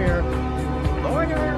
lawyer. Lawyer!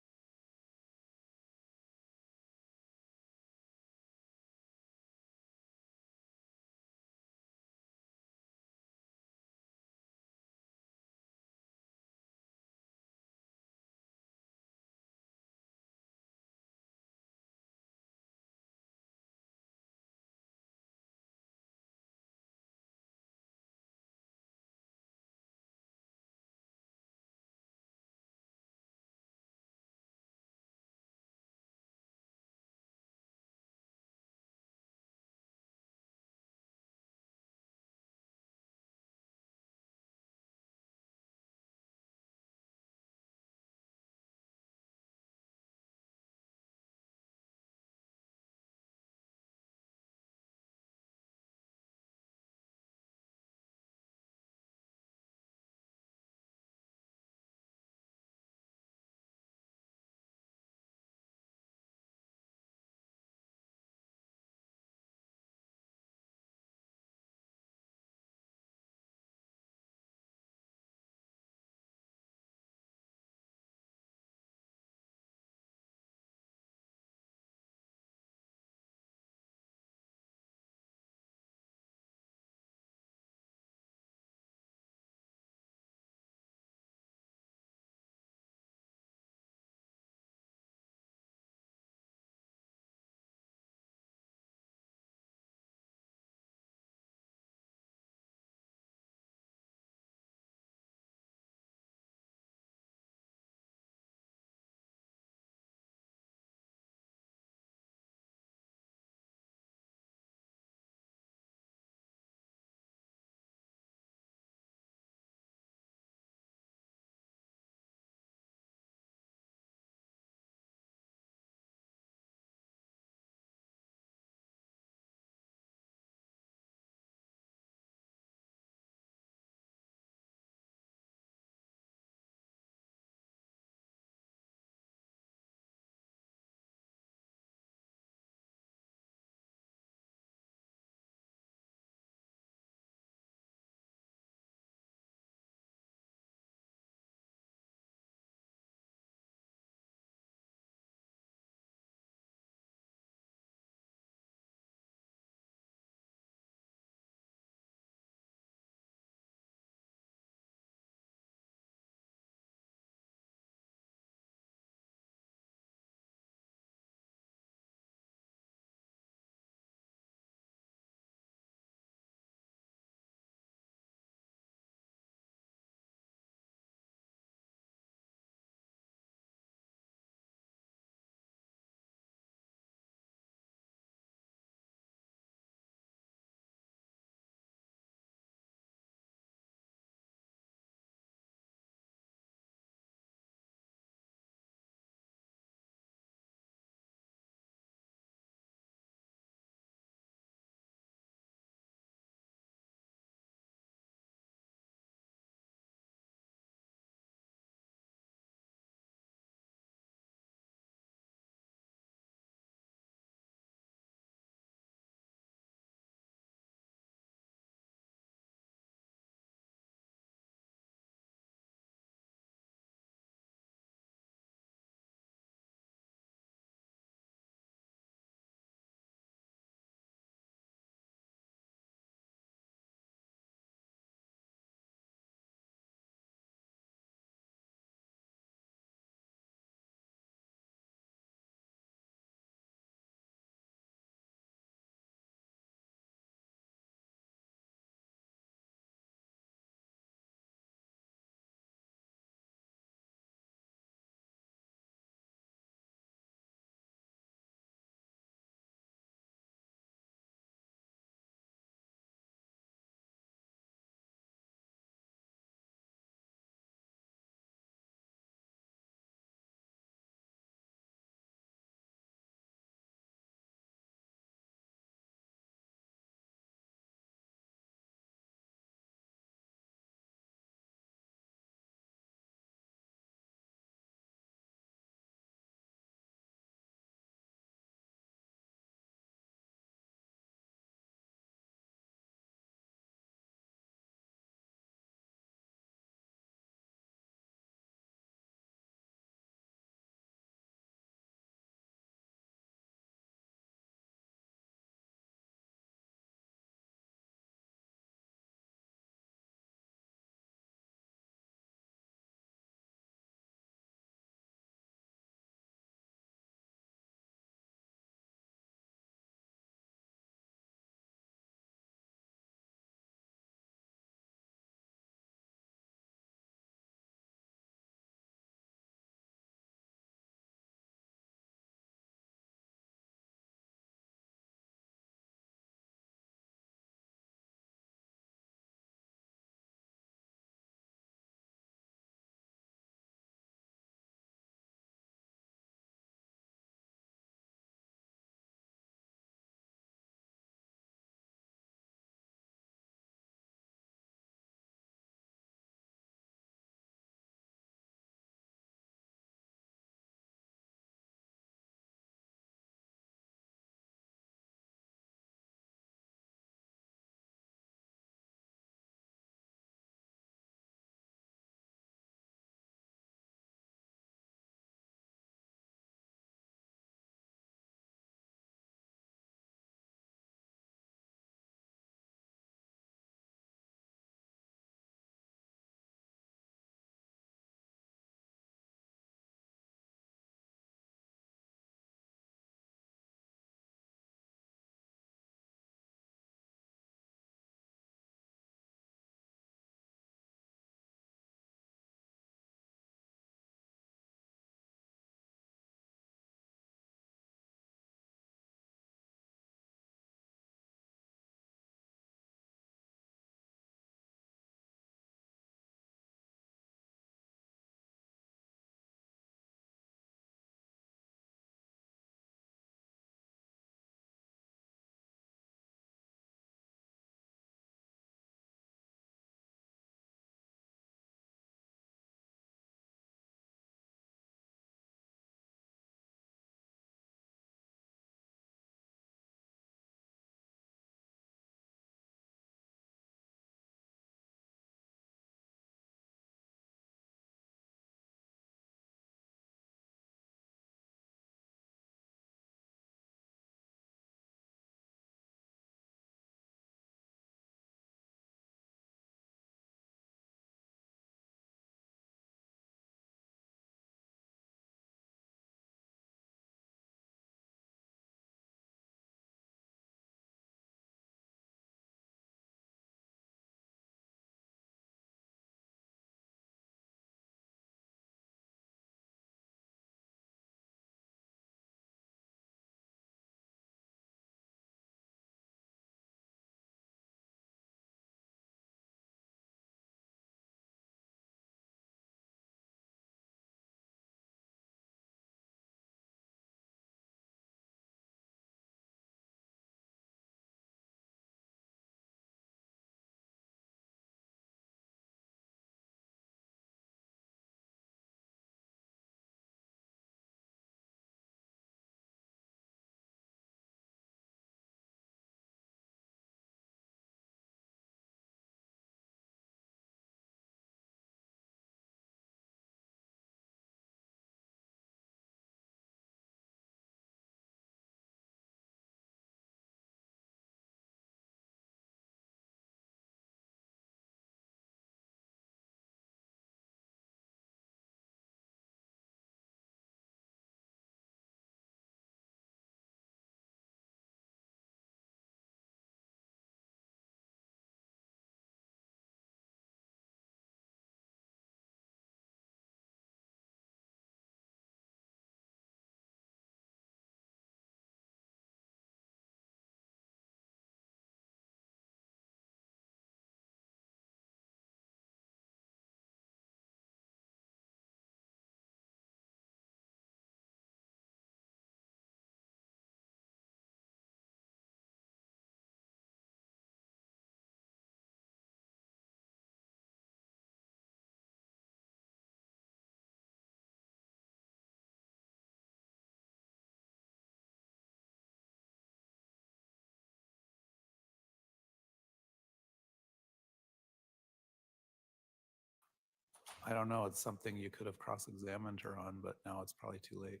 I don't know. It's something you could have cross-examined her on, but now it's probably too late.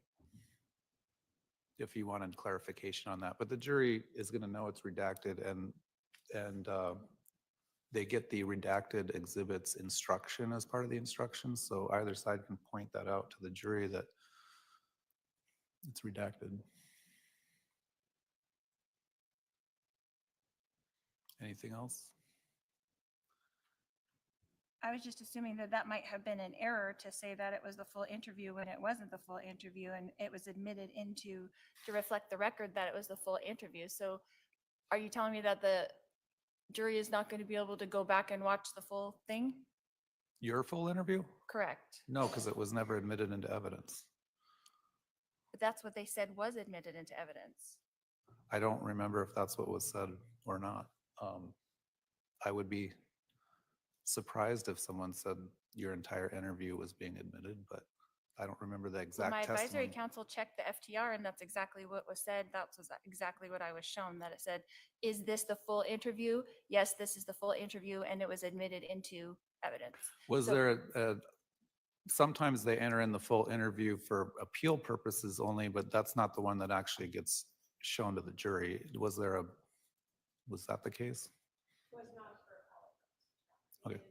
If you wanted clarification on that, but the jury is going to know it's redacted, and they get the redacted exhibits instruction as part of the instructions. So either side can point that out to the jury that it's redacted. Anything else? I was just assuming that that might have been an error to say that it was the full interview when it wasn't the full interview, and it was admitted into to reflect the record that it was the full interview. So are you telling me that the jury is not going to be able to go back and watch the full thing? Your full interview? Correct. No, because it was never admitted into evidence. But that's what they said was admitted into evidence. I don't remember if that's what was said or not. I would be surprised if someone said your entire interview was being admitted, but I don't remember the Well, exact my advisory testimony. council checked the FTR, and that's exactly what was said. That was exactly what I was shown, that it said, is this the full interview? Yes, this is the full interview, and it was admitted into evidence. Was So- there sometimes they enter in the full interview for appeal purposes only, but that's not the one that actually gets shown to the jury. Was that the case? Was not for appellate purposes. Okay.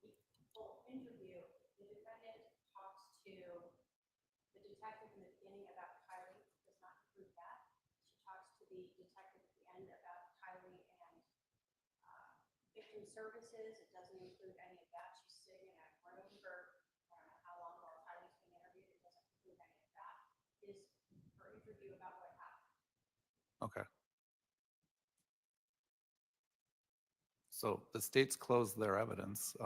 It is the full interview. The defendant talks to the detective in the beginning about Kylie, does not include that. She talks to the detective at the end about Kylie and victim services. It doesn't include any of that. She's sitting in a room for I don't know how long while Kylie's being interviewed. It doesn't include any of that. It is her interview about what happened. Okay. So the states closed their evidence.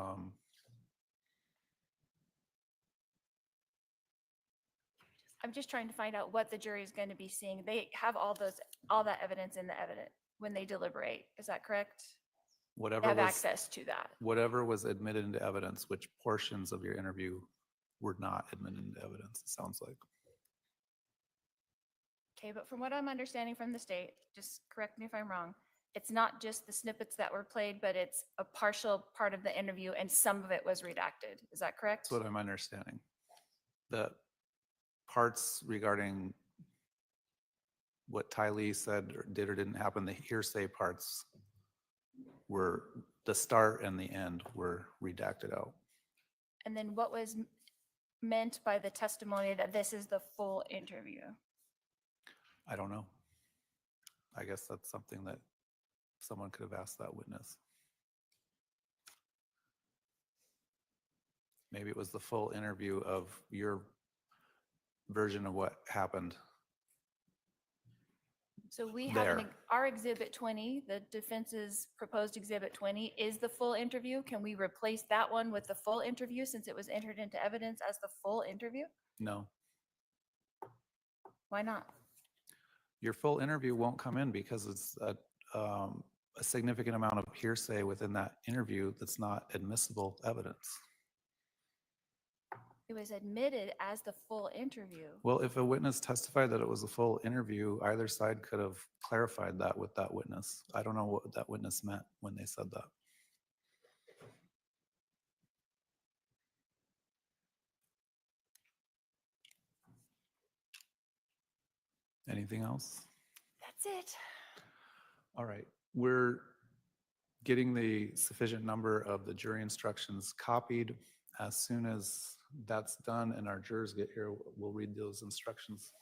I'm just trying to find out what the jury is going to be seeing. They have all that evidence in the evidence when they deliberate. Is that correct? They Whatever have was access to that. whatever was admitted into evidence, which portions of your interview were not admitted into evidence, it sounds like. Okay, but from what I'm understanding from the state, just correct me if I'm wrong, it's not just the snippets that were played, but it's a partial part of the interview and some of it was redacted. Is that correct? That's what I'm understanding. The parts regarding what Ty Lee said or did or didn't happen, the hearsay parts were the start and the end were redacted out. And then what was meant by the testimony that this is the full interview? I don't know. I guess that's something that someone could have asked that witness. Maybe it was the full interview of your version of what happened. So we have There. our exhibit 20, the defense's proposed exhibit 20 is the full interview. Can we replace that one with the full interview since it was entered into evidence as the full interview? No, Why not? your full interview won't come in because it's a significant amount of hearsay within that interview that's not admissible evidence. It was admitted as the full interview. Well, if a witness testified that it was a full interview, either side could have clarified that with that witness. I don't know what that witness meant when they said that. Anything else? That's it. All right, we're getting the sufficient number of the jury instructions copied. As soon as that's done and our jurors get here, we'll read those instructions.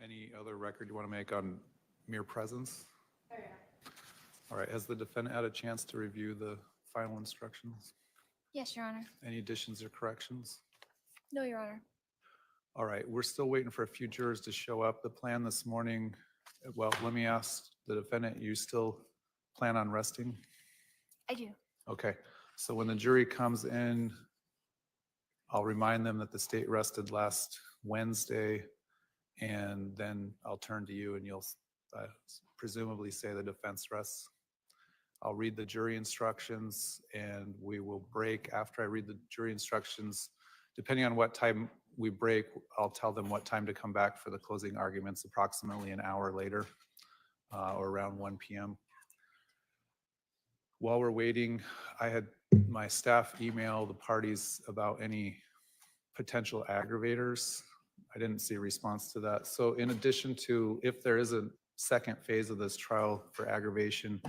Any other record you want to make on mere presence? Oh, yeah. All right, has the defendant had a chance to review the final instructions? Yes, Your Honor. Any additions or corrections? No, Your Honor. All right, we're still waiting for a few jurors to show up. The plan this morning, well, let me ask the defendant, you still plan on resting? I do. Okay, so when the jury comes in, I'll remind them that the state rested last Wednesday, and then I'll turn to you and you'll presumably say the defense rests. I'll read the jury instructions and we will break after I read the jury instructions. Depending on what time we break, I'll tell them what time to come back for the closing arguments, approximately an hour later, or around 1 p.m. While we're waiting, I had my staff email the parties about any potential aggravators. I didn't see a response to that. So in addition to, if there is a second phase of this trial for aggravation,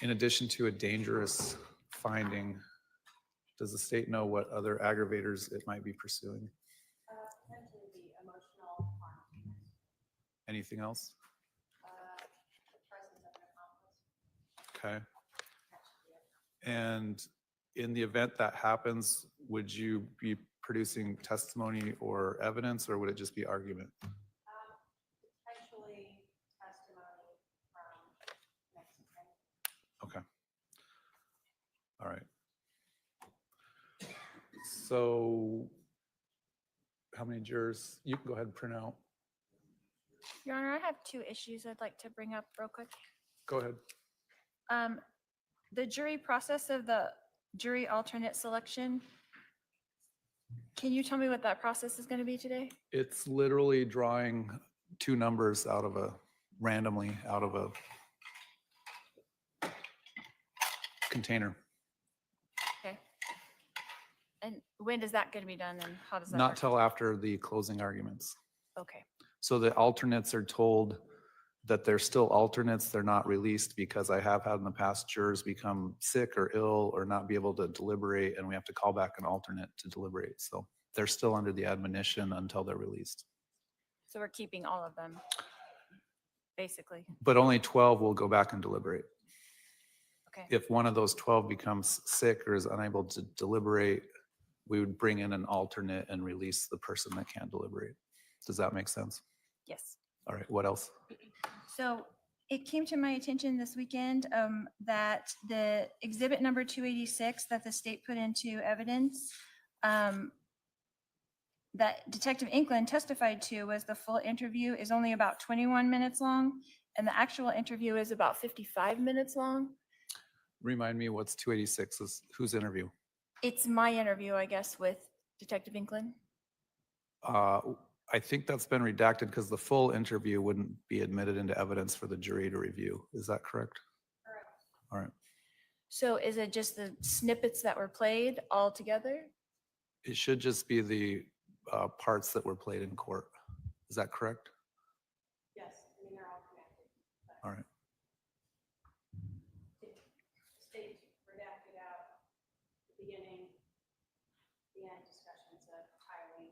in addition to a dangerous finding, does the state know what other aggravators it might be pursuing? Potentially the emotional harm. Anything else? The presence of an accomplice. Okay. And in the event that happens, would you be producing testimony or evidence, or would it just be argument? Potentially testimony from Mexican. Okay. All right. So how many jurors? You can go ahead and print out. Your Honor, I have two issues I'd like to bring up real quick. Go ahead. The jury process of the jury alternate selection. Can you tell me what that process is going to be today? It's literally drawing two numbers out of randomly out of a container. Okay. And when is that going to be done and how does that Not work? till after the closing arguments. Okay. So the alternates are told that they're still alternates, they're not released, because I have had in the past jurors become sick or ill or not be able to deliberate, and we have to call back an alternate to deliberate. So they're still under the admonition until they're released. So we're keeping all of them, basically. But only 12 will go back and deliberate. Okay. If one of those 12 becomes sick or is unable to deliberate, we would bring in an alternate and release the person that can't deliberate. Does that make sense? Yes. All right, what else? So it came to my attention this weekend that the exhibit number 286 that the state put into evidence that Detective Inkland testified to was the full interview is only about 21 minutes long, and the actual interview is about 55 minutes long. Remind me what's 286 is, whose interview? It's my interview, I guess, with Detective Inkland. I think that's been redacted because the full interview wouldn't be admitted into evidence for the jury to review. Is that correct? Correct. All right. So is it just the snippets that were played all together? It should just be the parts that were played in court. Is that correct? Yes, I mean, they're all connected. But All right. the state redacted out the beginning, the end discussions of hiring.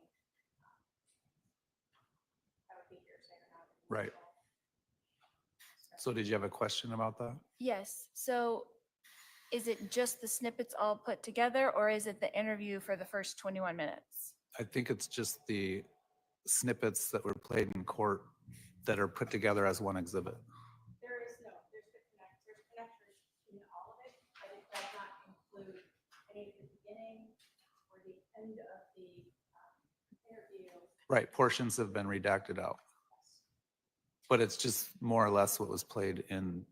That would be hearsay or not. Right. So did you have a question about that? Yes. So is it just the snippets all put together, or is it the interview for the first 21 minutes? I think it's just the snippets that were played in court that are put together as one exhibit. There's connectors in all of it, but it does not include any of the beginning or the end of the interview. Right, portions have been redacted out. But it's just more or less what was played in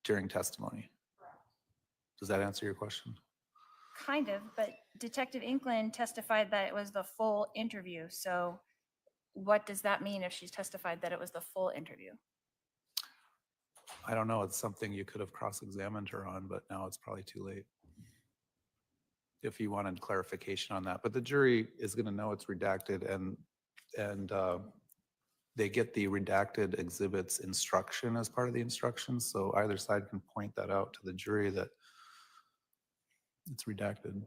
during testimony. Correct. Does that answer your question? Kind of, but Detective Inkland testified that it was the full interview. So what does that mean if she's testified that it was the full interview? I don't know. It's something you could have cross-examined her on, but now it's probably too late. If you wanted clarification on that, but the jury is going to know it's redacted, and they get the redacted exhibits instruction as part of the instructions. So either side can point that out to the jury that it's redacted.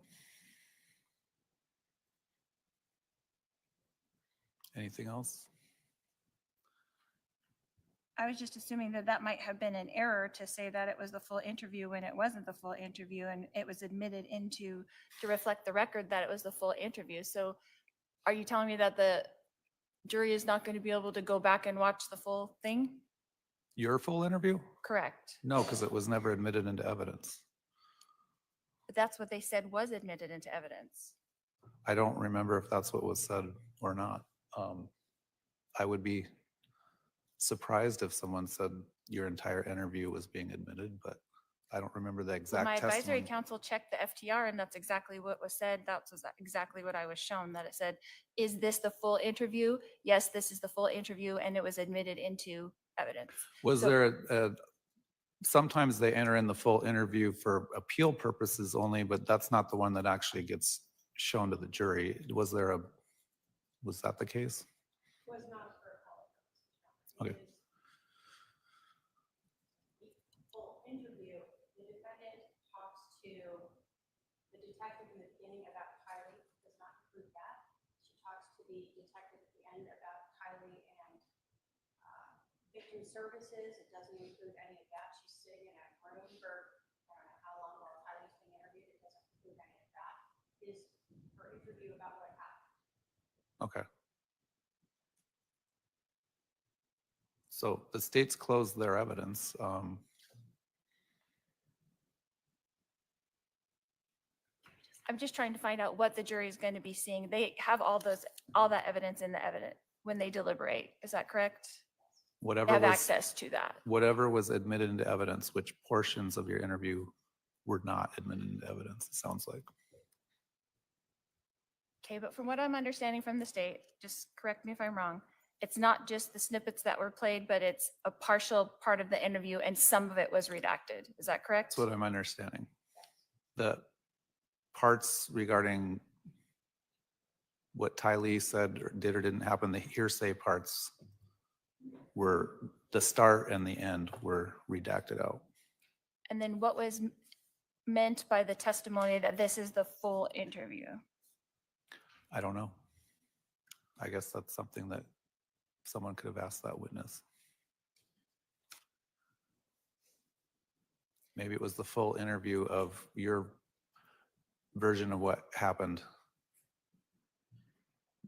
Anything else? I was just assuming that that might have been an error to say that it was the full interview when it wasn't the full interview, and it was admitted into to reflect the record that it was the full interview. So are you telling me that the jury is not going to be able to go back and watch the full thing? Your full interview? Correct. No, because it was never admitted into evidence. But that's what they said was admitted into evidence. I don't remember if that's what was said or not. I would be surprised if someone said your entire interview was being admitted, but I don't remember the Well, exact my advisory testimony. council checked the FTR, and that's exactly what was said. That's exactly what I was shown, that it said, is this the full interview? Yes, this is the full interview, and it was admitted into evidence. Was So- there sometimes they enter in the full interview for appeal purposes only, but that's not the one that actually gets shown to the jury. Was that the case? Was not for appellate purposes. Okay. It is the full interview. The defendant talks to the detective in the beginning about Kylie, does not include that. She talks to the detective at the end about Kylie and victim services. It doesn't include any of that. She's sitting in a room for I don't know how long while Kylie's being interviewed. It doesn't include any of that. It is her interview about what happened. Okay. So the states closed their evidence. I'm just trying to find out what the jury is going to be seeing. They have all that evidence in the evidence when they deliberate. Is that correct? They Whatever have was, access to that. whatever was admitted into evidence, which portions of your interview were not admitted into evidence, it sounds like. Okay, but from what I'm understanding from the state, just correct me if I'm wrong, it's not just the snippets that were played, but it's a partial part of the interview and some of it was redacted. Is that correct? That's what I'm understanding. The parts regarding what Ty Lee said or did or didn't happen, the hearsay parts were the start and the end were redacted out. And then what was meant by the testimony that this is the full interview? I don't know. I guess that's something that someone could have asked that witness. Maybe it was the full interview of your version of what happened.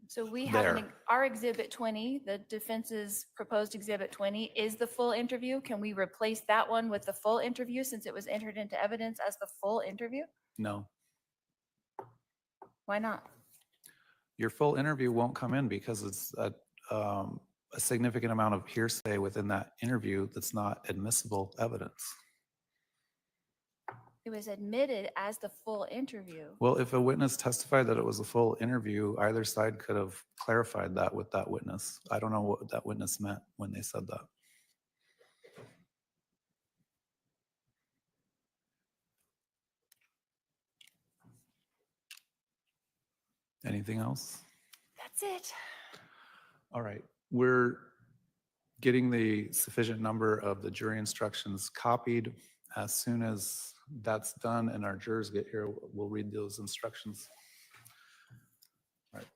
So we have There. our exhibit 20, the defense's proposed exhibit 20 is the full interview. Can we replace that one with the full interview since it was entered into evidence as the full interview? No, Why not? your full interview won't come in because it's a significant amount of hearsay within that interview that's not admissible evidence. It was admitted as the full interview. Well, if a witness testified that it was a full interview, either side could have clarified that with that witness. I don't know what that witness meant when they said that. Anything else? That's it. All right, we're getting the sufficient number of the jury instructions copied. As soon as that's done and our jurors get here, we'll read those instructions. All right.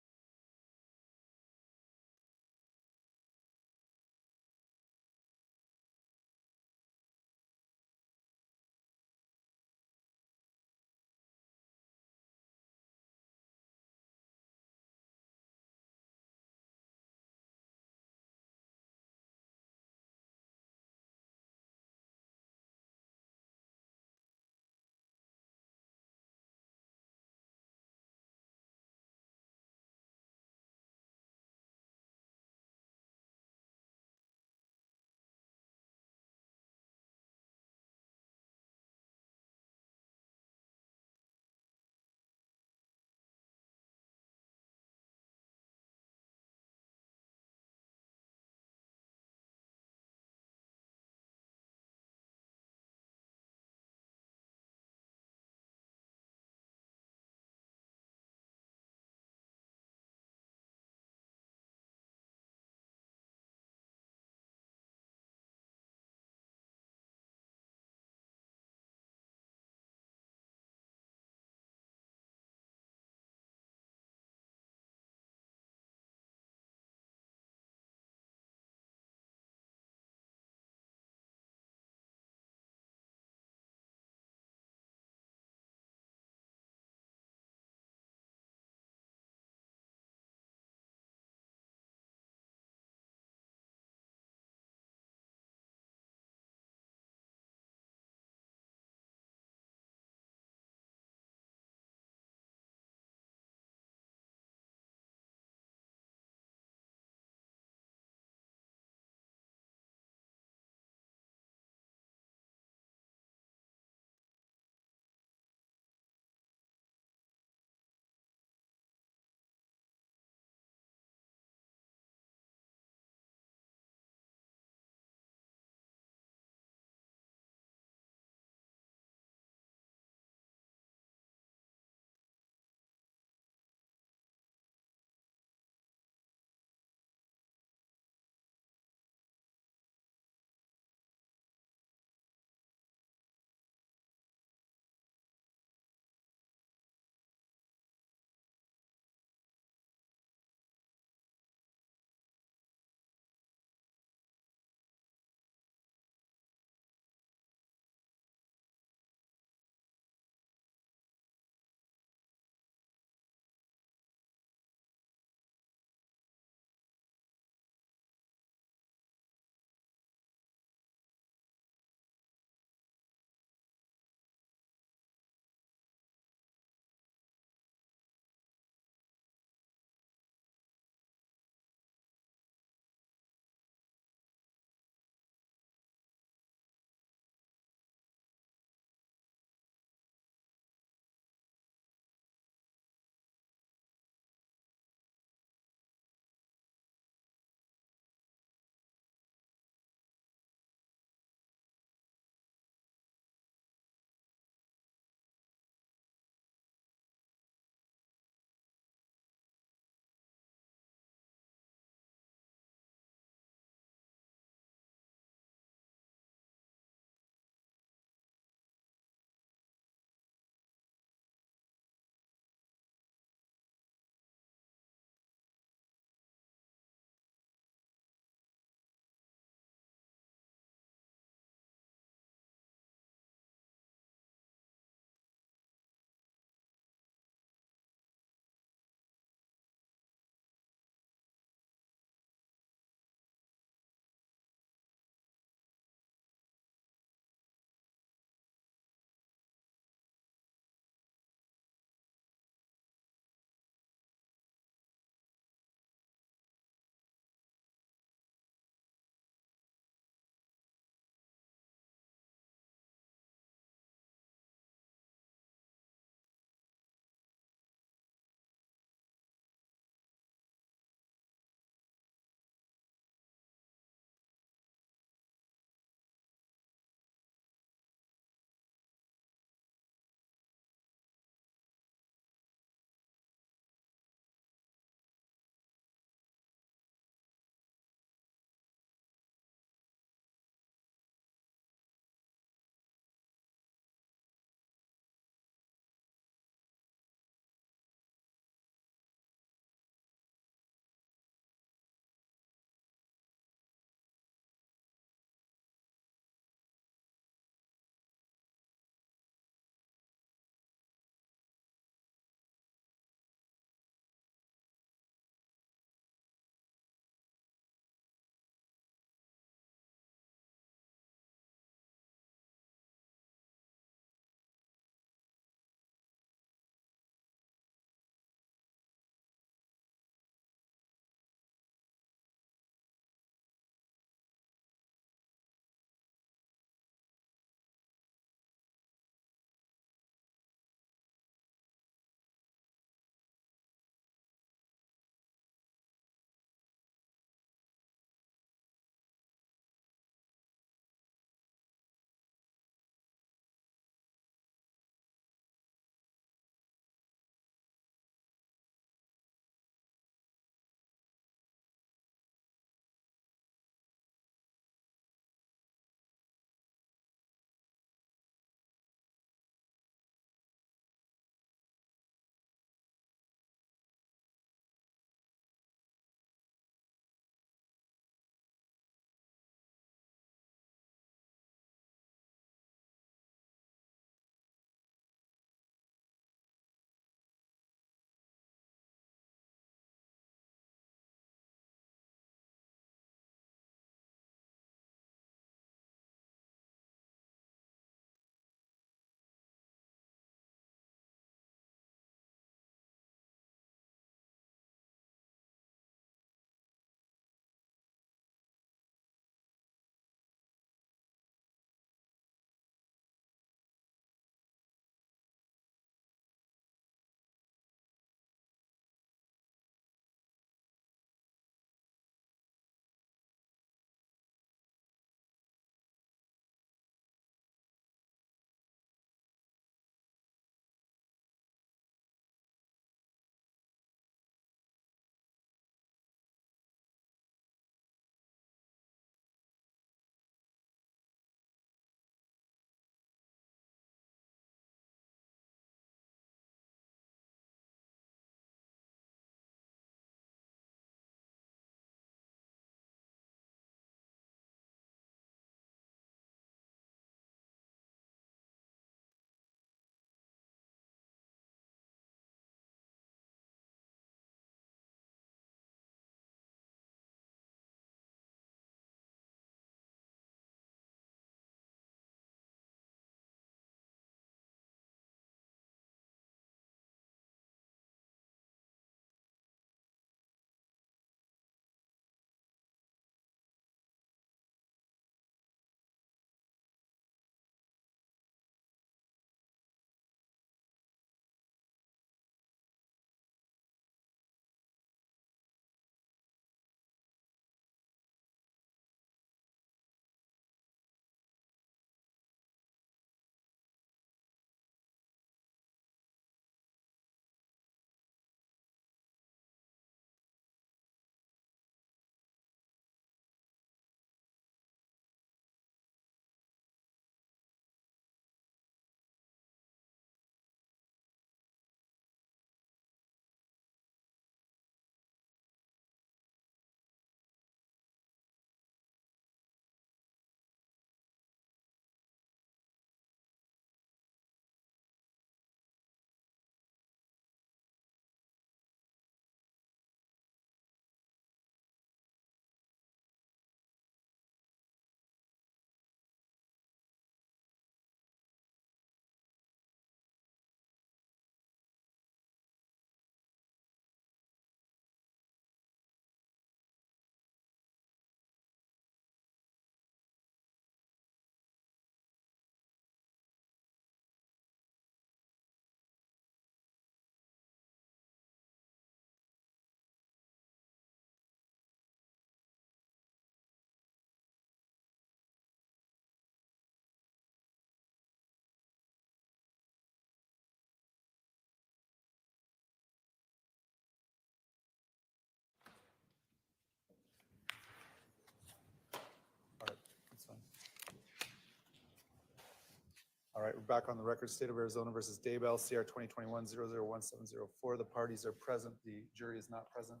right, we're back on the record. State of Arizona versus Daybell, CR 2021-001704. The parties are present. The jury is not present.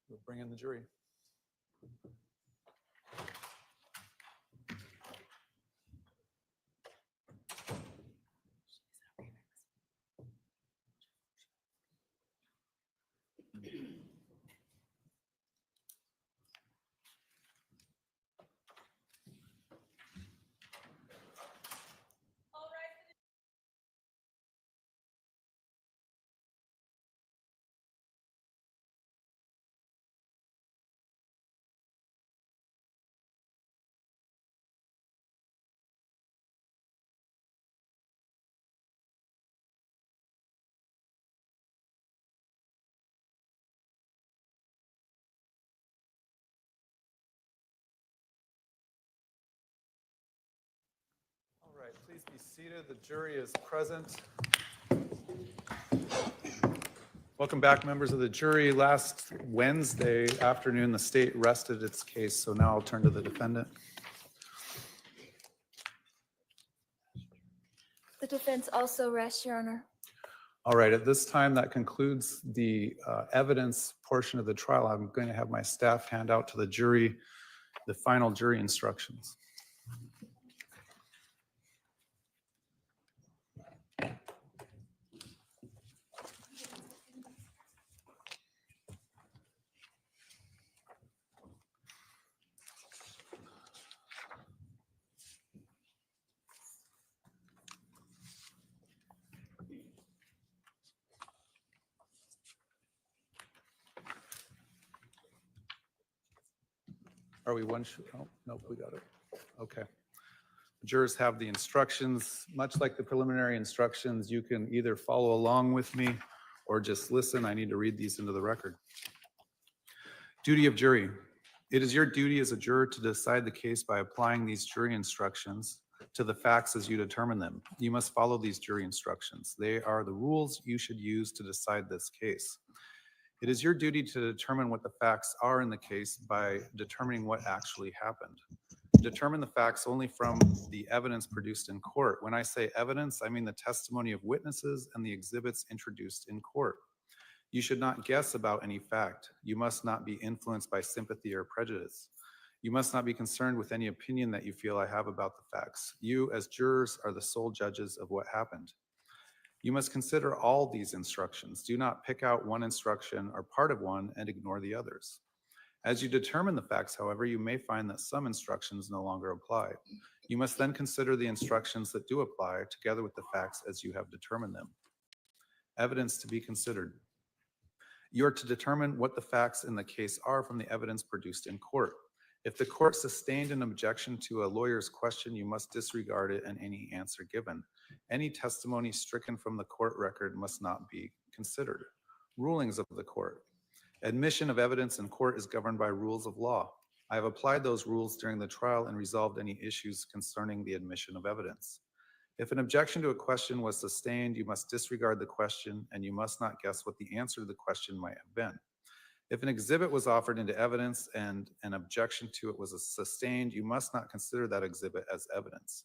We'll bring in the jury. All right, please be seated. The jury is present. Welcome back, members of the jury. Last Wednesday afternoon, the state rested its case, so now I'll turn to the defendant. The defense also rests, Your Honor. All right, at this time, that concludes the evidence portion of the trial. I'm going to have my staff hand out to the jury the final jury instructions. Are we one? Oh, nope, we got it. Okay. Jurors have the instructions. Much like the preliminary instructions, you can either follow along with me or just listen. I need to read these into the record. Duty of jury. It is your duty as a juror to decide the case by applying these jury instructions to the facts as you determine them. You must follow these jury instructions. They are the rules you should use to decide this case. It is your duty to determine what the facts are in the case by determining what actually happened. Determine the facts only from the evidence produced in court. When I say evidence, I mean the testimony of witnesses and the exhibits introduced in court. You should not guess about any fact. You must not be influenced by sympathy or prejudice. You must not be concerned with any opinion that you feel I have about the facts. You, as jurors, are the sole judges of what happened. You must consider all these instructions. Do not pick out one instruction or part of one and ignore the others. As you determine the facts, however, you may find that some instructions no longer apply. You must then consider the instructions that do apply together with the facts as you have determined them. Evidence to be considered. You are to determine what the facts in the case are from the evidence produced in court. If the court sustained an objection to a lawyer's question, you must disregard it and any answer given. Any testimony stricken from the court record must not be considered. Rulings of the court. Admission of evidence in court is governed by rules of law. I have applied those rules during the trial and resolved any issues concerning the admission of evidence. If an objection to a question was sustained, you must disregard the question and you must not guess what the answer to the question might have been. If an exhibit was offered into evidence and an objection to it was sustained, you must not consider that exhibit as evidence.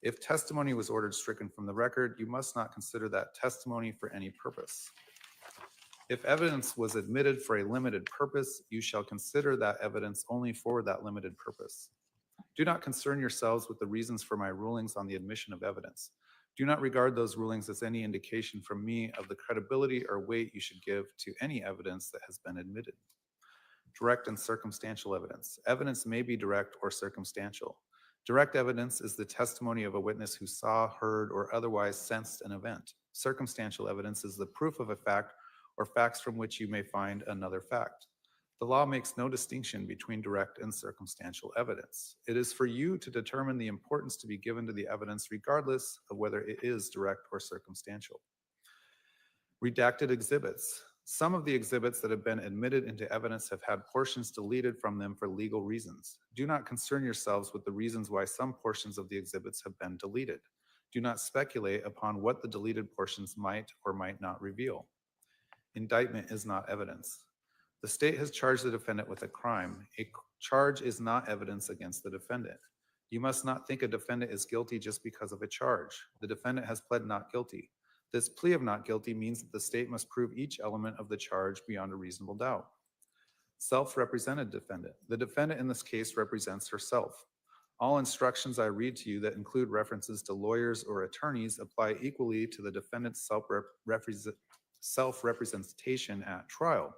If testimony was ordered stricken from the record, you must not consider that testimony for any purpose. If evidence was admitted for a limited purpose, you shall consider that evidence only for that limited purpose. Do not concern yourselves with the reasons for my rulings on the admission of evidence. Do not regard those rulings as any indication from me of the credibility or weight you should give to any evidence that has been admitted. Direct and circumstantial evidence. Evidence may be direct or circumstantial. Direct evidence is the testimony of a witness who saw, heard, or otherwise sensed an event. Circumstantial evidence is the proof of a fact or facts from which you may find another fact. The law makes no distinction between direct and circumstantial evidence. It is for you to determine the importance to be given to the evidence regardless of whether it is direct or circumstantial. Redacted exhibits. Some of the exhibits that have been admitted into evidence have had portions deleted from them for legal reasons. Do not concern yourselves with the reasons why some portions of the exhibits have been deleted. Do not speculate upon what the deleted portions might or might not reveal. Indictment is not evidence. The state has charged the defendant with a crime. A charge is not evidence against the defendant. You must not think a defendant is guilty just because of a charge. The defendant has pled not guilty. This plea of not guilty means that the state must prove each element of the charge beyond a reasonable doubt. Self-represented defendant. The defendant in this case represents herself. All instructions I read to you that include references to lawyers or attorneys apply equally to the defendant's self-representation at trial.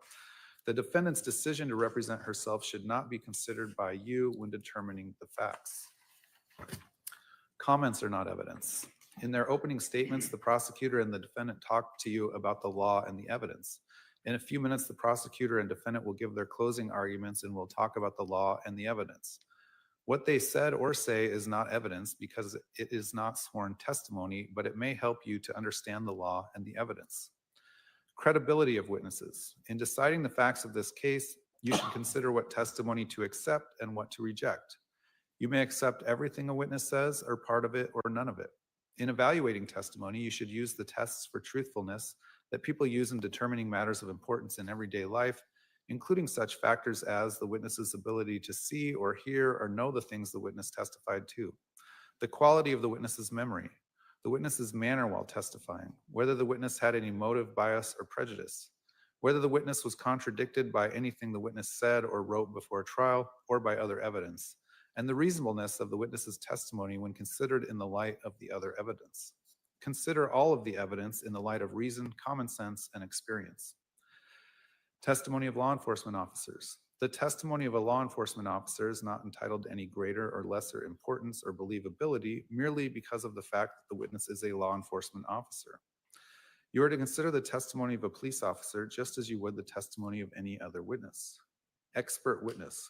The defendant's decision to represent herself should not be considered by you when determining the facts. Comments are not evidence. In their opening statements, the prosecutor and the defendant talk to you about the law and the evidence. In a few minutes, the prosecutor and defendant will give their closing arguments and will talk about the law and the evidence. What they said or say is not evidence because it is not sworn testimony, but it may help you to understand the law and the evidence. Credibility of witnesses. In deciding the facts of this case, you should consider what testimony to accept and what to reject. You may accept everything a witness says or part of it or none of it. In evaluating testimony, you should use the tests for truthfulness that people use in determining matters of importance in everyday life, including such factors as the witness's ability to see or hear or know the things the witness testified to, the quality of the witness's memory, the witness's manner while testifying, whether the witness had any motive, bias, or prejudice, whether the witness was contradicted by anything the witness said or wrote before trial or by other evidence, and the reasonableness of the witness's testimony when considered in the light of the other evidence. Consider all of the evidence in the light of reason, common sense, and experience. Testimony of law enforcement officers. The testimony of a law enforcement officer is not entitled to any greater or lesser importance or believability merely because of the fact that the witness is a law enforcement officer. You are to consider the testimony of a police officer just as you would the testimony of any other witness. Expert witness.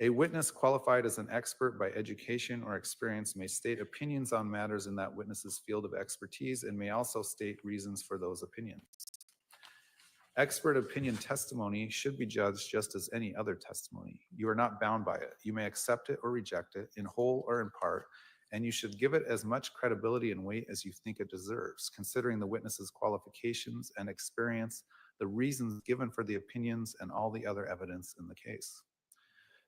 A witness qualified as an expert by education or experience may state opinions on matters in that witness's field of expertise and may also state reasons for those opinions. Expert opinion testimony should be judged just as any other testimony. You are not bound by it. You may accept it or reject it in whole or in part, and you should give it as much credibility and weight as you think it deserves, considering the witness's qualifications and experience, the reasons given for the opinions, and all the other evidence in the case.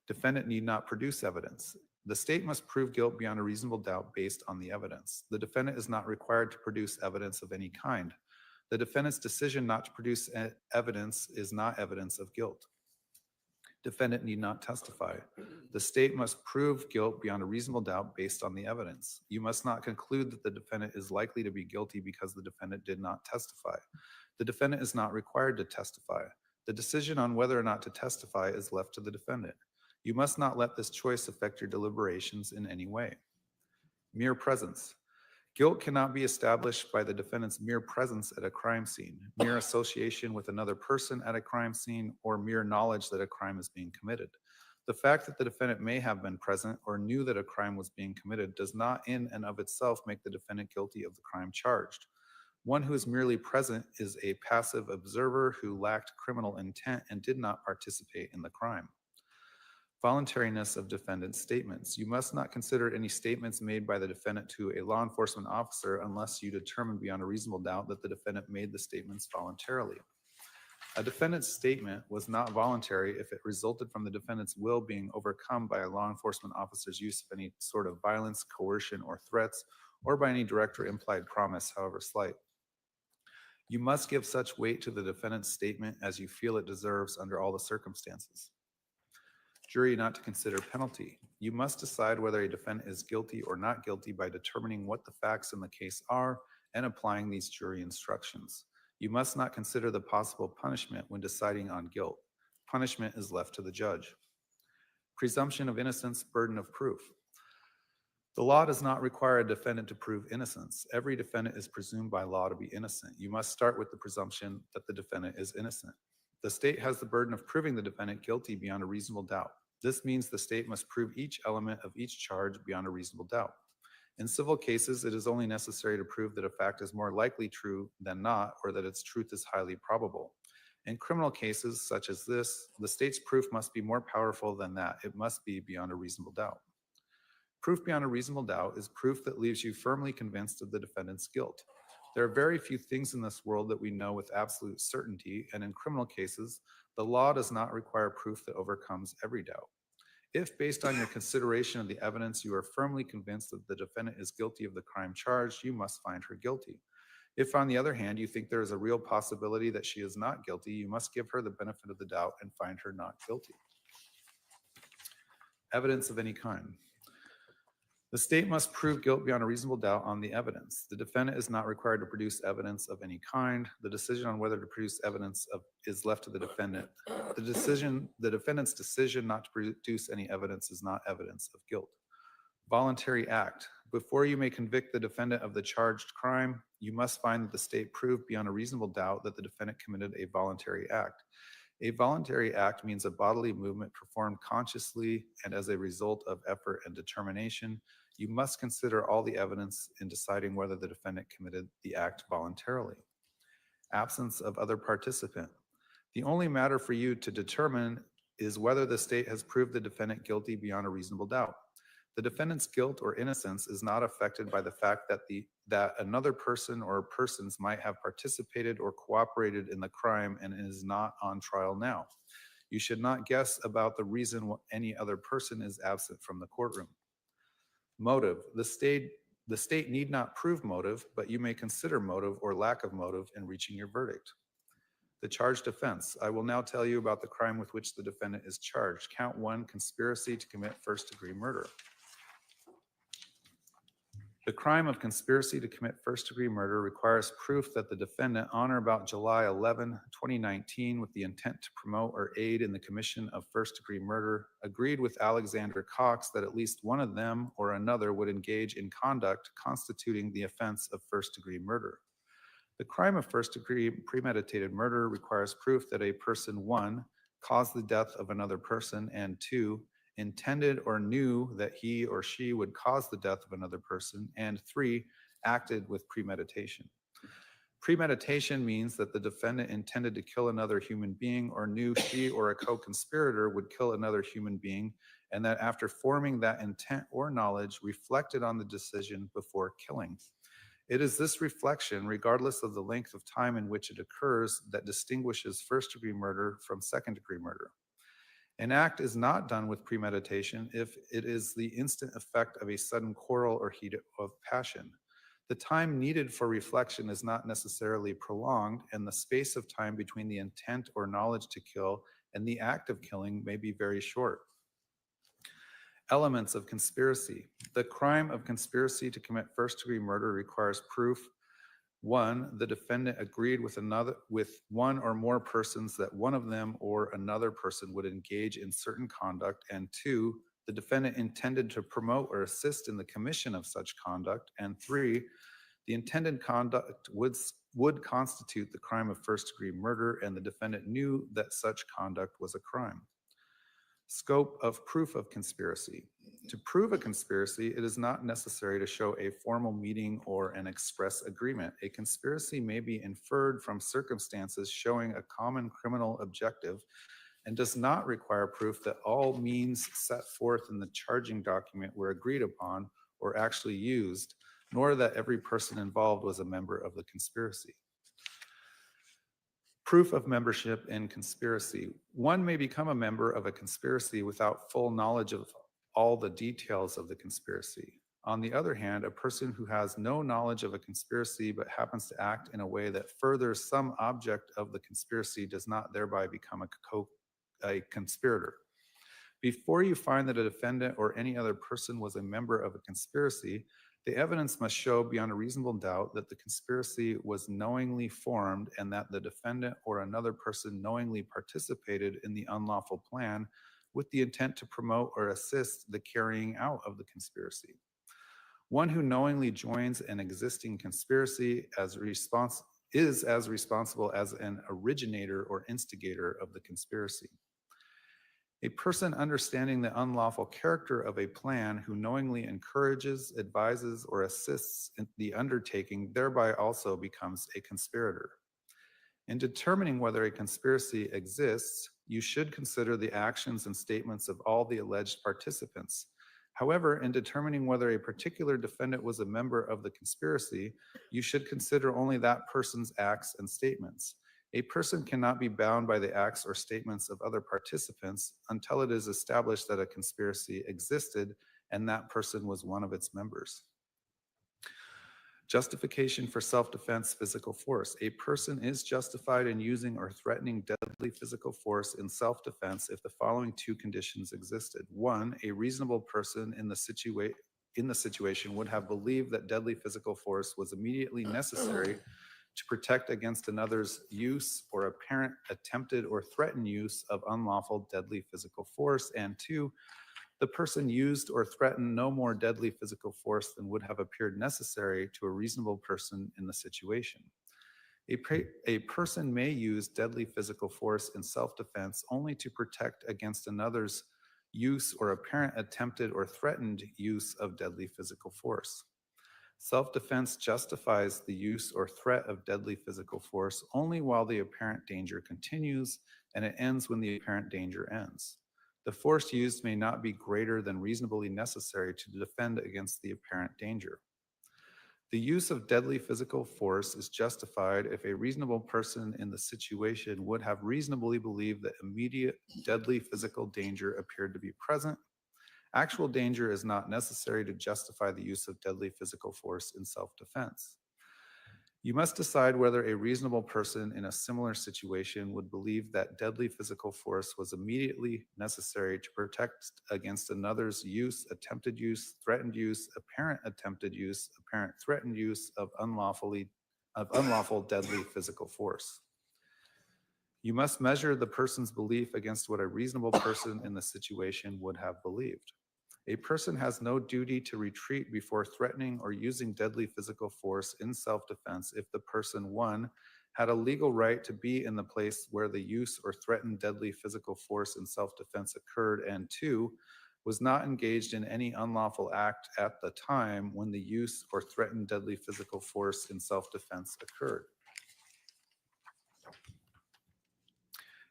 Defendant need not produce evidence. The state must prove guilt beyond a reasonable doubt based on the evidence. The defendant is not required to produce evidence of any kind. The defendant's decision not to produce evidence is not evidence of guilt. Defendant need not testify. The state must prove guilt beyond a reasonable doubt based on the evidence. You must not conclude that the defendant is likely to be guilty because the defendant did not testify. The defendant is not required to testify. The decision on whether or not to testify is left to the defendant. You must not let this choice affect your deliberations in any way. Mere presence. Guilt cannot be established by the defendant's mere presence at a crime scene, mere association with another person at a crime scene, or mere knowledge that a crime is being committed. The fact that the defendant may have been present or knew that a crime was being committed does not in and of itself make the defendant guilty of the crime charged. One who is merely present is a passive observer who lacked criminal intent and did not participate in the crime. Voluntariness of defendant's statements. You must not consider any statements made by the defendant to a law enforcement officer unless you determine beyond a reasonable doubt that the defendant made the statements voluntarily. A defendant's statement was not voluntary if it resulted from the defendant's will being overcome by a law enforcement officer's use of any sort of violence, coercion, or threats, or by any direct or implied promise, however slight. You must give such weight to the defendant's statement as you feel it deserves under all the circumstances. Jury not to consider penalty. You must decide whether a defendant is guilty or not guilty by determining what the facts in the case are and applying these jury instructions. You must not consider the possible punishment when deciding on guilt. Punishment is left to the judge. Presumption of innocence, burden of proof. The law does not require a defendant to prove innocence. Every defendant is presumed by law to be innocent. You must start with the presumption that the defendant is innocent. The state has the burden of proving the defendant guilty beyond a reasonable doubt. This means the state must prove each element of each charge beyond a reasonable doubt. In civil cases, it is only necessary to prove that a fact is more likely true than not, or that its truth is highly probable. In criminal cases such as this, the state's proof must be more powerful than that. It must be beyond a reasonable doubt. Proof beyond a reasonable doubt is proof that leaves you firmly convinced of the defendant's guilt. There are very few things in this world that we know with absolute certainty, and in criminal cases, the law does not require proof that overcomes every doubt. If, based on your consideration of the evidence, you are firmly convinced that the defendant is guilty of the crime charged, you must find her guilty. If, on the other hand, you think there is a real possibility that she is not guilty, you must give her the benefit of the doubt and find her not guilty. Evidence of any kind. The state must prove guilt beyond a reasonable doubt on the evidence. The defendant is not required to produce evidence of any kind. The decision on whether to produce evidence is left to the defendant. The defendant's decision not to produce any evidence is not evidence of guilt. Voluntary act. Before you may convict the defendant of the charged crime, you must find that the state proved beyond a reasonable doubt that the defendant committed a voluntary act. A voluntary act means a bodily movement performed consciously and as a result of effort and determination. You must consider all the evidence in deciding whether the defendant committed the act voluntarily. Absence of other participant. The only matter for you to determine is whether the state has proved the defendant guilty beyond a reasonable doubt. The defendant's guilt or innocence is not affected by the fact that another person or persons might have participated or cooperated in the crime and is not on trial now. You should not guess about the reason any other person is absent from the courtroom. Motive. The state need not prove motive, but you may consider motive or lack of motive in reaching your verdict. The charged offense. I will now tell you about the crime with which the defendant is charged. Count 1, conspiracy to commit first-degree murder. The crime of conspiracy to commit first-degree murder requires proof that the defendant, on or about July 11, 2019, with the intent to promote or aid in the commission of first-degree murder, agreed with Alexander Cox that at least one of them or another would engage in conduct constituting the offense of first-degree murder. The crime of first-degree premeditated murder requires proof that a person, 1, caused the death of another person, and 2, intended or knew that he or she would cause the death of another person, and 3, acted with premeditation. Premeditation means that the defendant intended to kill another human being or knew she or a co-conspirator would kill another human being, and that after forming that intent or knowledge, reflected on the decision before killing. It is this reflection, regardless of the length of time in which it occurs, that distinguishes first-degree murder from second-degree murder. An act is not done with premeditation if it is the instant effect of a sudden quarrel or heat of passion. The time needed for reflection is not necessarily prolonged, and the space of time between the intent or knowledge to kill and the act of killing may be very short. Elements of conspiracy. The crime of conspiracy to commit first-degree murder requires proof. 1, the defendant agreed with one or more persons that one of them or another person would engage in certain conduct, and 2, the defendant intended to promote or assist in the commission of such conduct, and 3, the intended conduct would constitute the crime of first-degree murder, and the defendant knew that such conduct was a crime. Scope of proof of conspiracy. To prove a conspiracy, it is not necessary to show a formal meeting or an express agreement. A conspiracy may be inferred from circumstances showing a common criminal objective and does not require proof that all means set forth in the charging document were agreed upon or actually used, nor that every person involved was a member of the conspiracy. Proof of membership in conspiracy. One may become a member of a conspiracy without full knowledge of all the details of the conspiracy. On the other hand, a person who has no knowledge of a conspiracy but happens to act in a way that furthers some object of the conspiracy does not thereby become a conspirator. Before you find that a defendant or any other person was a member of a conspiracy, the evidence must show beyond a reasonable doubt that the conspiracy was knowingly formed and that the defendant or another person knowingly participated in the unlawful plan with the intent to promote or assist the carrying out of the conspiracy. One who knowingly joins an existing conspiracy is as responsible as an originator or instigator of the conspiracy. A person understanding the unlawful character of a plan who knowingly encourages, advises, or assists in the undertaking thereby also becomes a conspirator. In determining whether a conspiracy exists, you should consider the actions and statements of all the alleged participants. However, in determining whether a particular defendant was a member of the conspiracy, you should consider only that person's acts and statements. A person cannot be bound by the acts or statements of other participants until it is established that a conspiracy existed and that person was one of its members. Justification for self-defense physical force. A person is justified in using or threatening deadly physical force in self-defense if the following two conditions existed. One, a reasonable person in the situation would have believed that deadly physical force was immediately necessary to protect against another's use or apparent attempted or threatened use of unlawful deadly physical force. And two, the person used or threatened no more deadly physical force than would have appeared necessary to a reasonable person in the situation. A person may use deadly physical force in self-defense only to protect against another's use or apparent attempted or threatened use of deadly physical force. Self-defense justifies the use or threat of deadly physical force only while the apparent danger continues, and it ends when the apparent danger ends. The force used may not be greater than reasonably necessary to defend against the apparent danger. The use of deadly physical force is justified if a reasonable person in the situation would have reasonably believed that immediate deadly physical danger appeared to be present. Actual danger is not necessary to justify the use of deadly physical force in self-defense. You must decide whether a reasonable person in a similar situation would believe that deadly physical force was immediately necessary to protect against another's use, attempted use, threatened use, apparent attempted use, apparent threatened use of unlawful deadly physical force. You must measure the person's belief against what a reasonable person in the situation would have believed. A person has no duty to retreat before threatening or using deadly physical force in self-defense if the person, one, had a legal right to be in the place where the use or threatened deadly physical force in self-defense occurred, and two, was not engaged in any unlawful act at the time when the use or threatened deadly physical force in self-defense occurred.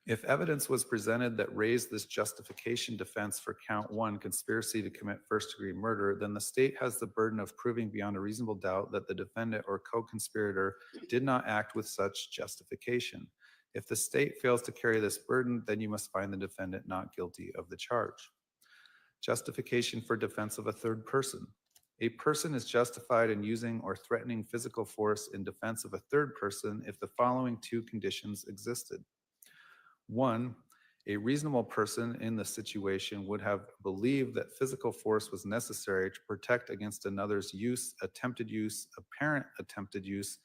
If evidence was presented that raised this justification defense for count one, conspiracy to commit first-degree murder, then the state has the burden of proving beyond a reasonable doubt that the defendant or co-conspirator did not act with such justification. If the state fails to carry this burden, then you must find the defendant not guilty of the charge. Justification for defense of a third person. A person is justified in using or threatening physical force in defense of a third person if the following two conditions existed. One, a reasonable person in the situation would have believed that physical force was necessary to protect against another's use, attempted use, apparent attempted use,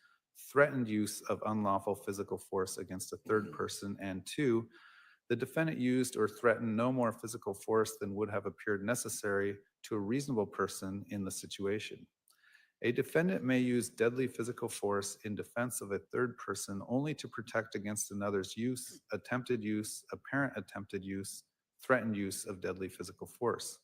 threatened use of unlawful physical force against a third person. And two, the defendant used or threatened no more physical force than would have appeared necessary to a reasonable person in the situation. A defendant may use deadly physical force in defense of a third person only to protect against another's use, attempted use, apparent attempted use, threatened use of deadly physical force.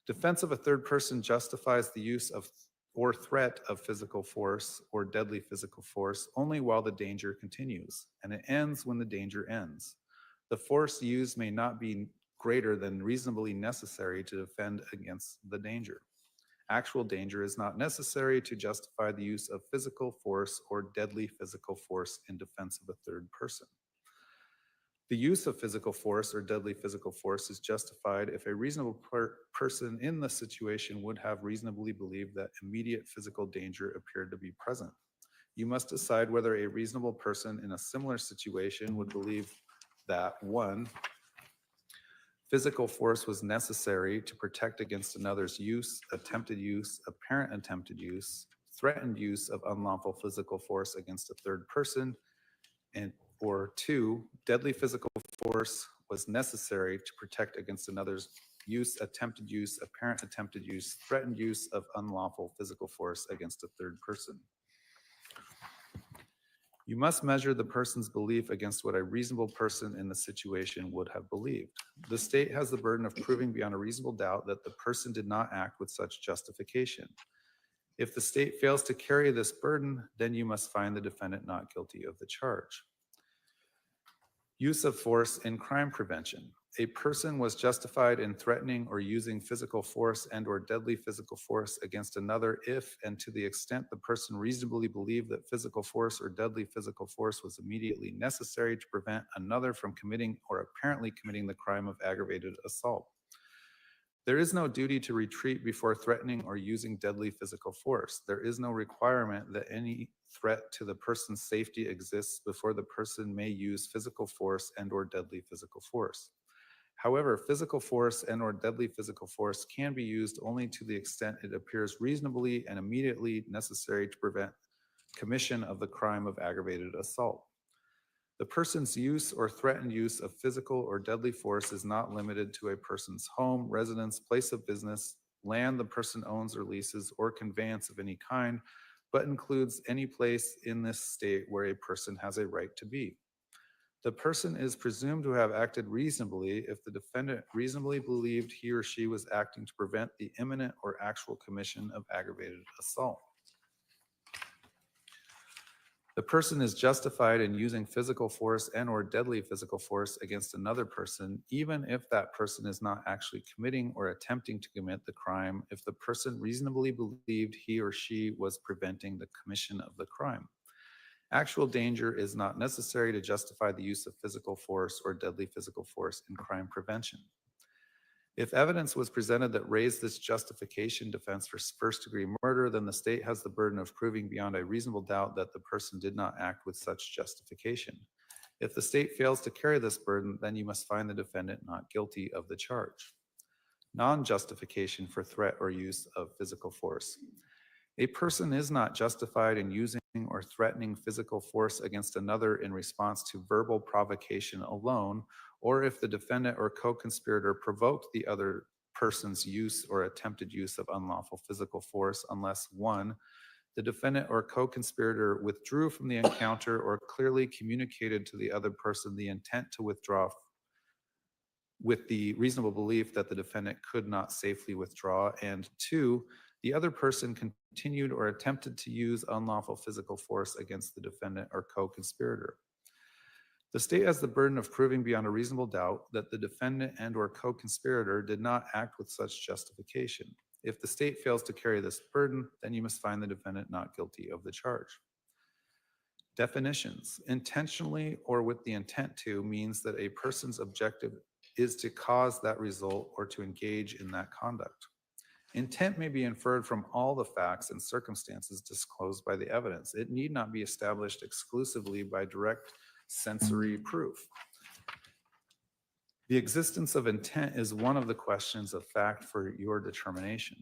Defense of a third person justifies the use of or threat of physical force or deadly physical force only while the danger continues, and it ends when the danger ends. The force used may not be greater than reasonably necessary to defend against the danger. Actual danger is not necessary to justify the use of physical force or deadly physical force in defense of a third person. The use of physical force or deadly physical force is justified if a reasonable person in the situation would have reasonably believed that immediate physical danger appeared to be present. You must decide whether a reasonable person in a similar situation would believe that, one, physical force was necessary to protect against another's use, attempted use, apparent attempted use, threatened use of unlawful physical force against a third person, and or two, deadly physical force was necessary to protect against another's use, attempted use, apparent attempted use, threatened use of unlawful physical force against a third person. You must measure the person's belief against what a reasonable person in the situation would have believed. The state has the burden of proving beyond a reasonable doubt that the person did not act with such justification. If the state fails to carry this burden, then you must find the defendant not guilty of the charge. Use of force in crime prevention. A person was justified in threatening or using physical force and or deadly physical force against another if and to the extent the person reasonably believed that physical force or deadly physical force was immediately necessary to prevent another from committing or apparently committing the crime of aggravated assault. There is no duty to retreat before threatening or using deadly physical force. There is no requirement that any threat to the person's safety exists before the person may use physical force and or deadly physical force. However, physical force and or deadly physical force can be used only to the extent it appears reasonably and immediately necessary to prevent commission of the crime of aggravated assault. The person's use or threatened use of physical or deadly force is not limited to a person's home, residence, place of business, land the person owns or leases, or conveyance of any kind, but includes any place in this state where a person has a right to be. The person is presumed to have acted reasonably if the defendant reasonably believed he or she was acting to prevent the imminent or actual commission of aggravated assault. The person is justified in using physical force and or deadly physical force against another person, even if that person is not actually committing or attempting to commit the crime, if the person reasonably believed he or she was preventing the commission of the crime. Actual danger is not necessary to justify the use of physical force or deadly physical force in crime prevention. If evidence was presented that raised this justification defense for first-degree murder, then the state has the burden of proving beyond a reasonable doubt that the person did not act with such justification. If the state fails to carry this burden, then you must find the defendant not guilty of the charge. Non-justification for threat or use of physical force. A person is not justified in using or threatening physical force against another in response to verbal provocation alone, or if the defendant or co-conspirator provoked the other person's use or attempted use of unlawful physical force, unless 1, the defendant or co-conspirator withdrew from the encounter or clearly communicated to the other person the intent to withdraw with the reasonable belief that the defendant could not safely withdraw, and 2, the other person continued or attempted to use unlawful physical force against the defendant or co-conspirator. The state has the burden of proving beyond a reasonable doubt that the defendant and or co-conspirator did not act with such justification. If the state fails to carry this burden, then you must find the defendant not guilty of the charge. Definitions. Intentionally or with the intent to means that a person's objective is to cause that result or to engage in that conduct. Intent may be inferred from all the facts and circumstances disclosed by the evidence. It need not be established exclusively by direct sensory proof. The existence of intent is one of the questions of fact for your determination.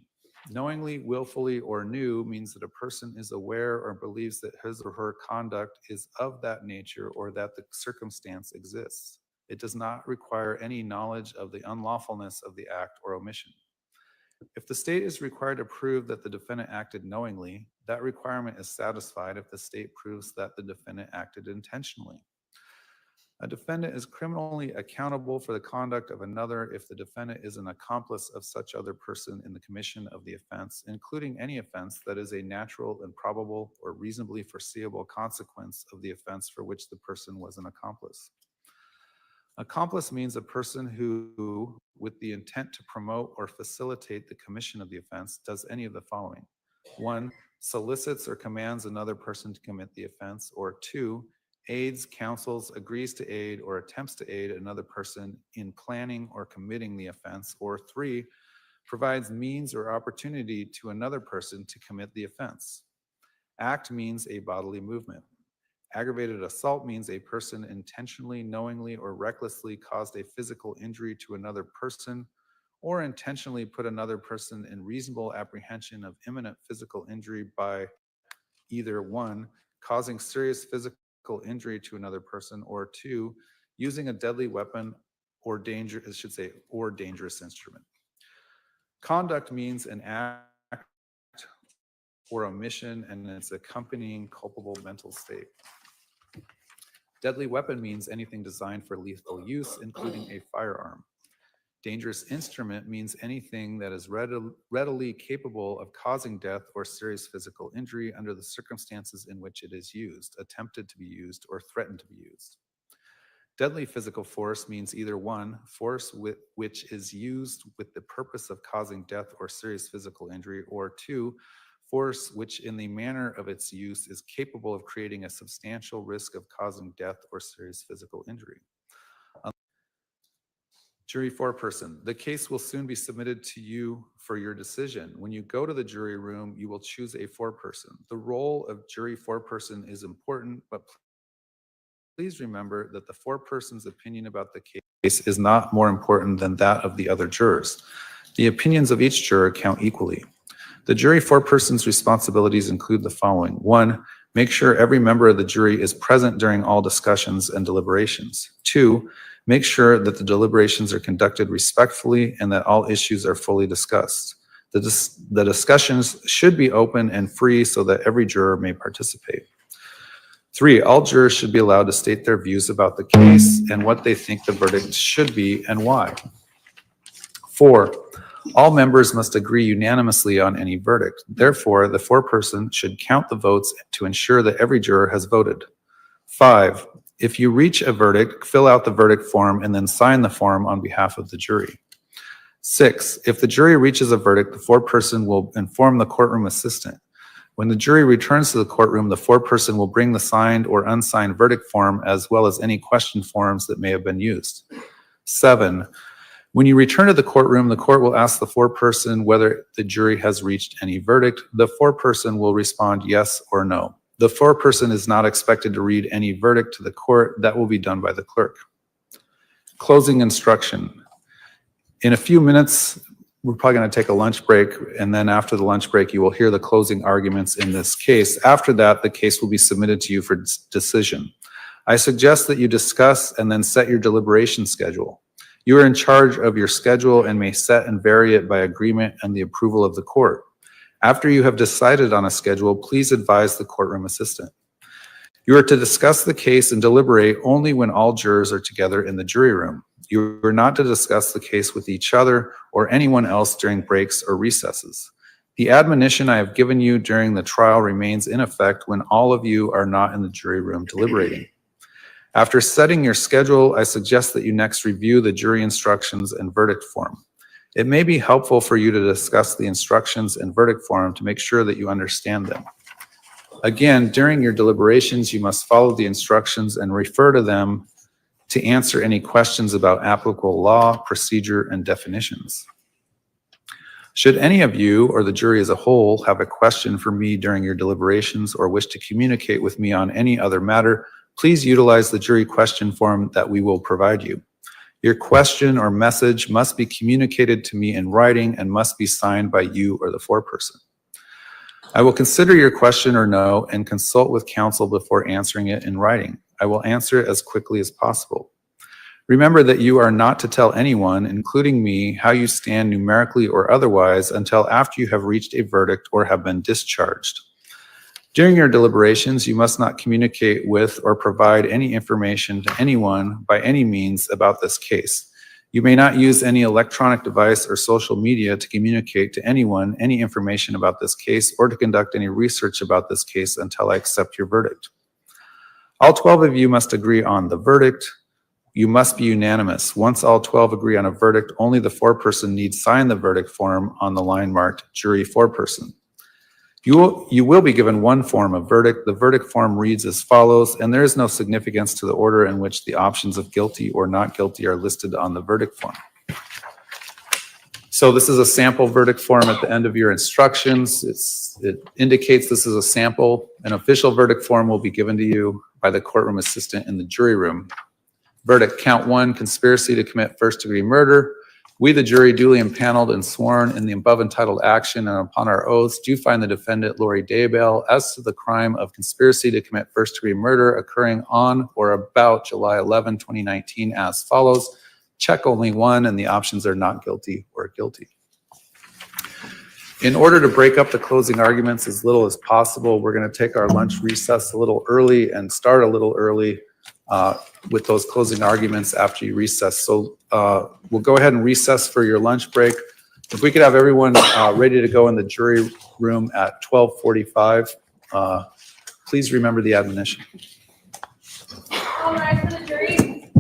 Knowingly, willfully, or knew means that a person is aware or believes that his or her conduct is of that nature or that the circumstance exists. It does not require any knowledge of the unlawfulness of the act or omission. If the state is required to prove that the defendant acted knowingly, that requirement is satisfied if the state proves that the defendant acted intentionally. A defendant is criminally accountable for the conduct of another if the defendant is an accomplice of such other person in the commission of the offense, including any offense that is a natural and probable or reasonably foreseeable consequence of the offense for which the person was an accomplice. Accomplice means a person who, with the intent to promote or facilitate the commission of the offense, does any of the following. 1, solicits or commands another person to commit the offense, or 2, aids, counsels, agrees to aid, or attempts to aid another person in planning or committing the offense, or 3, provides means or opportunity to another person to commit the offense. Act means a bodily movement. Aggravated assault means a person intentionally, knowingly, or recklessly caused a physical injury to another person, or intentionally put another person in reasonable apprehension of imminent physical injury by either 1, causing serious physical injury to another person, or 2, using a deadly weapon or dangerous instrument. Conduct means an act or omission and its accompanying culpable mental state. Deadly weapon means anything designed for lethal use, including a firearm. Dangerous instrument means anything that is readily capable of causing death or serious physical injury under the circumstances in which it is used, attempted to be used, or threatened to be used. Deadly physical force means either one, force which is used with the purpose of causing death or serious physical injury, or two, force which in the manner of its use is capable of creating a substantial risk of causing death or serious physical injury. Jury foreperson, the case will soon be submitted to you for your decision. When you go to the jury room, you will choose a foreperson. The role of jury foreperson is important, but please remember that the foreperson's opinion about the case is not more important than that of the other jurors. The opinions of each juror count equally. The jury foreperson's responsibilities include the following. 1, make sure every member of the jury is present during all discussions and deliberations. 2, make sure that the deliberations are conducted respectfully and that all issues are fully discussed. The discussions should be open and free so that every juror may participate. 3, all jurors should be allowed to state their views about the case and what they think the verdict should be and why. 4, all members must agree unanimously on any verdict. Therefore, the foreperson should count the votes to ensure that every juror has voted. 5, if you reach a verdict, fill out the verdict form and then sign the form on behalf of the jury. 6, if the jury reaches a verdict, the foreperson will inform the courtroom assistant. When the jury returns to the courtroom, the foreperson will bring the signed or unsigned verdict form as well as any question forms that may have been used. 7, when you return to the courtroom, the court will ask the foreperson whether the jury has reached any verdict. The foreperson will respond yes or no. The foreperson is not expected to read any verdict to the court. That will be done by the clerk. Closing instruction. In a few minutes, we're probably going to take a lunch break, and then after the lunch break, you will hear the closing arguments in this case. After that, the case will be submitted to you for decision. I suggest that you discuss and then set your deliberation schedule. You are in charge of your schedule and may set and vary it by agreement and the approval of the court. After you have decided on a schedule, please advise the courtroom assistant. You are to discuss the case and deliberate only when all jurors are together in the jury room. You are not to discuss the case with each other or anyone else during breaks or recesses. The admonition I have given you during the trial remains in effect when all of you are not in the jury room deliberating. After setting your schedule, I suggest that you next review the jury instructions and verdict form. It may be helpful for you to discuss the instructions and verdict form to make sure that you understand them. Again, during your deliberations, you must follow the instructions and refer to them to answer any questions about applicable law, procedure, and definitions. Should any of you or the jury as a whole have a question for me during your deliberations or wish to communicate with me on any other matter, please utilize the jury question form that we will provide you. Your question or message must be communicated to me in writing and must be signed by you or the foreperson. I will consider your question or no and consult with counsel before answering it in writing. I will answer it as quickly as possible. Remember that you are not to tell anyone, including me, how you stand numerically or otherwise until after you have reached a verdict or have been discharged. During your deliberations, you must not communicate with or provide any information to anyone by any means about this case. You may not use any electronic device or social media to communicate to anyone any information about this case or to conduct any research about this case until I accept your verdict. All 12 of you must agree on the verdict. You must be unanimous. Once all 12 agree on a verdict, only the foreperson needs sign the verdict form on the line marked jury foreperson. You will be given one form of verdict. The verdict form reads as follows, and there is no significance to the order in which the options of guilty or not guilty are listed on the verdict form. So this is a sample verdict form at the end of your instructions. It indicates this is a sample. An official verdict form will be given to you by the courtroom assistant in the jury room. Verdict, count 1, conspiracy to commit first-degree murder. We, the jury, duly impaneled and sworn in the above entitled action and upon our oaths, do find the defendant, Lori Daybell, as to the crime of conspiracy to commit first-degree murder occurring on or about July 11, 2019 as follows. Check only 1, and the options are not guilty or guilty. In order to break up the closing arguments as little as possible, we're going to take our lunch recess a little early and start a little early with those closing arguments after you recess. So we'll go ahead and recess for your lunch break. If we could have everyone ready to go in the jury room at 12:45, please remember the admonition. All rise for the jury.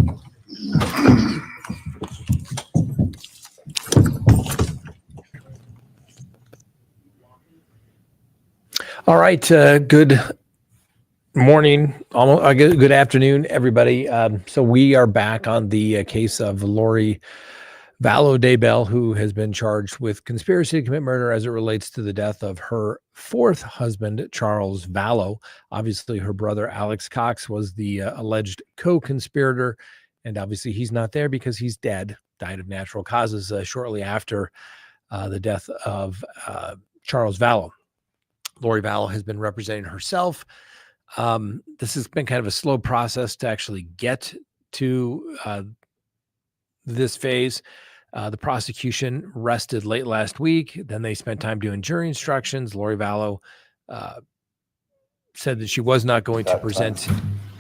All right. Good morning, almost good afternoon, everybody. So we are back on the case of Lori Daybell, who has been charged with conspiracy to commit murder as it relates to the death of her fourth husband, Charles Vallow. Obviously, her brother, Alex Cox, was the alleged co-conspirator. And obviously, he's not there because he's dead, died of natural causes shortly after the death of Charles Vallow. Lori Vallow has been representing herself. This has been kind of a slow process to actually get to this phase. The prosecution rested late last week. Then they spent time doing jury instructions. Lori Vallow said that she was not going to present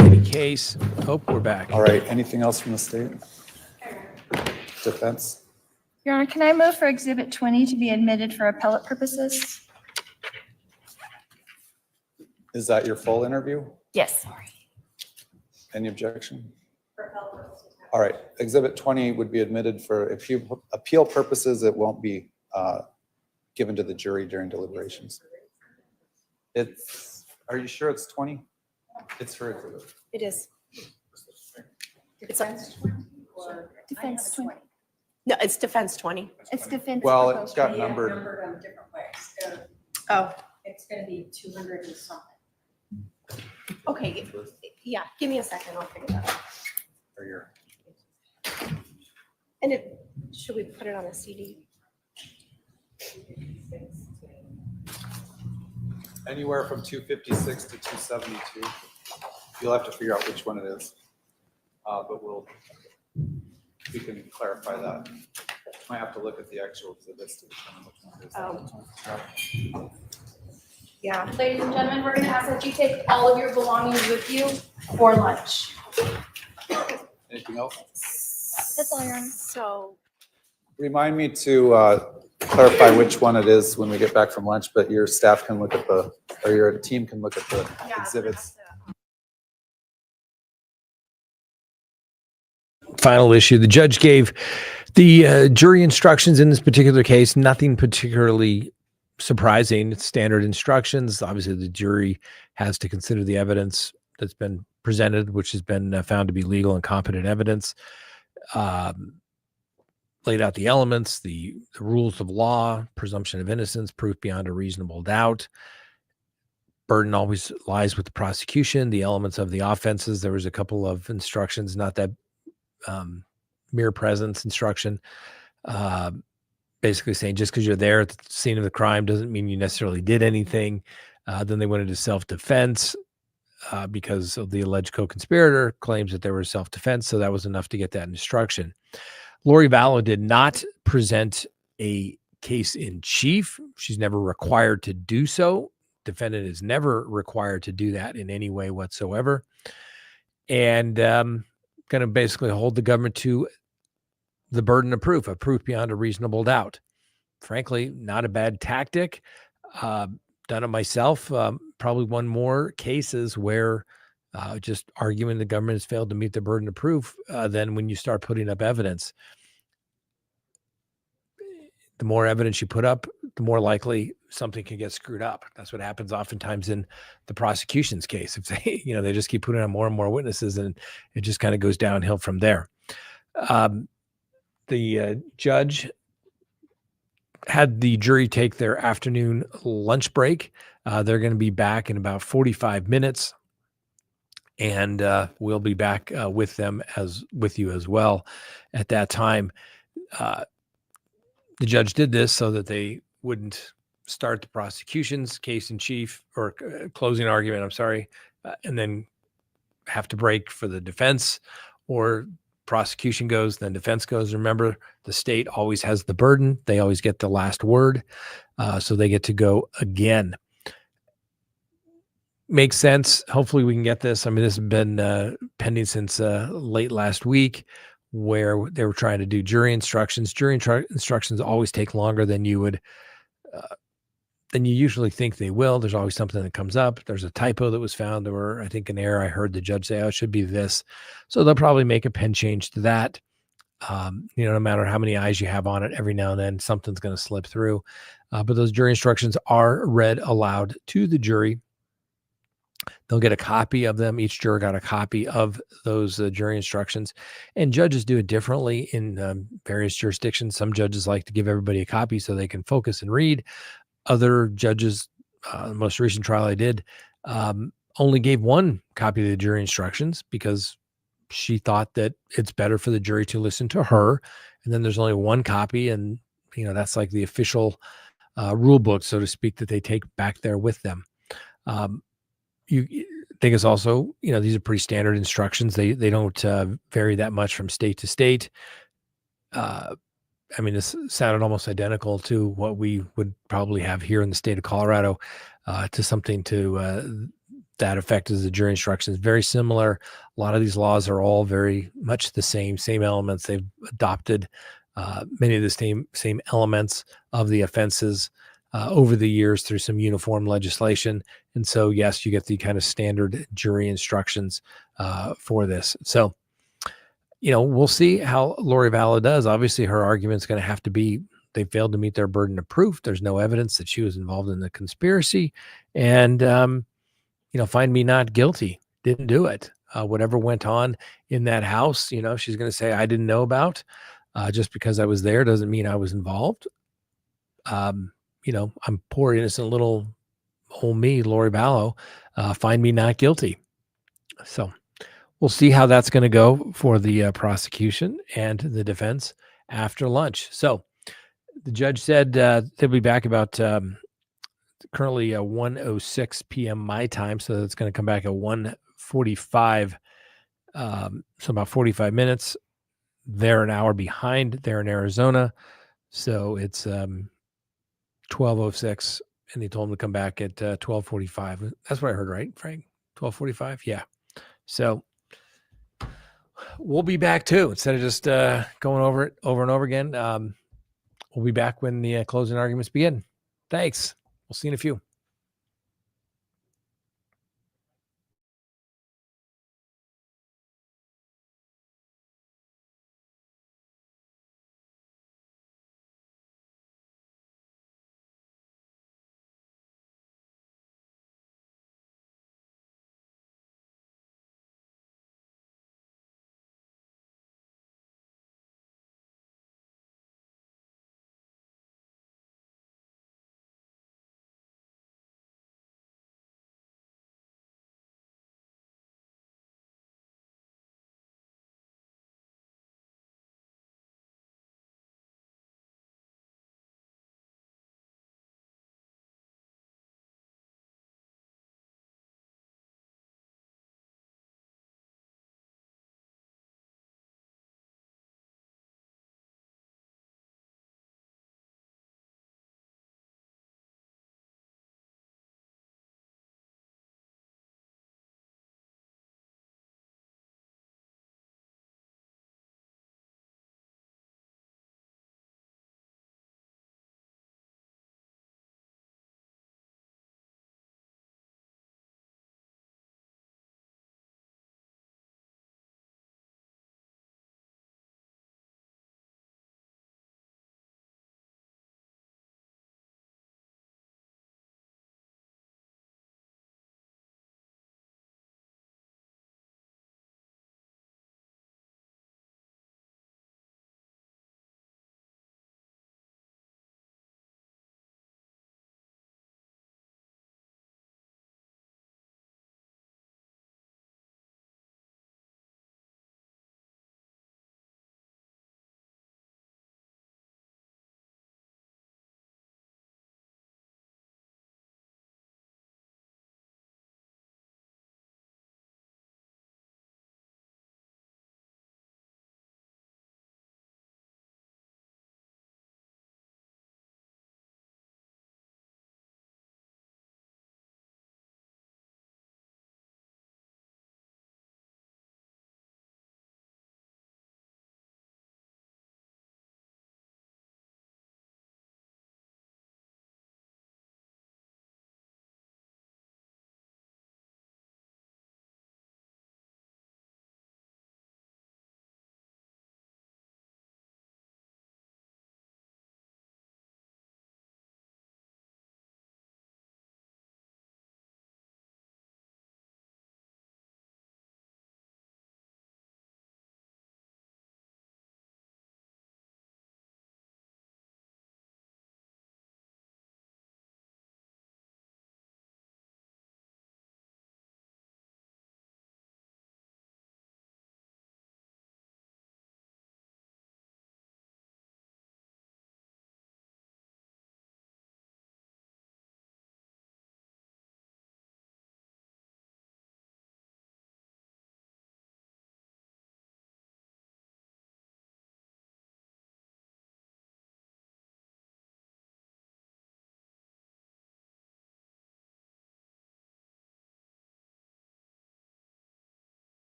any case. Hope we're back. All right. Anything else from the state? Defense? Your Honor, can I move for Exhibit 20 to be admitted for appellate purposes? Is that your full interview? Yes. Any objection? All right. Exhibit 20 would be admitted for appeal purposes. It won't be given to the jury during deliberations. Are you sure it's 20? It's for exhibit. It is. Defense 20. No, it's defense 20. It's defense. Well, proposed it's got 20. numbered. Numbered on different ways. Oh, It's gonna be 200 and something. okay. Yeah, give me a second. I'll figure that out. For your, And should we put it on a CD? anywhere from 256 to 272. You'll have to figure out which one it is. But we can clarify that. Might have to look at the actual exhibits to determine which one it is. Yeah. Ladies and gentlemen, we're going to ask that you take all of your belongings with you for lunch. Anything else? That's all, Your Honor. So, Remind me to clarify which one it is when we get back from lunch, but your staff can look at or your team can look at the exhibits. Final issue. The judge gave the jury instructions in this particular case, nothing particularly surprising. It's standard instructions. Obviously, the jury has to consider the evidence that's been presented, which has been found to be legal and competent evidence. Laid out the elements, the rules of law, presumption of innocence, proof beyond a reasonable doubt. Burden always lies with the prosecution. The elements of the offenses. There was a couple of instructions, not that mere presence instruction, basically saying just because you're there at the scene of the crime doesn't mean you necessarily did anything. Then they went into self-defense because of the alleged co-conspirator claims that there was self-defense. So that was enough to get that instruction. Lori Vallow did not present a case in chief. She's never required to do so. Defendant is never required to do that in any way whatsoever. And going to basically hold the government to the burden of proof beyond a reasonable doubt. Frankly, not a bad tactic. Done it myself. Probably one more cases where just arguing the government has failed to meet the burden of proof than when you start putting up evidence. The more evidence you put up, the more likely something can get screwed up. That's what happens oftentimes in the prosecution's case. If they, they just keep putting on more and more witnesses, and it just kind of goes downhill from there. The judge had the jury take their afternoon lunch break. They're going to be back in about 45 minutes, and we'll be back with you as well at that time. The judge did this so that they wouldn't start the prosecution's case in chief or closing argument, and then have to break for the defense, or prosecution goes, then defense goes. Remember, the state always has the burden. They always get the last word. So they get to go again. Makes sense. Hopefully we can get this. I mean, this has been pending since late last week, where they were trying to do jury instructions. Jury instructions always take longer than you usually think they will. There's always something that comes up. There's a typo that was found, or I think an error. I heard the judge say, "Oh, it should be this." So they'll probably make a pen change to that. No matter how many eyes you have on it, every now and then something's going to slip through. But those jury instructions are read aloud to the jury. They'll get a copy of them. Each juror got a copy of those jury instructions, and judges do it differently in various jurisdictions. Some judges like to give everybody a copy so they can focus and read. Other judges, the most recent trial I did, only gave one copy of the jury instructions because she thought that it's better for the jury to listen to her. And then there's only one copy, and that's like the official rule book, so to speak, that they take back there with them. You think it's also, these are pretty standard instructions. They don't vary that much from state to state. This sounded almost identical to what we would probably have here in the state of Colorado, to something to that effect as the jury instructions. Very similar. A lot of these laws are all very much the same elements. They've adopted many of the same elements of the offenses over the years through some uniform legislation. And so, yes, you get the kind of standard jury instructions for this. So, we'll see how Lori Vallow does. Obviously, her argument is going to have to be they failed to meet their burden of proof. There's no evidence that she was involved in the conspiracy. And, find me not guilty. Didn't do it. Whatever went on in that house, she's going to say, I didn't know about. Just because I was there doesn't mean I was involved. I'm poor, innocent little old me, Lori Vallow. Find me not guilty. So we'll see how that's going to go for the prosecution and the defense after lunch. So the judge said they'll be back about currently 1:06 p.m. my time. So it's going to come back at 1:45. So about 45 minutes. They're an hour behind. They're in Arizona. So it's 12:06, and they told them to come back at 12:45. That's what I heard, right, Frank? 12:45? Yeah. So we'll be back too. Instead of just going over it over and over again, we'll be back when the closing arguments begin. Thanks. We'll see you in a few.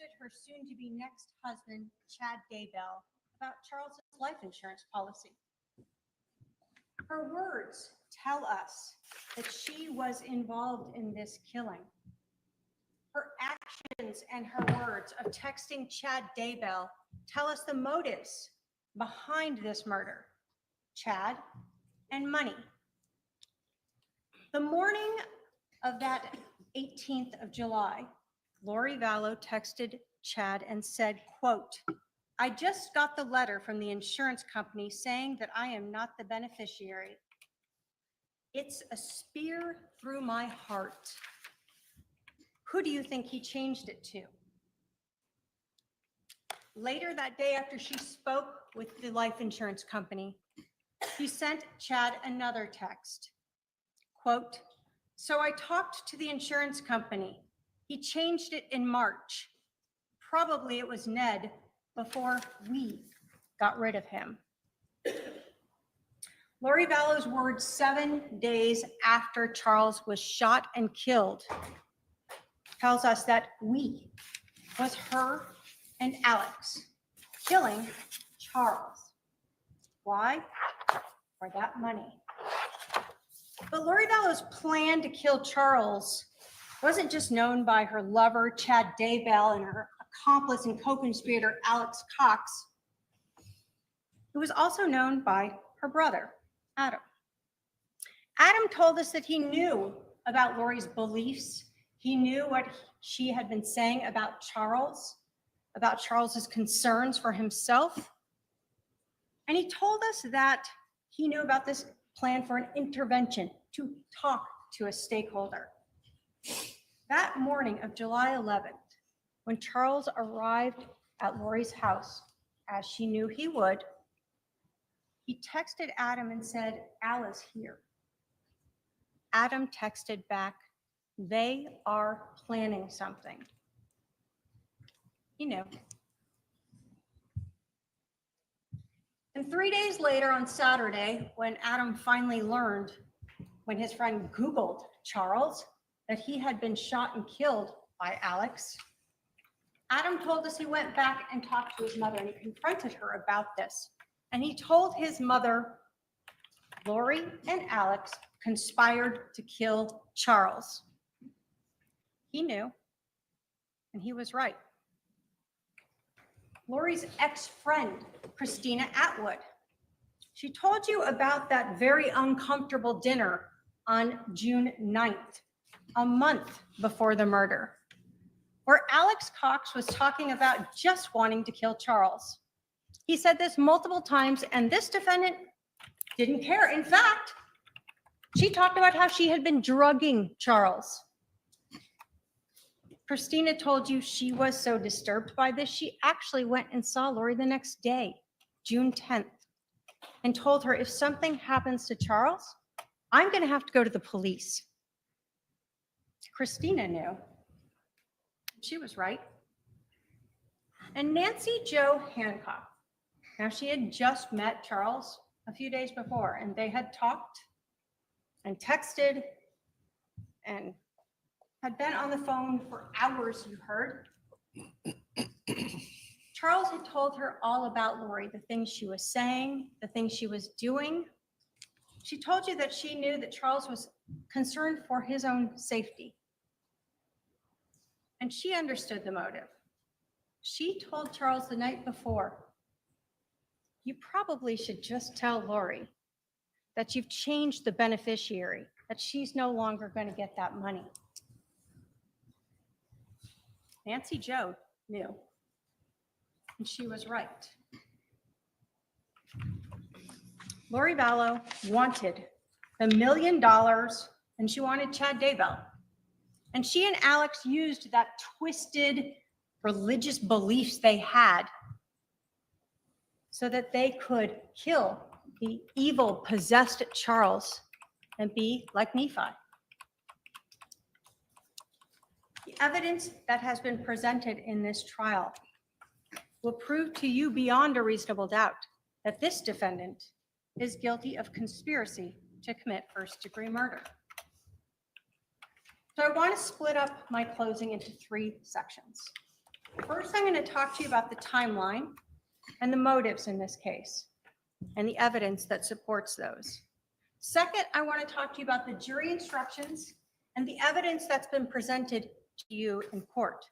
texted her soon-to-be next husband, Chad Daybell, about Charles's life insurance policy. Her words tell us that she was involved in this killing. Her actions and her words of texting Chad Daybell tell us the motives behind this murder: Chad and money. The morning of that 18th of July, Lori Vallow texted Chad and said, quote, "I just got the letter from the insurance company saying that I am not the beneficiary. It's a spear through my heart. Who do you think he changed it to?" Later that day, after she spoke with the life insurance company, she sent Chad another text. Quote, "So I talked to the insurance company. He changed it in March. Probably it was Ned before we got rid of him." Lori Vallow's words 7 days after Charles was shot and killed tells us that we was her and Alex killing Charles. Why? For that money. But Lori Vallow's plan to kill Charles wasn't just known by her lover, Chad Daybell, and her accomplice and co-conspirator, Alex Cox. It was also known by her brother, Adam. Adam told us that he knew about Lori's beliefs. He knew what she had been saying about Charles's concerns for himself. And he told us that he knew about this plan for an intervention, to talk to a stakeholder. That morning of July 11th, when Charles arrived at Lori's house, as she knew he would, he texted Adam and said, "Al is here." Adam texted back, "They are planning something." He knew. And 3 days later, on Saturday, when Adam finally learned, when his friend Googled Charles, that he had been shot and killed by Alex, Adam told us he went back and talked to his mother and he confronted her about this. And he told his mother, Lori and Alex conspired to kill Charles. He knew, and he was right. Lori's ex-friend, Christina Atwood, she told you about that very uncomfortable dinner on June 9th, a month before the murder, where Alex Cox was talking about just wanting to kill Charles. He said this multiple times, and this defendant didn't care. In fact, she talked about how she had been drugging Charles. Christina told you she was so disturbed by this, she actually went and saw Lori the next day, June 10th, and told her, if something happens to Charles, I'm going to have to go to the police. Christina knew. She was right. And Nancy Jo Hancock, now she had just met Charles a few days before, and they had talked and texted and had been on the phone for hours, you heard. Charles had told her all about Lori, the things she was saying, the things she was doing. She told you that she knew that Charles was concerned for his own safety. And she understood the motive. She told Charles the night before, you probably should just tell Lori that you've changed the beneficiary, that she's no longer going to get that money. Nancy Jo knew, and she was right. Lori Vallow wanted $1 million, and she wanted Chad Daybell. And she and Alex used that twisted religious beliefs they had so that they could kill the evil, possessed Charles and be like Nephi. The evidence that has been presented in this trial will prove to you beyond a reasonable doubt that this defendant is guilty of conspiracy to commit first-degree murder. So I want to split up my closing into 3 sections. First, I'm going to talk to you about the timeline and the motives in this case and the evidence that supports those. Second, I want to talk to you about the jury instructions and the evidence that's been presented to you in court.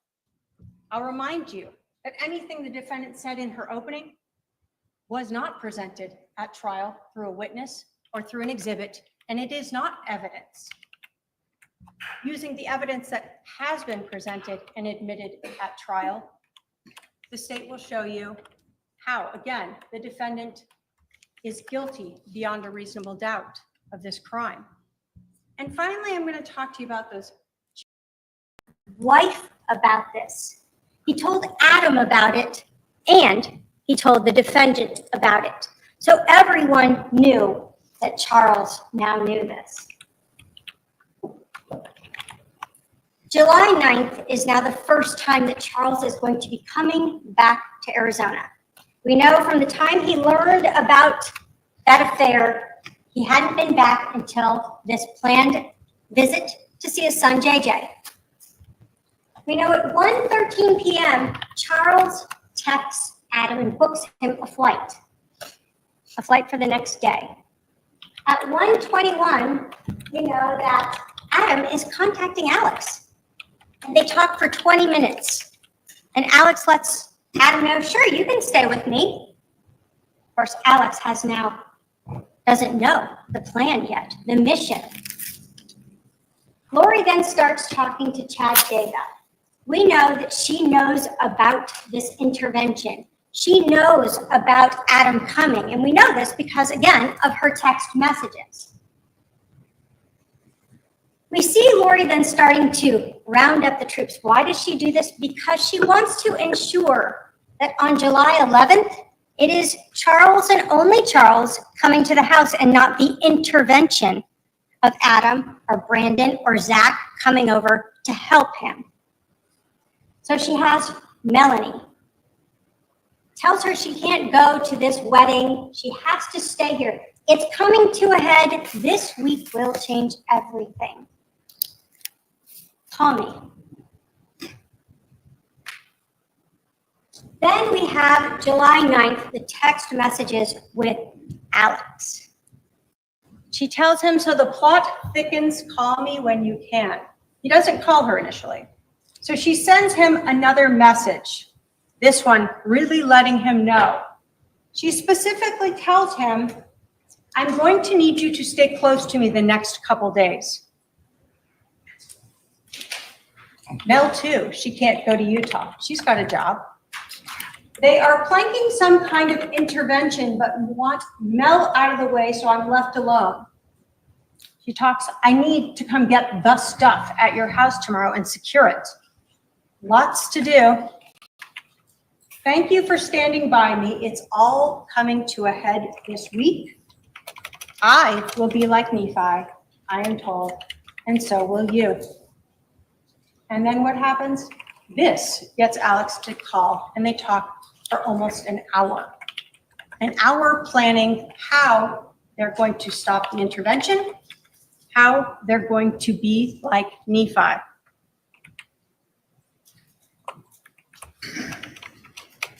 I'll remind you that anything the defendant said in her opening was not presented at trial through a witness or through an exhibit, and it is not evidence. Using the evidence that has been presented and admitted at trial, the state will show you how, again, the defendant is guilty beyond a reasonable doubt of this crime. And finally, I'm going to talk to you about those. Wife about this. He told Adam about it, and he told the defendant about it. So everyone knew that Charles now knew this. July 9th is now the first time that Charles is going to be coming back to Arizona. We know from the time he learned about that affair, he hadn't been back until this planned visit to see his son, JJ. We know at 1:13 p.m., Charles texts Adam and books him a flight for the next day. At 1:21, we know that Adam is contacting Alex. And they talk for 20 minutes. And Alex lets Adam know, sure, you can stay with me. Of course, Alex doesn't know the plan yet, the mission. Lori then starts talking to Chad Daybell. We know that she knows about this intervention. She knows about Adam coming. And we know this because, again, of her text messages. We see Lori then starting to round up the troops. Why does she do this? Because she wants to ensure that on July 11th, it is Charles and only Charles coming to the house and not the intervention of Adam or Brandon or Zach coming over to help him. So she has Melanie. Tells her she can't go to this wedding. She has to stay here. It's coming to a head. This week will change everything. Call me. Then we have July 9th, the text messages with Alex. She tells him, so the plot thickens, call me when you can. He doesn't call her initially. So she sends him another message, this one really letting him know. She specifically tells him, I'm going to need you to stay close to me the next couple days. Mel too, she can't go to Utah. She's got a job. They are planking some kind of intervention, but want Mel out of the way, so I'm left alone. She talks, I need to come get the stuff at your house tomorrow and secure it. Lots to do. Thank you for standing by me. It's all coming to a head this week. I will be like Nephi, I am told, and so will you. And then what happens? This gets Alex to call, and they talk for almost an hour. An hour planning how they're going to stop the intervention, how they're going to be like Nephi.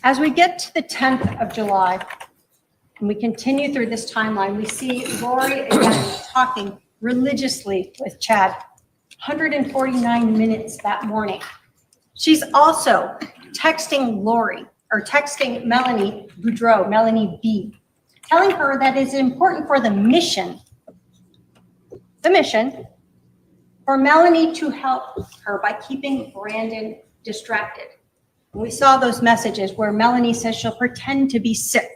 As we get to the 10th of July, and we continue through this timeline, we see Lori again talking religiously with Chad. 149 minutes that morning. She's also texting Melanie Boudreau, Melanie B, telling her that it's important for the mission, for Melanie to help her by keeping Brandon distracted. And we saw those messages where Melanie says she'll pretend to be sick.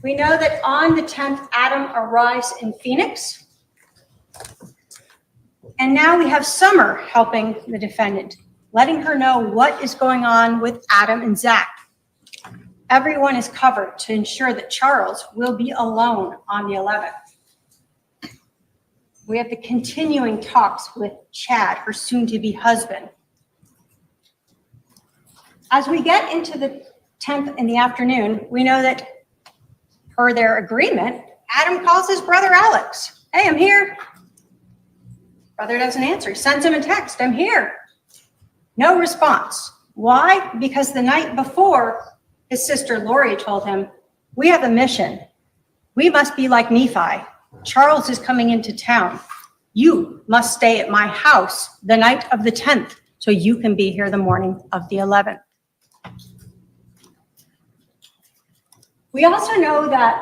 We know that on the 10th, Adam arrives in Phoenix. And now we have Summer helping the defendant, letting her know what is going on with Adam and Zach. Everyone is covered to ensure that Charles will be alone on the 11th. We have the continuing talks with Chad, her soon-to-be husband. As we get into the 10th in the afternoon, we know that per their agreement, Adam calls his brother Alex. Hey, I'm here. Brother doesn't answer. He sends him a text. I'm here. No response. Why? Because the night before, his sister Lori told him, "We have a mission. We must be like Nephi. Charles is coming into town. You must stay at my house the night of the 10th so you can be here the morning of the 11th." We also know that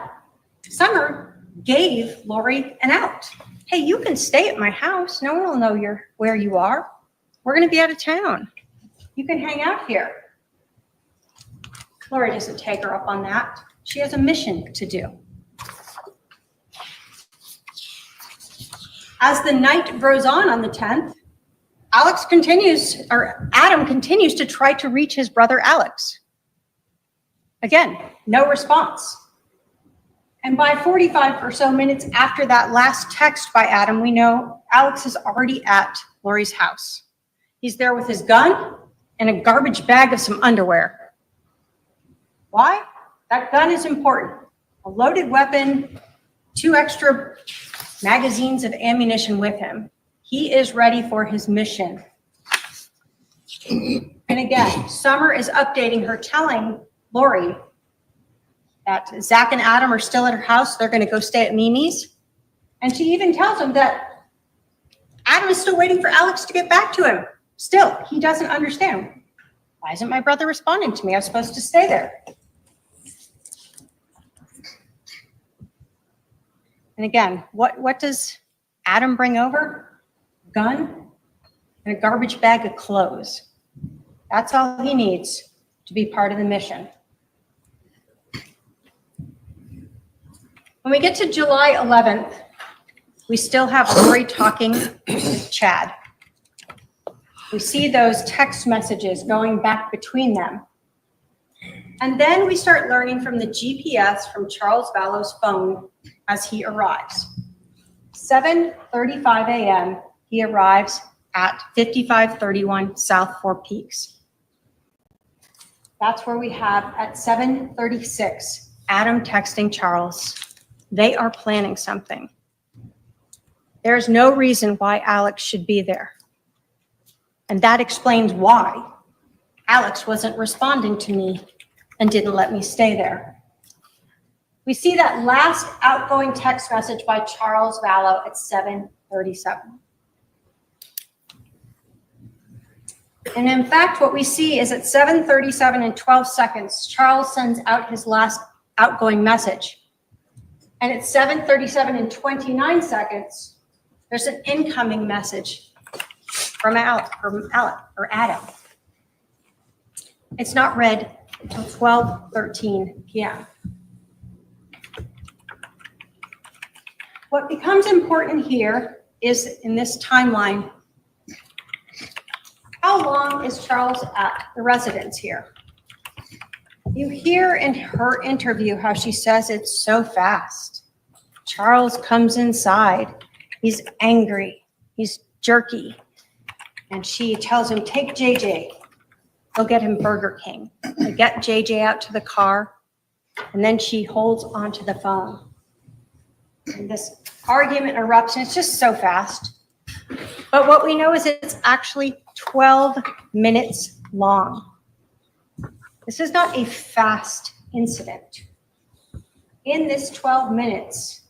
Summer gave Lori an out. "Hey, you can stay at my house. No one will know where you are. We're going to be out of town. You can hang out here." Lori doesn't take her up on that. She has a mission to do. As the night grows on the 10th, Adam continues to try to reach his brother Alex. Again, no response. And by 45 or so minutes after that last text by Adam, we know Alex is already at Lori's house. He's there with his gun and a garbage bag of some underwear. Why? That gun is important. A loaded weapon, 2 extra magazines of ammunition with him. He is ready for his mission. And again, Summer is updating her, telling Lori that Zach and Adam are still at her house. They're going to go stay at Mimi's. And she even tells him that Adam is still waiting for Alex to get back to him. Still, he doesn't understand. Why isn't my brother responding to me? I was supposed to stay there. And again, what does Adam bring over? Gun and a garbage bag of clothes. That's all he needs to be part of the mission. When we get to July 11th, we still have Lori talking with Chad. We see those text messages going back between them. And then we start learning from the GPS from Charles Vallow's phone as he arrives. 7:35 a.m., he arrives at 5531 South Four Peaks. That's where we have at 7:36, Adam texting Charles. They are planning something. There's no reason why Alex should be there. And that explains why Alex wasn't responding to me and didn't let me stay there. We see that last outgoing text message by Charles Vallow at 7:37. And in fact, what we see is at 7:37 and 12 seconds, Charles sends out his last outgoing message. And at 7:37 and 29 seconds, there's an incoming message from Adam. It's not read until 12:13 p.m. What becomes important here is in this timeline, how long is Charles at the residence here? You hear in her interview how she says it's so fast. Charles comes inside. He's angry. He's jerky. And she tells him, take JJ. Go get him Burger King. They get JJ out to the car. And then she holds onto the phone. And this argument erupts, and it's just so fast. But what we know is it's actually 12 minutes long. This is not a fast incident. In this 12 minutes,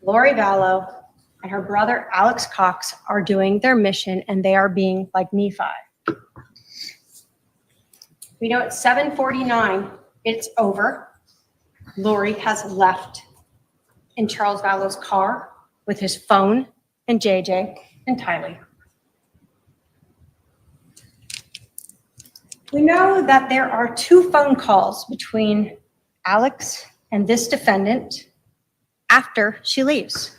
Lori Vallow and her brother Alex Cox are doing their mission, and they are being like Nephi. We know at 7:49, it's over. Lori has left in Charles Vallow's car with his phone and JJ and Tylee. We know that there are 2 phone calls between Alex and this defendant after she leaves,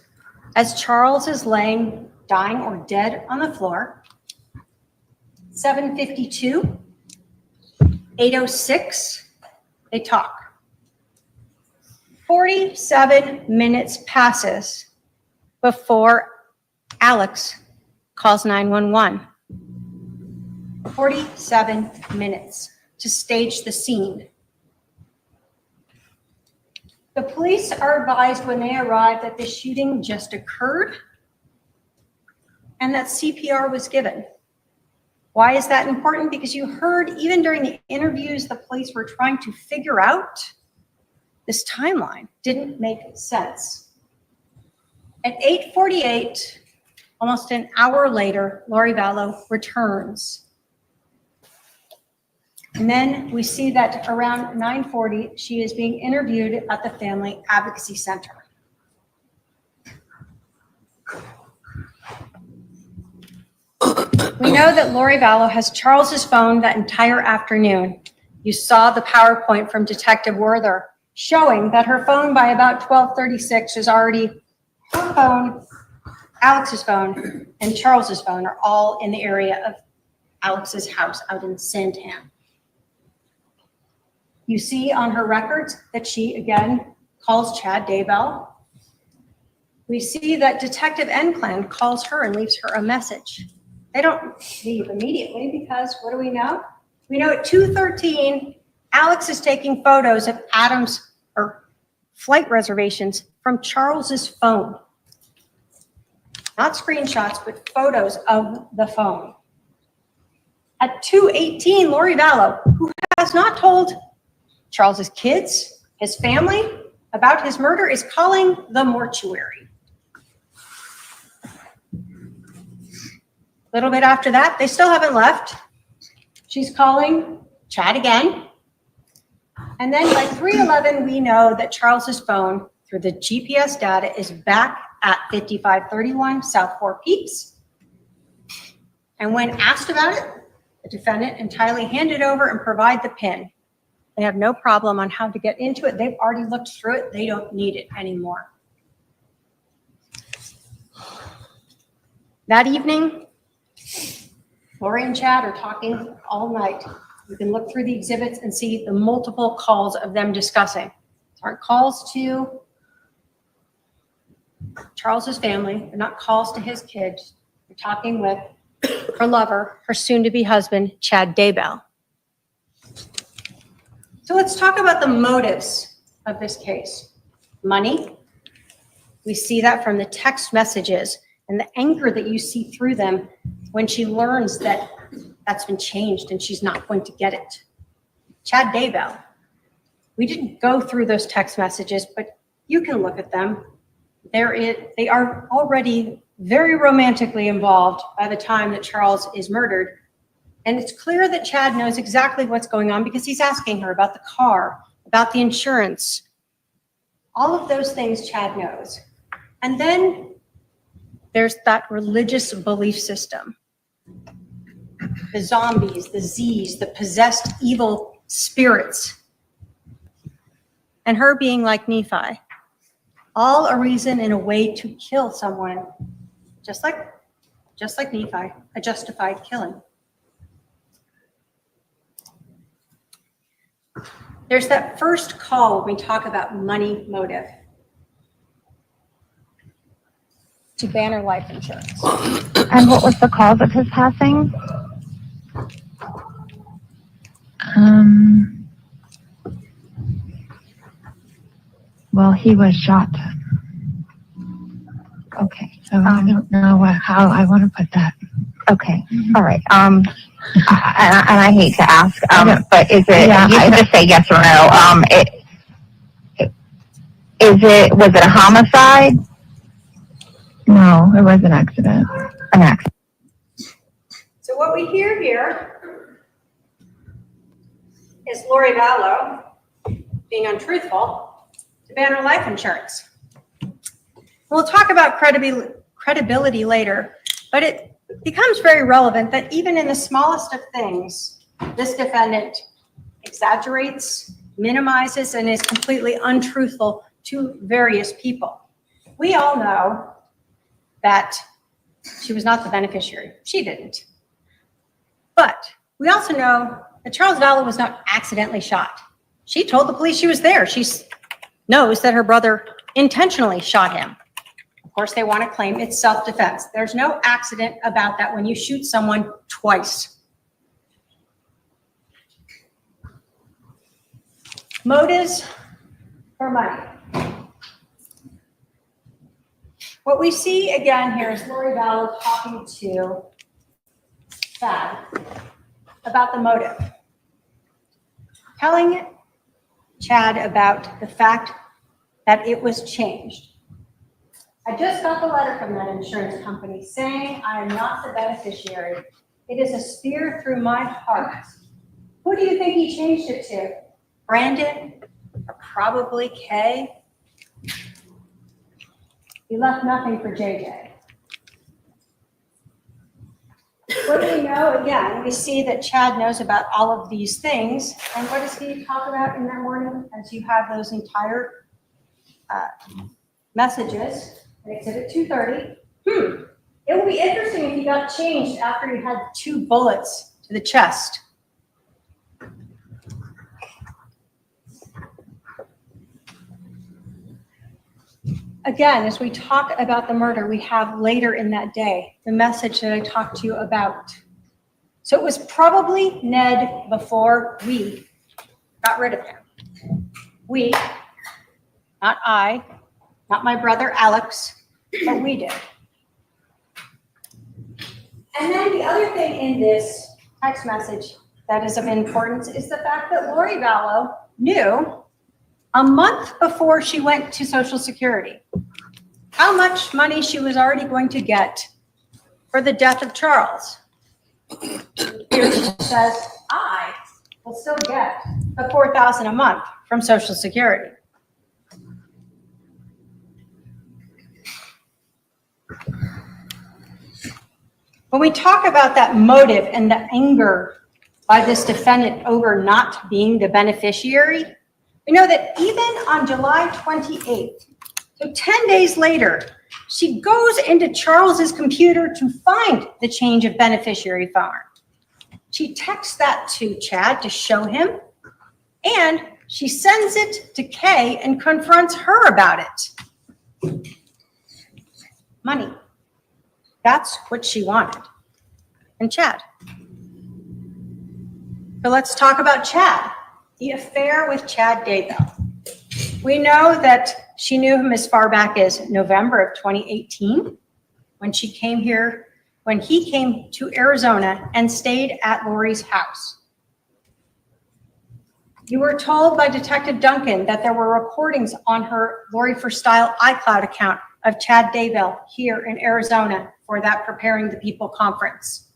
as Charles is laying dying or dead on the floor. 7:52, 8:06, they talk. 47 minutes passes before Alex calls 911. 47 minutes to stage the scene. The police are advised when they arrive that the shooting just occurred and that CPR was given. Why is that important? Because you heard even during the interviews, the police were trying to figure out this timeline. Didn't make sense. At 8:48, almost an hour later, Lori Vallow returns. And then we see that around 9:40, she is being interviewed at the Family Advocacy Center. We know that Lori Vallow has Charles's phone that entire afternoon. You saw the PowerPoint from Detective Werther showing that her phone by about 12:36 is already her phone, Alex's phone, and Charles's phone are all in the area of Alex's house out in Sandham. You see on her records that she again calls Chad Daybell. We see that Detective Enclan calls her and leaves her a message. They don't leave immediately because what do we know? We know at 2:13, Alex is taking photos of Adam's or flight reservations from Charles's phone. Not screenshots, but photos of the phone. At 2:18, Lori Vallow, who has not told Charles's kids, his family about his murder, is calling the mortuary. A little bit after that, they still haven't left. She's calling Chad again. And then by 3:11, we know that Charles's phone, through the GPS data, is back at 5531 South Four Peaks. And when asked about it, the defendant entirely handed over and provide the PIN. They have no problem on how to get into it. They've already looked through it. They don't need it anymore. That evening, Lori and Chad are talking all night. You can look through the exhibits and see the multiple calls of them discussing. These aren't calls to Charles's family. They're not calls to his kids. They're talking with her lover, her soon-to-be husband, Chad Daybell. So let's talk about the motives of this case. Money. We see that from the text messages and the anger that you see through them when she learns that that's been changed and she's not going to get it. Chad Daybell. We didn't go through those text messages, but you can look at them. They are already very romantically involved by the time that Charles is murdered. And it's clear that Chad knows exactly what's going on because he's asking her about the car, about the insurance. All of those things Chad knows. And then there's that religious belief system. The zombies, the Z's, the possessed evil spirits. And her being like Nephi. All a reason and a way to kill someone, just like Nephi, a justified killing. There's that first call when we talk about money motive. To Banner Life Insurance. And what was the cause of his passing? Well, he was shot. Okay, so I don't know how I want to put that. Okay, all right. And I hate to ask, but is it? Yeah, you can just say yes or no. Was it a homicide? No, it was an accident. An accident. So what we hear here is Lori Vallow being untruthful to Banner Life Insurance. We'll talk about credibility later, but it becomes very relevant that even in the smallest of things, this defendant exaggerates, minimizes, and is completely untruthful to various people. We all know that she was not the beneficiary. She didn't. But we also know that Charles Vallow was not accidentally shot. She told the police she was there. She knows that her brother intentionally shot him. Of course, they want to claim it's self-defense. There's no accident about that when you shoot someone twice. Motives for money. What we see again here is Lori Vallow talking to Chad. about the motive. Telling Chad about the fact that it was changed. I just got the letter from that insurance company saying I am not the beneficiary. It is a spear through my heart. Who do you think he changed it to? Brandon? Or probably Kay? He left nothing for JJ. What do we know? Again, we see that Chad knows about all of these things. And what does he talk about in that morning as you have those entire messages? Exhibit 230. It will be interesting if he got changed after he had 2 bullets to the chest. Again, as we talk about the murder, we have later in that day the message that I talked to you about. So it was probably Ned before we got rid of him. We, not I, not my brother Alex, but we did. And then the other thing in this text message that is of importance is the fact that Lori Vallow knew a month before she went to Social Security how much money she was already going to get for the death of Charles. Here she says, I will still get the $4,000 a month from Social Security. When we talk about that motive and the anger by this defendant over not being the beneficiary, we know that even on July 28th, so 10 days later, she goes into Charles's computer to find the change of beneficiary form. She texts that to Chad to show him, and she sends it to Kay and confronts her about it. Money. That's what she wanted. And Chad. So let's talk about Chad, the affair with Chad Daybell. We know that she knew him as far back as November of 2018 when she came here, when he came to Arizona and stayed at Lori's house. You were told by Detective Duncan that there were recordings on her Lori for Style iCloud account of Chad Daybell here in Arizona for that Preparing the People conference.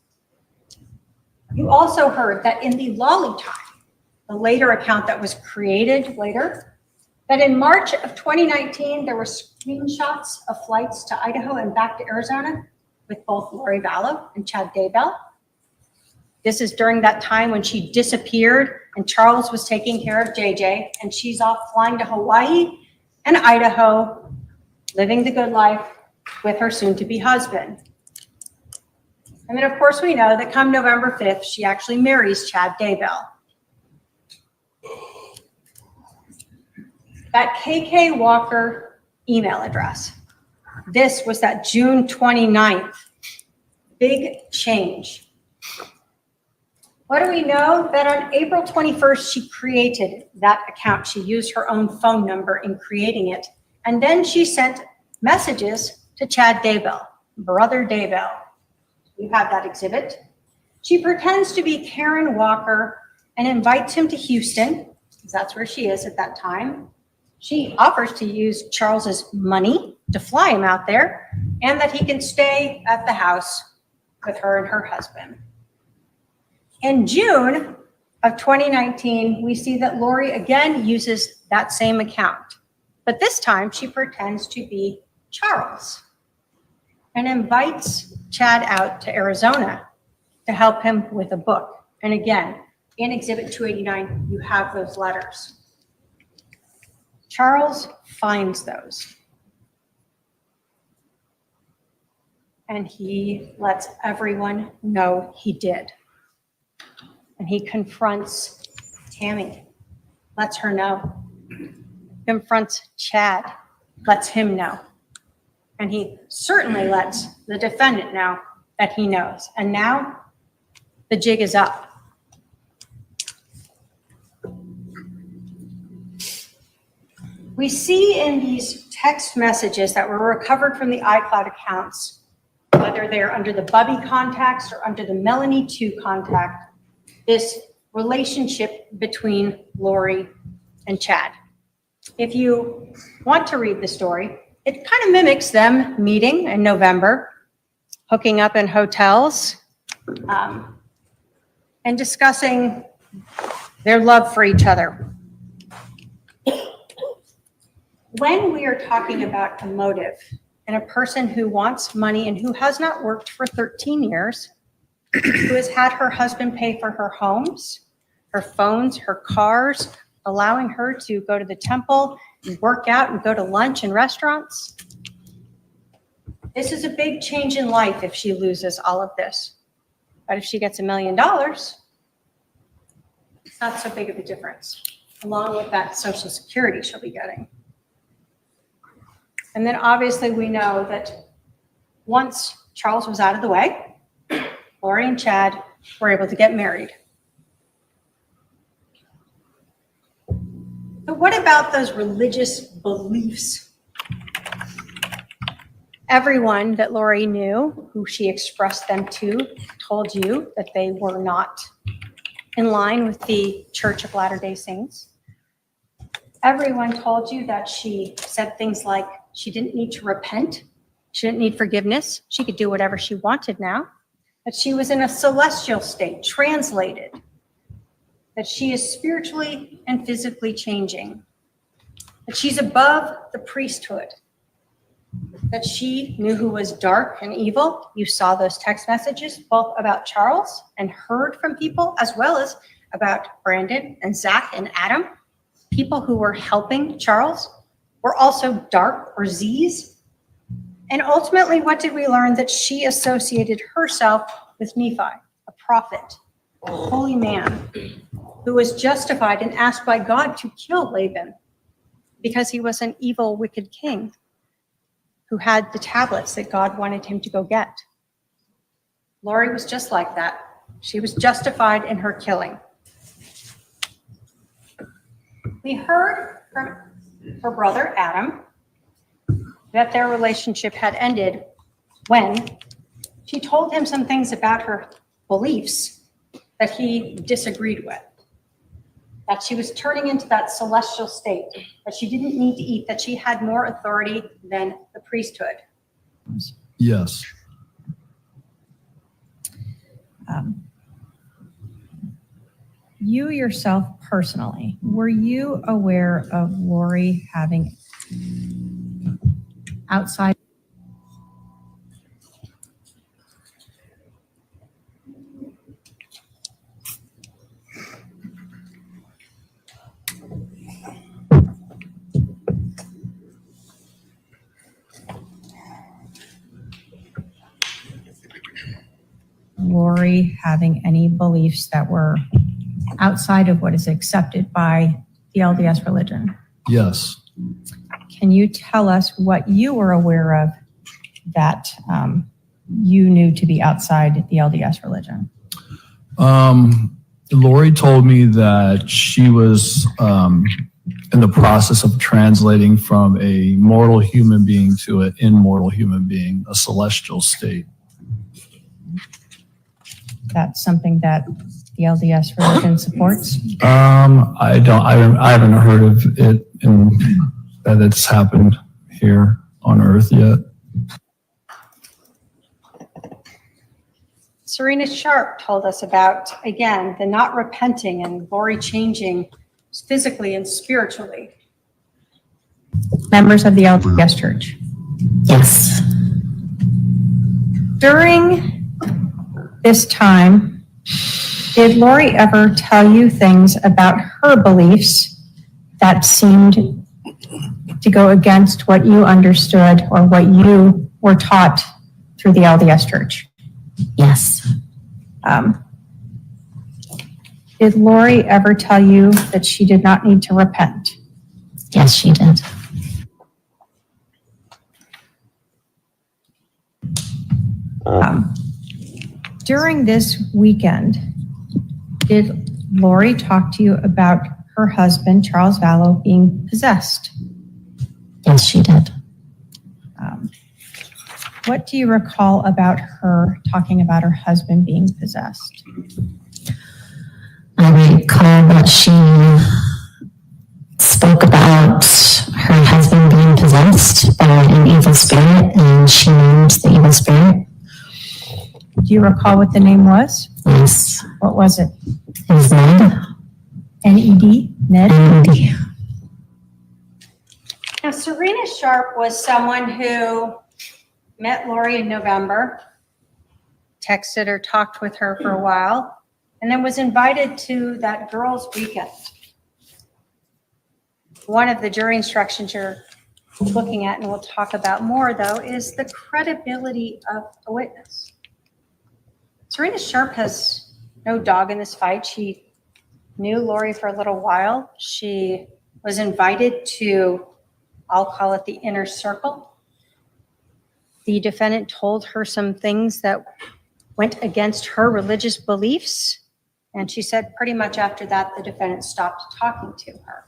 You also heard that in the Lolly time, the later account that was created later, that in March of 2019, there were screenshots of flights to Idaho and back to Arizona with both Lori Vallow and Chad Daybell. This is during that time when she disappeared and Charles was taking care of JJ, and she's off flying to Hawaii and Idaho, living the good life with her soon-to-be husband. And then, of course, we know that come November 5th, she actually marries Chad Daybell. That KK Walker email address. This was that June 29th. Big change. What do we know? That on April 21st, she created that account. She used her own phone number in creating it. And then she sent messages to Chad Daybell, brother Daybell. You have that exhibit. She pretends to be Karen Walker and invites him to Houston, because that's where she is at that time. She offers to use Charles's money to fly him out there and that he can stay at the house with her and her husband. In June of 2019, we see that Lori again uses that same account, but this time she pretends to be Charles and invites Chad out to Arizona to help him with a book. And again, in Exhibit 289, you have those letters. Charles finds those. And he lets everyone know he did. And he confronts Tammy, lets her know. Confronts Chad, lets him know. And he certainly lets the defendant know that he knows. And now the jig is up. We see in these text messages that were recovered from the iCloud accounts, whether they're under the Bubby contacts or under the Melanie 2 contact, this relationship between Lori and Chad. If you want to read the story, it kind of mimics them meeting in November, hooking up in hotels, and discussing their love for each other. When we are talking about a motive and a person who wants money and who has not worked for 13 years, who has had her husband pay for her homes, her phones, her cars, allowing her to go to the temple and work out and go to lunch in restaurants. This is a big change in life if she loses all of this. But if she gets $1 million, it's not so big of a difference, along with that Social Security she'll be getting. And then obviously we know that once Charles was out of the way, Lori and Chad were able to get married. But what about those religious beliefs? Everyone that Lori knew, who she expressed them to, told you that they were not in line with the Church of Latter-day Saints. Everyone told you that she said things like she didn't need to repent, she didn't need forgiveness, she could do whatever she wanted now, that she was in a celestial state, translated, that she is spiritually and physically changing, that she's above the priesthood, that she knew who was dark and evil. You saw those text messages both about Charles and heard from people, as well as about Brandon and Zach and Adam. People who were helping Charles were also dark or Z's. And ultimately, what did we learn? That she associated herself with Nephi, a prophet, a holy man, who was justified and asked by God to kill Laban because he was an evil, wicked king who had the tablets that God wanted him to go get. Lori was just like that. She was justified in her killing. We heard from her brother, Adam, that their relationship had ended when she told him some things about her beliefs that he disagreed with. That she was turning into that celestial state, that she didn't need to eat, that she had more authority than the priesthood. Yes. You yourself personally, were you aware of Lori having outside? Lori having any beliefs that were outside of what is accepted by the LDS religion? Yes. Can you tell us what you were aware of that you knew to be outside the LDS religion? Lori told me that she was in the process of translating from a mortal human being to an immortal human being, a celestial state. That's something that the LDS religion supports? I haven't heard of it that it's happened here on Earth yet. Serena Sharp told us about, again, the not repenting and Lori changing physically and spiritually. Members of the LDS Church? Yes. During this time, did Lori ever tell you things about her beliefs that seemed to go against what you understood or what you were taught through the LDS Church? Yes. Did Lori ever tell you that she did not need to repent? Yes, she did. During this weekend, did Lori talk to you about her husband, Charles Vallow, being possessed? Yes, she did. What do you recall about her talking about her husband being possessed? I recall that she spoke about her husband being possessed by an evil spirit, and she named the evil spirit. Do you recall what the name was? Yes. What was it? It was Ned. N-E-D? Ned? N-E-D. Now, Serena Sharp was someone who met Lori in November, texted or talked with her for a while, and then was invited to that girls' weekend. One of the jury instructions you're looking at, and we'll talk about more though, is the credibility of a witness. Serena Sharp has no dog in this fight. She knew Lori for a little while. She was invited to, I'll call it the inner circle. The defendant told her some things that went against her religious beliefs. And she said pretty much after that, the defendant stopped talking to her.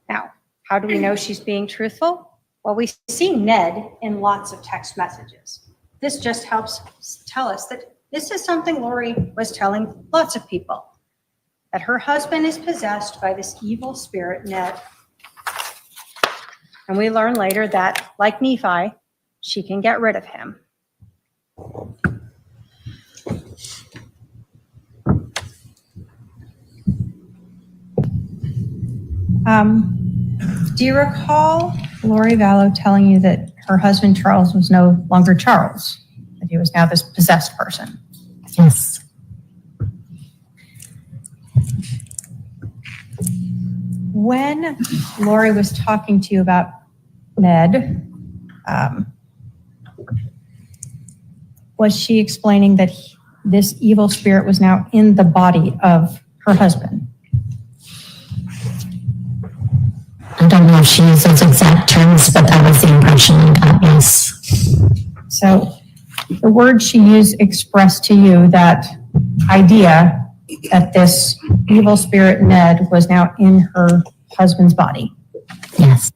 Now, how do we know she's being truthful? Well, we see Ned in lots of text messages. This just helps tell us that this is something Lori was telling lots of people, that her husband is possessed by this evil spirit, Ned. And we learn later that, like Nephi, she can get rid of him. Do you recall Lori Vallow telling you that her husband Charles was no longer Charles, that he was now this possessed person? Yes. When Lori was talking to you about Ned, was she explaining that this evil spirit was now in the body of her husband? I don't know if she used those exact terms, but that was the impression I got, yes. So the word she used expressed to you that idea that this evil spirit Ned was now in her husband's body. Yes.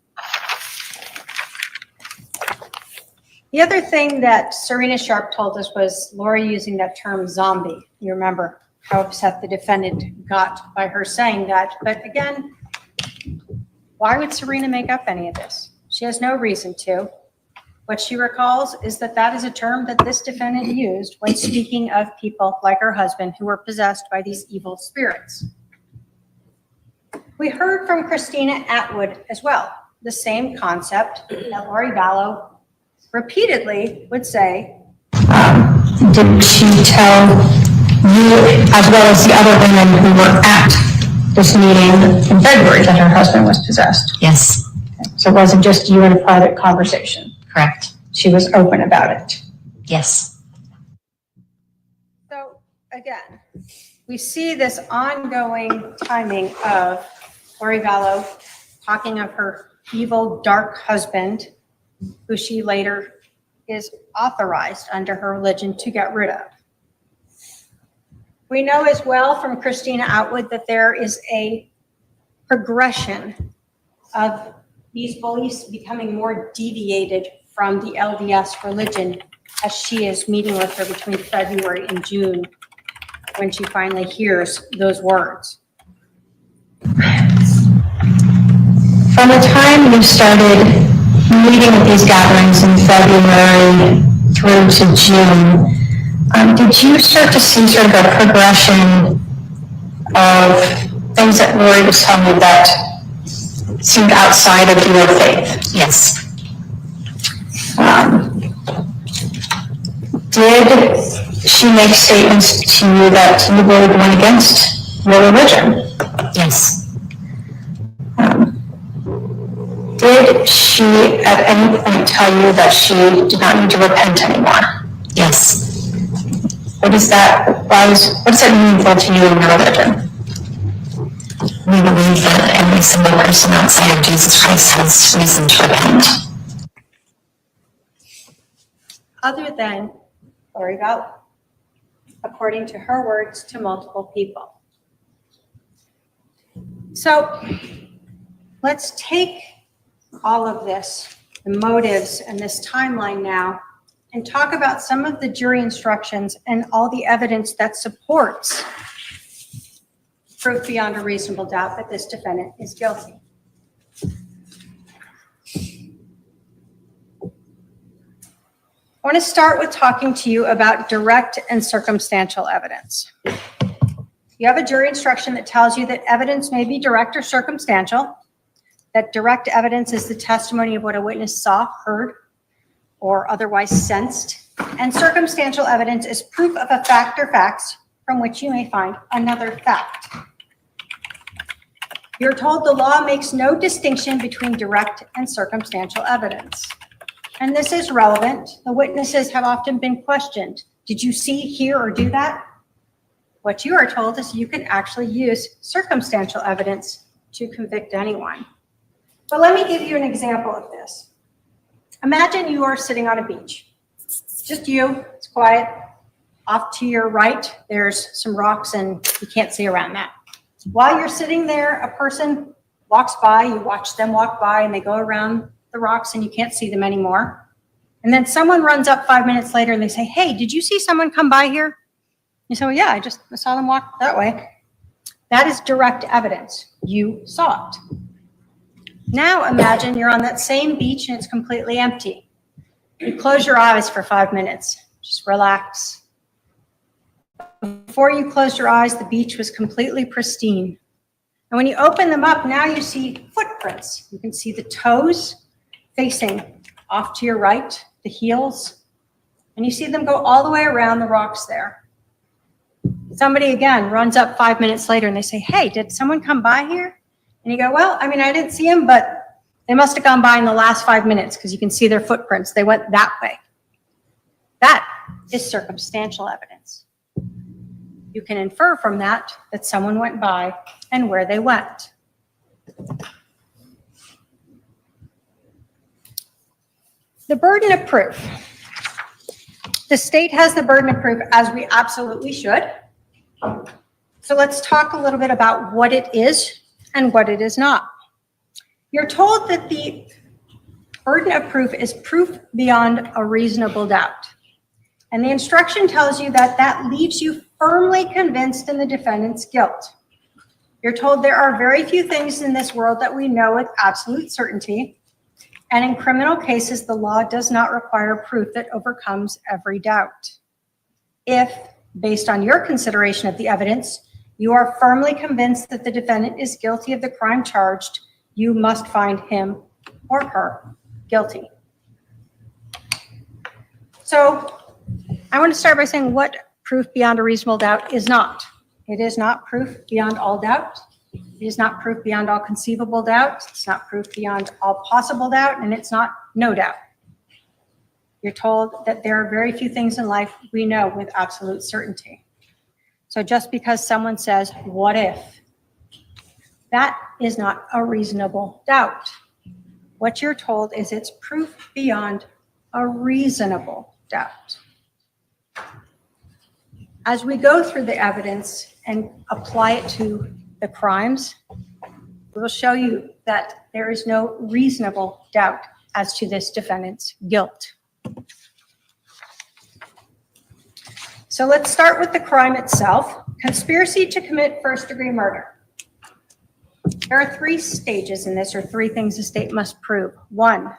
The other thing that Serena Sharp told us was Lori using that term zombie. You remember how upset the defendant got by her saying that. But again, why would Serena make up any of this? She has no reason to. What she recalls is that that is a term that this defendant used when speaking of people like her husband who were possessed by these evil spirits. We heard from Christina Atwood as well, the same concept that Lori Vallow repeatedly would say. Did she tell you, as well as the other women who were at this meeting in February, That her husband was possessed. yes, So it wasn't just you in a private conversation. correct, She was open about it. yes. So again, we see this ongoing timing of Lori Vallow talking of her evil, dark husband, who she later is authorized under her religion to get rid of. We know as well from Christina Atwood that there is a progression of these beliefs becoming more deviated from the LDS religion as she is meeting with her between February and June when she finally hears those words. From the time you started meeting at these gatherings in February through to June, did you start to see sort of a progression of things that Lori was telling you that seemed outside of your faith? Yes. Did she make statements to you that you believed went against your religion? Yes. Did she at any point tell you that she did not need to repent anymore? Yes. What is that meaningful to you in your religion? We believe that every single person outside of Jesus Christ has reason to repent. Other than Lori Vallow, according to her words to multiple people. So let's take all of this, the motives and this timeline now, and talk about some of the jury instructions and all the evidence that supports proof beyond a reasonable doubt that this defendant is guilty. I want to start with talking to you about direct and circumstantial evidence. You have a jury instruction that tells you that evidence may be direct or circumstantial, that direct evidence is the testimony of what a witness saw, heard, or otherwise sensed, and circumstantial evidence is proof of a fact or facts from which you may find another fact. You're told the law makes no distinction between direct and circumstantial evidence. And this is relevant. The witnesses have often been questioned. Did you see, hear, or do that? What you are told is you can actually use circumstantial evidence to convict anyone. But let me give you an example of this. Imagine you are sitting on a beach. Just you, it's quiet. Off to your right, there's some rocks and you can't see around that. While you're sitting there, a person walks by, you watch them walk by and they go around the rocks and you can't see them anymore. And then someone runs up 5 minutes later and they say, hey, did you see someone come by here? You say, well, yeah, I saw them walk that way. That is direct evidence. You saw it. Now imagine you're on that same beach and it's completely empty. You close your eyes for 5 minutes. Just relax. Before you closed your eyes, the beach was completely pristine. And when you open them up, now you see footprints. You can see the toes facing off to your right, the heels, and you see them go all the way around the rocks there. Somebody again runs up 5 minutes later and they say, hey, did someone come by here? And you go, well, I mean, I didn't see them, but they must have gone by in the last 5 minutes because you can see their footprints. They went that way. That is circumstantial evidence. You can infer from that that someone went by and where they went. The burden of proof. The state has the burden of proof, as we absolutely should. So let's talk a little bit about what it is and what it is not. You're told that the burden of proof is proof beyond a reasonable doubt. And the instruction tells you that that leaves you firmly convinced in the defendant's guilt. You're told there are very few things in this world that we know with absolute certainty. And in criminal cases, the law does not require proof that overcomes every doubt. If, based on your consideration of the evidence, you are firmly convinced that the defendant is guilty of the crime charged, you must find him or her guilty. So I want to start by saying what proof beyond a reasonable doubt is not. It is not proof beyond all doubt. It is not proof beyond all conceivable doubt. It's not proof beyond all possible doubt, and it's not no doubt. You're told that there are very few things in life we know with absolute certainty. So just because someone says, what if? That is not a reasonable doubt. What you're told is it's proof beyond a reasonable doubt. As we go through the evidence and apply it to the crimes, we will show you that there is no reasonable doubt as to this defendant's guilt. So let's start with the crime itself. Conspiracy to commit first-degree murder. There are 3 stages in this, or 3 things the state must prove. 1,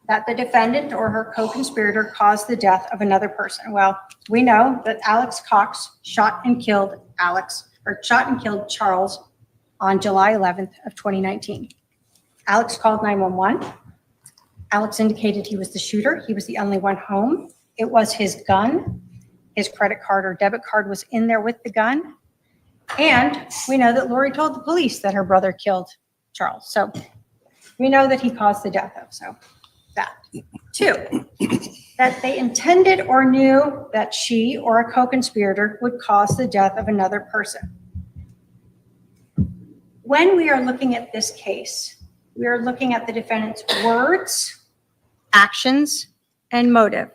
that the defendant or her co-conspirator caused the death of another person. Well, we know that Alex Cox shot and killed Charles on July 11th of 2019. Alex called 911. Alex indicated he was the shooter. He was the only one home. It was his gun. His credit card or debit card was in there with the gun. And we know that Lori told the police that her brother killed Charles. So we know that he caused the death of, so that. 2, that they intended or knew that she or a co-conspirator would cause the death of another person. When we are looking at this case, we are looking at the defendant's words, actions, and motive.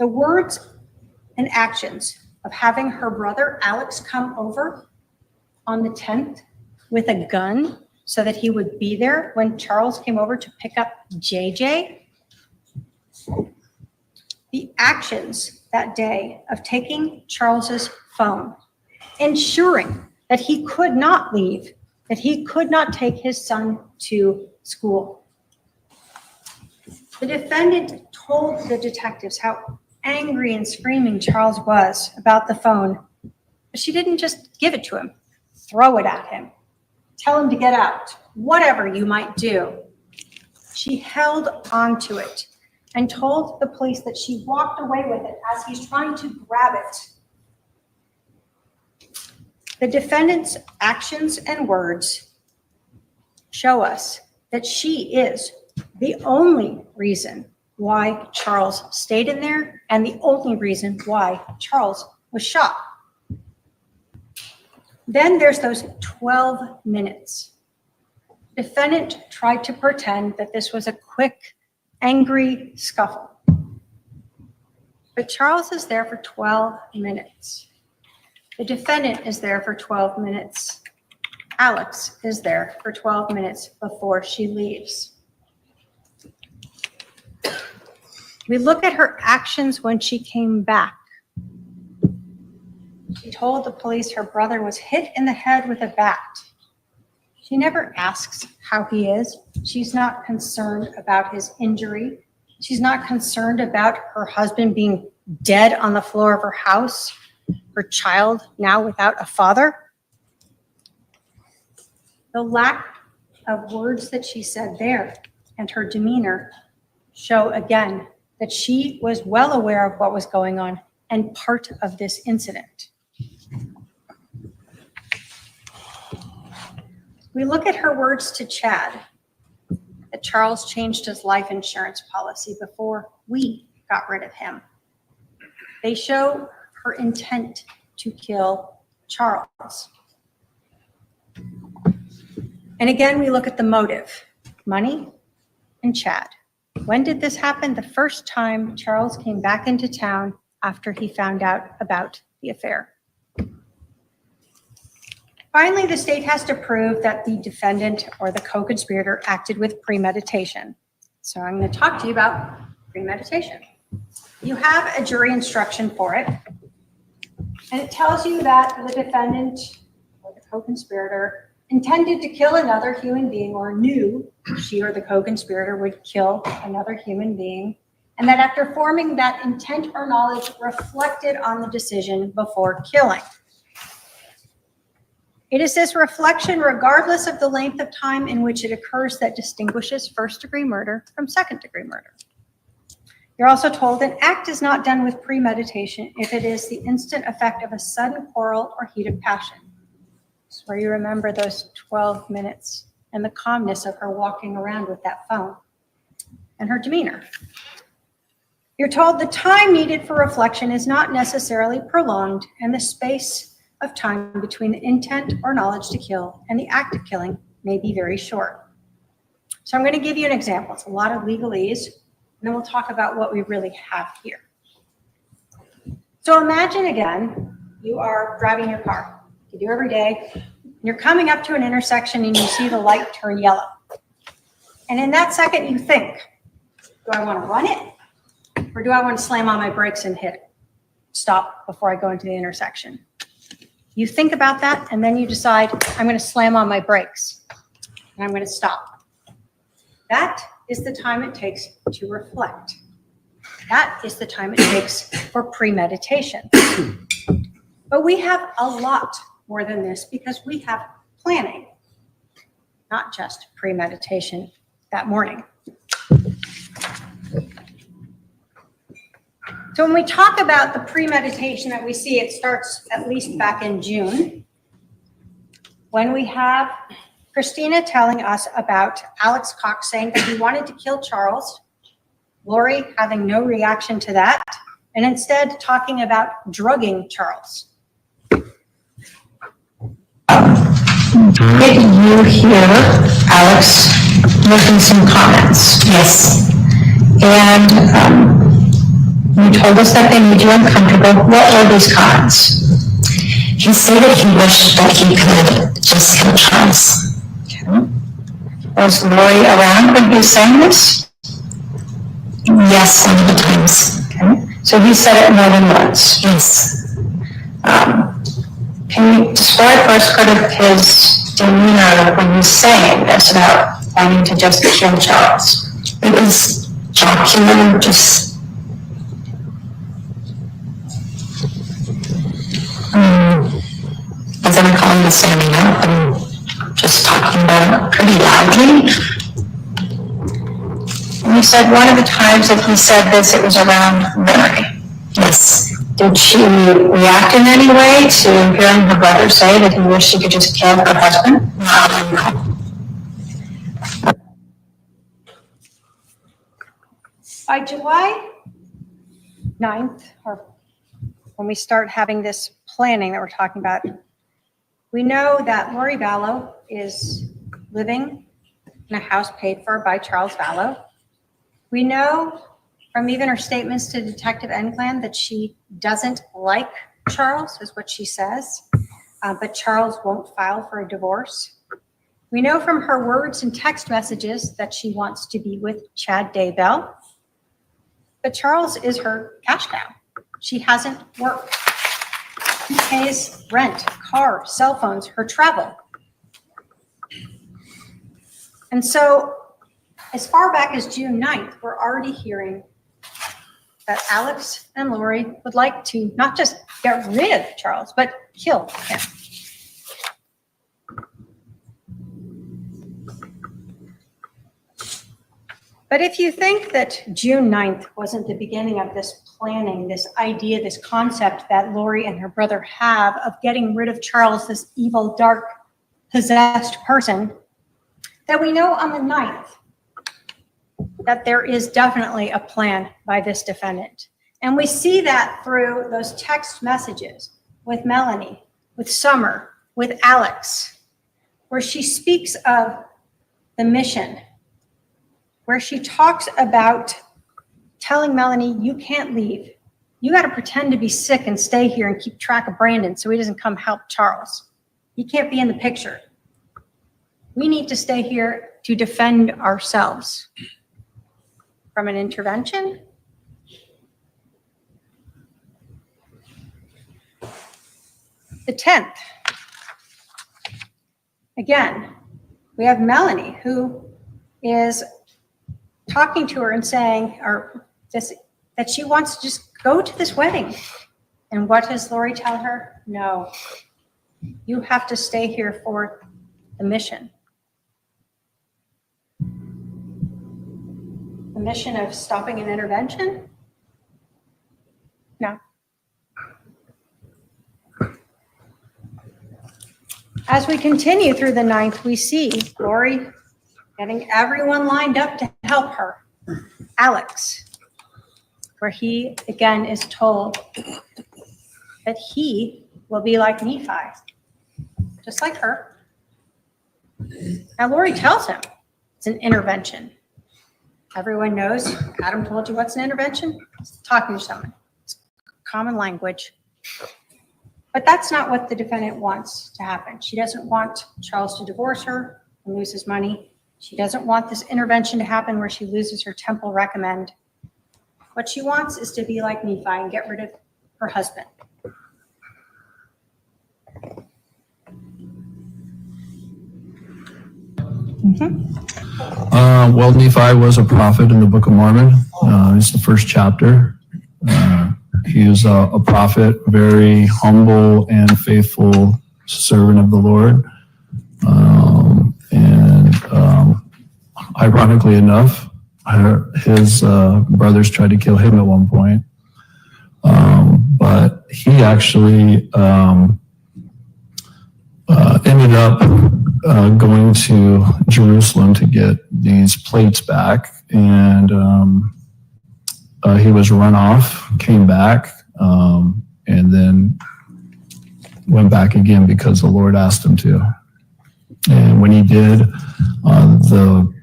The words and actions of having her brother Alex come over on the 10th with a gun so that he would be there when Charles came over to pick up JJ. The actions that day of taking Charles's phone ensuring that he could not leave, that he could not take his son to school. The defendant told the detectives how angry and screaming Charles was about the phone, but she didn't just give it to him, throw it at him, tell him to get out, whatever you might do. She held on to it and told the police that she walked away with it as he's trying to grab it. The defendant's actions and words show us that she is the only reason why Charles stayed in there and the only reason why Charles was shot. Then there's those 12 minutes. Defendant tried to pretend that this was a quick, angry scuffle. But Charles is there for 12 minutes. The defendant is there for 12 minutes. Alex is there for 12 minutes before she leaves. We look at her actions when she came back. She told the police her brother was hit in the head with a bat. She never asks how he is. She's not concerned about his injury. She's not concerned about her husband being dead on the floor of her house, her child now without a father. The lack of words that she said there and her demeanor show again that she was well aware of what was going on and part of this incident. We look at her words to Chad, that Charles changed his life insurance policy before we got rid of him. They show her intent to kill Charles. And again, we look at the motive, money and Chad. When did this happen? The first time Charles came back into town after he found out about the affair. Finally, the state has to prove that the defendant or the co-conspirator acted with premeditation. So I'm going to talk to you about premeditation. You have a jury instruction for it, and it tells you that the defendant or the co-conspirator intended to kill another human being or knew she or the co-conspirator would kill another human being, and that after forming that intent or knowledge reflected on the decision before killing. It is this reflection, regardless of the length of time in which it occurs, that distinguishes first-degree murder from second-degree murder. You're also told an act is not done with premeditation if it is the instant effect of a sudden quarrel or heat of passion. It's where you remember those 12 minutes and the calmness of her walking around with that phone and her demeanor. You're told the time needed for reflection is not necessarily prolonged, and the space of time between the intent or knowledge to kill and the act of killing may be very short. So I'm going to give you an example. It's a lot of legalese, and then we'll talk about what we really have here. So imagine again, you are driving your car. You do every day. And you're coming up to an intersection and you see the light turn yellow. And in that second you think, do I want to run it? Or do I want to slam on my brakes and hit stop before I go into the intersection? You think about that, and then you decide, I'm going to slam on my brakes, and I'm going to stop. That is the time it takes to reflect. That is the time it takes for premeditation. But we have a lot more than this because we have planning, not just premeditation that morning. So when we talk about the premeditation that we see, it starts at least back in June, when we have Christina telling us about Alex Cox saying that he wanted to kill Charles, Lori having no reaction to that, and instead talking about drugging Charles. Did you hear Alex making some comments? Yes. And you told us that they made you uncomfortable. What were these comments? He said that he wished that he could just kill Charles. Okay. Was Lori around when he was saying this? Yes, some of the times. Okay. So he said it more than once? Yes. Can Lori first heard of his demeanor when he was saying this about wanting to just kill Charles? It was jocular, just as I'm calling the standing up and just talking about it pretty loudly. And you said one of the times that he said this, it was around Lori. Yes. Did she react in any way to hearing her brother say that he wished she could just kill her husband? By July 9th, or when we start having this planning that we're talking about, we know that Lori Vallow is living in a house paid for by Charles Vallow. We know from even her statements to Detective Enclan that she doesn't like Charles, is what she says, but Charles won't file for a divorce. We know from her words and text messages that she wants to be with Chad Daybell, but Charles is her cash cow. She hasn't worked. He pays rent, car, cell phones, her travel. And so as far back as June 9th, we're already hearing that Alex and Lori would like to not just get rid of Charles, but kill him. But if you think that June 9th wasn't the beginning of this planning, this idea, this concept that Lori and her brother have of getting rid of Charles, this evil, dark, possessed person, that we know on the 9th that there is definitely a plan by this defendant. And we see that through those text messages with Melanie, with Summer, with Alex, where she speaks of the mission, where she talks about telling Melanie, you can't leave. You got to pretend to be sick and stay here and keep track of Brandon so he doesn't come help Charles. He can't be in the picture. We need to stay here to defend ourselves from an intervention. The 10th, again, we have Melanie who is talking to her and saying, that she wants to just go to this wedding. And what does Lori tell her? No, you have to stay here for the mission. The mission of stopping an intervention? No. As we continue through the 9th, we see Lori getting everyone lined up to help her. Alex, where he again is told that he will be like Nephi, just like her. Now Lori tells him it's an intervention. Everyone knows, Adam told you what's an intervention? It's talking to someone. It's common language. But that's not what the defendant wants to happen. She doesn't want Charles to divorce her and lose his money. She doesn't want this intervention to happen where she loses her temple recommend. What she wants is to be like Nephi and get rid of her husband. Well, Nephi was a prophet in the Book of Mormon. It's the first chapter. He was a prophet, very humble and faithful servant of the Lord. Ironically enough, his brothers tried to kill him at one point. But he actually ended up going to Jerusalem to get these plates back, and he was run off, came back, and then went back again because the Lord asked him to. And when he did, the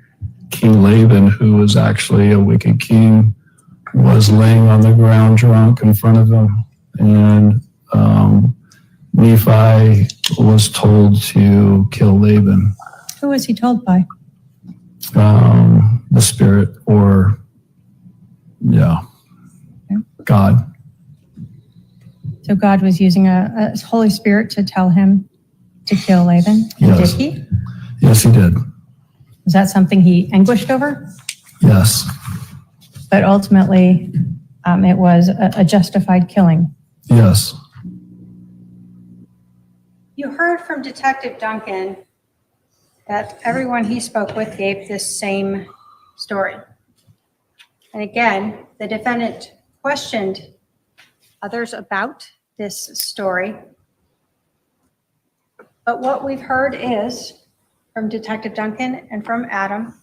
King Laban, who was actually a wicked king, was laying on the ground drunk in front of him, and Nephi was told to kill Laban. Who was he told by? The spirit, or God. So God was using a Holy Spirit to tell him to kill Laban? Yes. Did he? Yes, he did. Was that something he anguished over? Yes. But ultimately, it was a justified killing. Yes. You heard from Detective Duncan that everyone he spoke with gave this same story. And again, the defendant questioned others about this story. But what we've heard is from Detective Duncan and from Adam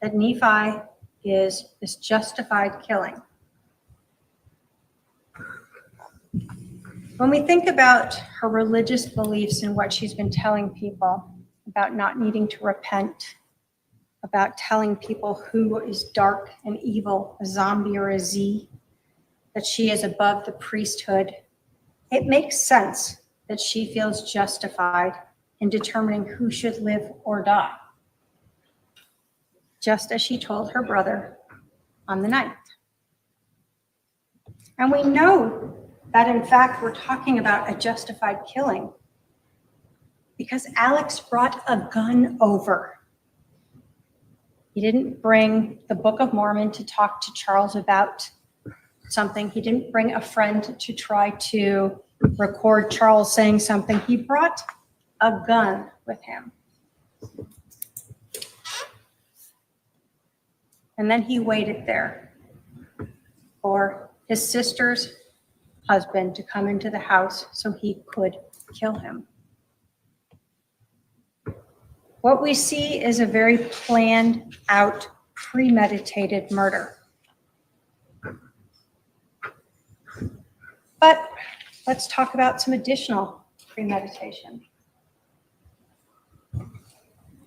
that Nephi is this justified killing. When we think about her religious beliefs and what she's been telling people about not needing to repent, about telling people who is dark and evil, a zombie or a Z, that she is above the priesthood, it makes sense that she feels justified in determining who should live or die, just as she told her brother on the 9th. And we know that in fact we're talking about a justified killing because Alex brought a gun over. He didn't bring the Book of Mormon to talk to Charles about something. He didn't bring a friend to try to record Charles saying something. He brought a gun with him. And then he waited there for his sister's husband to come into the house so he could kill him. What we see is a very planned out, premeditated murder. But let's talk about some additional premeditation.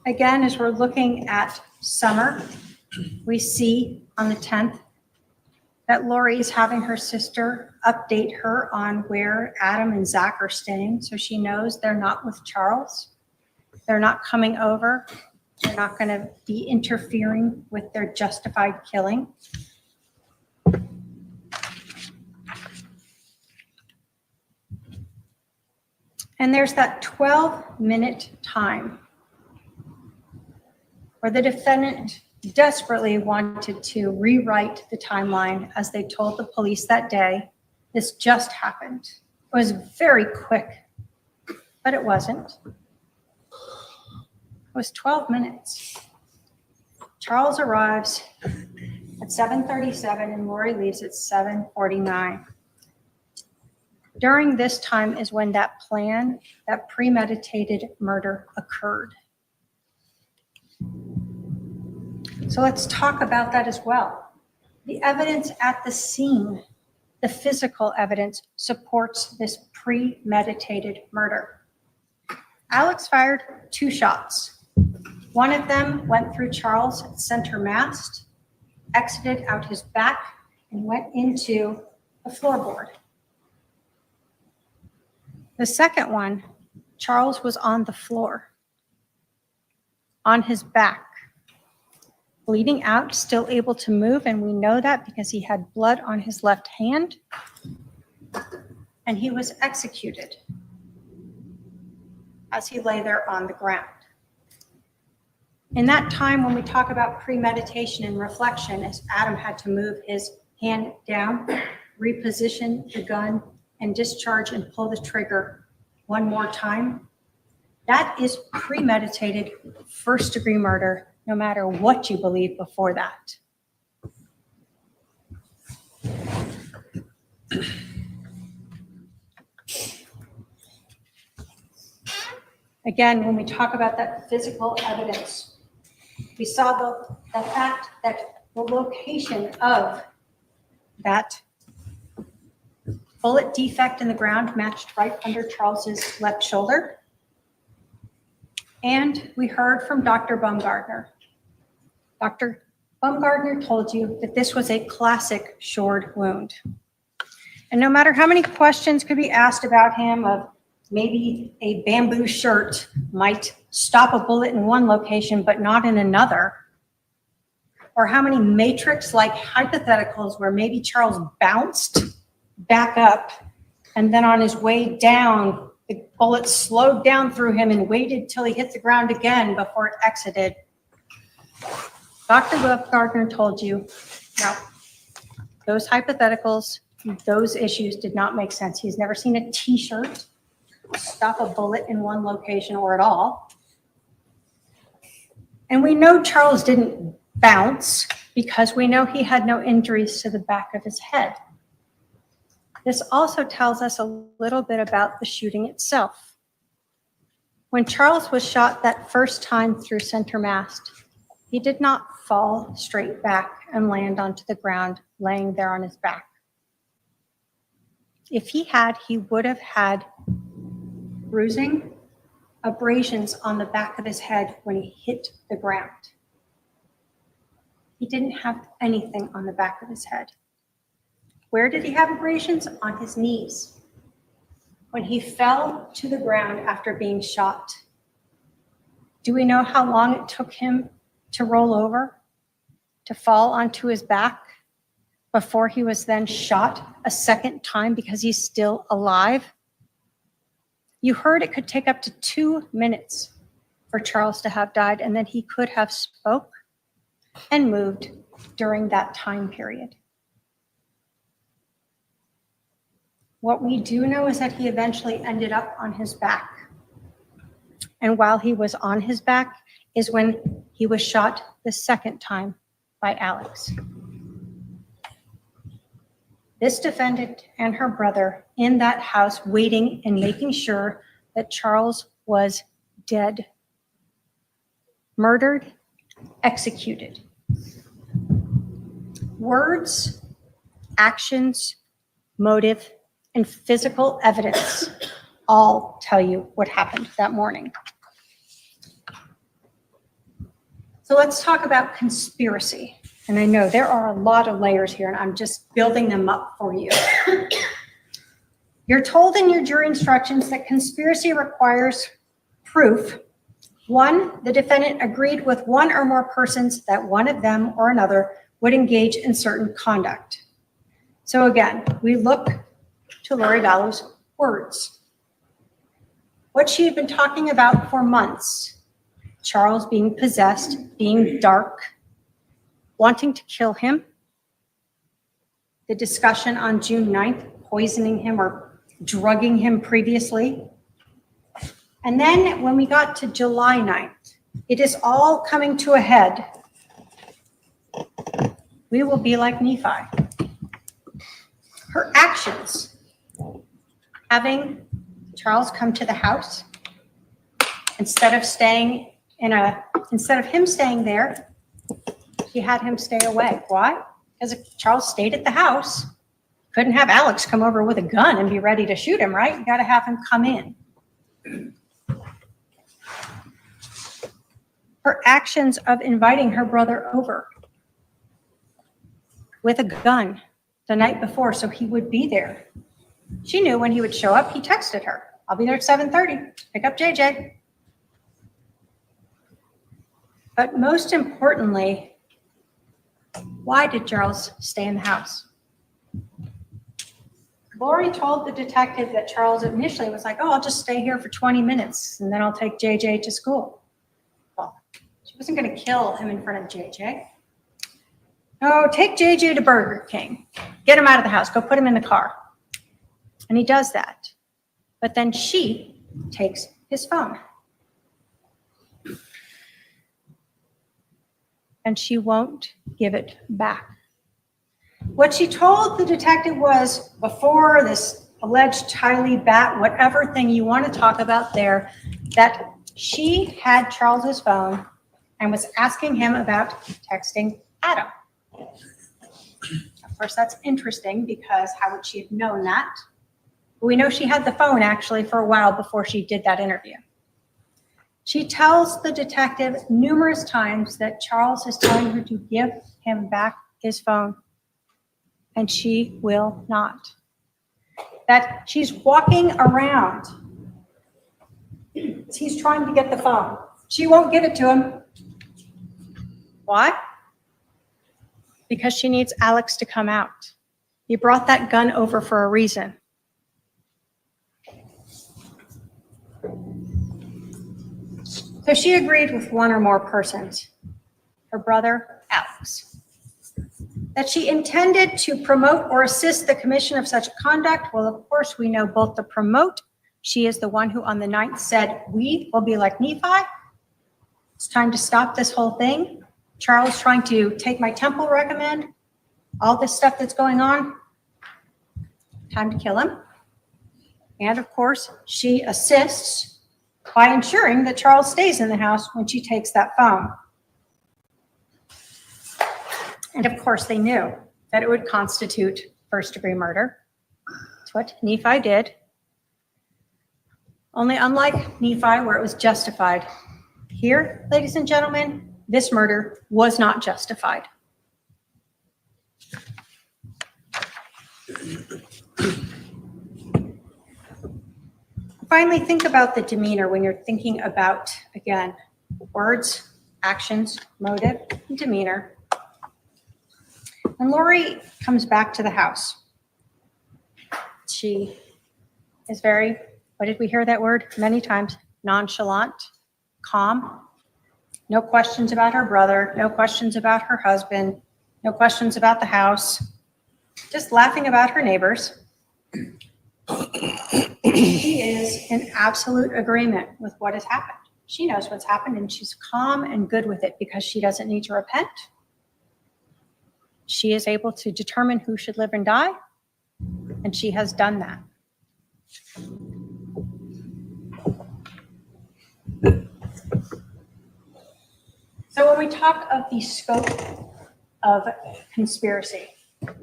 Again, as we're looking at Summer, we see on the 10th that Lori is having her sister update her on where Adam and Zach are staying, so she knows they're not with Charles. They're not coming over. They're not going to be interfering with their justified killing. And there's that 12-minute time where the defendant desperately wanted to rewrite the timeline as they told the police that day. This just happened. It was very quick, but it wasn't. It was 12 minutes. Charles arrives at 7:37 and Lori leaves at 7:49. During this time is when that plan, that premeditated murder occurred. So let's talk about that as well. The evidence at the scene, the physical evidence, supports this premeditated murder. Alex fired 2 shots. One of them went through Charles' center mast, exited out his back, and went into the floorboard. The second one, Charles was on the floor, on his back, bleeding out, still able to move, and we know that because he had blood on his left hand, and he was executed as he lay there on the ground. In that time, when we talk about premeditation and reflection, as Adam had to move his hand down, reposition the gun, and discharge and pull the trigger one more time, that is premeditated first-degree murder, no matter what you believe before that. Again, when we talk about that physical evidence, we saw the fact that the location of that bullet defect in the ground matched right under Charles's left shoulder. And we heard from Dr. Baumgartner. Dr. Baumgartner told you that this was a classic shored wound. And no matter how many questions could be asked about him of maybe a bamboo shirt might stop a bullet in one location but not in another, or how many matrix-like hypotheticals where maybe Charles bounced back up and then on his way down The bullet slowed down through him and waited till he hit the ground again before it exited. Dr. Gardner told you, no, those hypotheticals, those issues did not make sense. He's never seen a t-shirt stop a bullet in one location or at all. And we know Charles didn't bounce because we know he had no injuries to the back of his head. This also tells us a little bit about the shooting itself. When Charles was shot that first time through center mast, he did not fall straight back and land onto the ground, laying there on his back. If he had, he would have had bruising, abrasions on the back of his head when he hit the ground. He didn't have anything on the back of his head. Where did he have abrasions? On his knees. When he fell to the ground after being shot, do we know how long it took him to roll over, to fall onto his back before he was then shot a second time because he's still alive? You heard it could take up to 2 minutes for Charles to have died, and then he could have spoke and moved during that time period. What we do know is that he eventually ended up on his back. And while he was on his back is when he was shot the second time by Alex. This defendant and her brother in that house waiting and making sure that Charles was dead, murdered, executed. Words, actions, motive, and physical evidence all tell you what happened that morning. So let's talk about conspiracy. And I know there are a lot of layers here, and I'm just building them up for you. You're told in your jury instructions that conspiracy requires proof. One, the defendant agreed with one or more persons that one of them or another would engage in certain conduct. So again, we look to Lori Dallow's words. What she had been talking about for months, Charles being possessed, being dark, wanting to kill him, the discussion on June 9th, poisoning him or drugging him previously. And then when we got to July 9th, it is all coming to a head. We will be like Nephi. Her actions, having Charles come to the house, instead of him staying there, she had him stay away. Why? Because if Charles stayed at the house, couldn't have Alex come over with a gun and be ready to shoot him, right? You got to have him come in. Her actions of inviting her brother over with a gun the night before so he would be there. She knew when he would show up. He texted her, I'll be there at 7:30, pick up JJ. But most importantly, why did Charles stay in the house? Lori told the detective that Charles initially was like, oh, I'll just stay here for 20 minutes and then I'll take JJ to school. Well, she wasn't going to kill him in front of JJ. Oh, take JJ to Burger King. Get him out of the house. Go put him in the car. And he does that. But then she takes his phone. And she won't give it back. What she told the detective was, before this alleged Tylee bat, whatever thing you want to talk about there, that she had Charles's phone and was asking him about texting Adam. Of course, that's interesting because how would she have known that? We know she had the phone actually for a while before she did that interview. She tells the detective numerous times that Charles is telling her to give him back his phone, and she will not. That she's walking around. He's trying to get the phone. She won't give it to him. Why? Because she needs Alex to come out. He brought that gun over for a reason. So she agreed with one or more persons, her brother, Alex, that she intended to promote or assist the commission of such conduct. Well, of course, we know both the promote. She is the one who on the 9th said, we will be like Nephi. It's time to stop this whole thing. Charles trying to take my temple recommend, all this stuff that's going on. Time to kill him. And of course, she assists by ensuring that Charles stays in the house when she takes that phone. And of course, they knew that it would constitute first-degree murder. That's what Nephi did. Only unlike Nephi, where it was justified, here, ladies and gentlemen, this murder was not justified. Finally, think about the demeanor when you're thinking about, again, words, actions, motive, and demeanor. When Lori comes back to the house, she is very, what did we hear that word many times? Nonchalant, calm, no questions about her brother, no questions about her husband, no questions about the house, just laughing about her neighbors. She is in absolute agreement with what has happened. She knows what's happened and she's calm and good with it because she doesn't need to repent. She is able to determine who should live and die, and she has done that. So when we talk of the scope of conspiracy,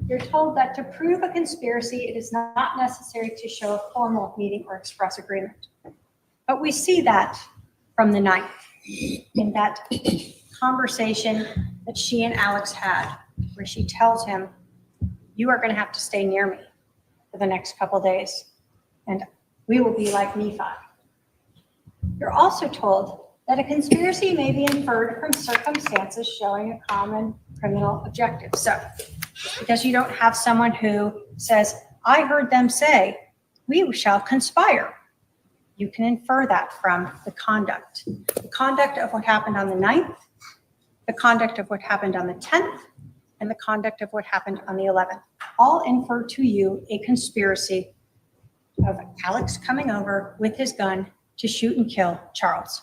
you're told that to prove a conspiracy, it is not necessary to show a formal meeting or express agreement. But we see that from the 9th in that conversation that she and Alex had, where she tells him, you are going to have to stay near me for the next couple days, and we will be like Nephi. You're also told that a conspiracy may be inferred from circumstances showing a common criminal objective. So, because you don't have someone who says, I heard them say, we shall conspire. You can infer that from the conduct. The conduct of what happened on the 9th, the conduct of what happened on the 10th, and the conduct of what happened on the 11th. All infer to you a conspiracy of Alex coming over with his gun to shoot and kill Charles.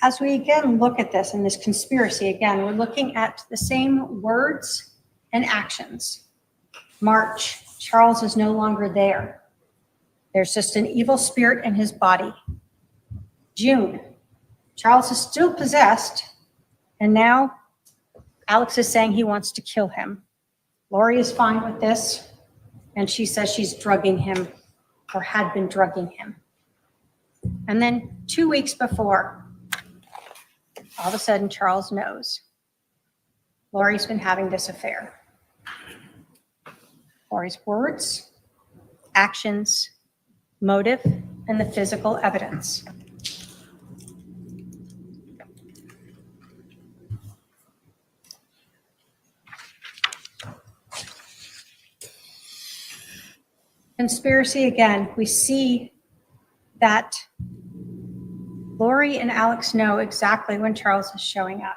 As we again look at this and this conspiracy, again, we're looking at the same words and actions. March, Charles is no longer there. There's just an evil spirit in his body. June, Charles is still possessed, and now Alex is saying he wants to kill him. Lori is fine with this, and she says she's drugging him or had been drugging him. And then 2 weeks before, all of a sudden, Charles knows Lori's been having this affair. Lori's words, actions, motive, and the physical evidence. Conspiracy, again, we see that Lori and Alex know exactly when Charles is showing up.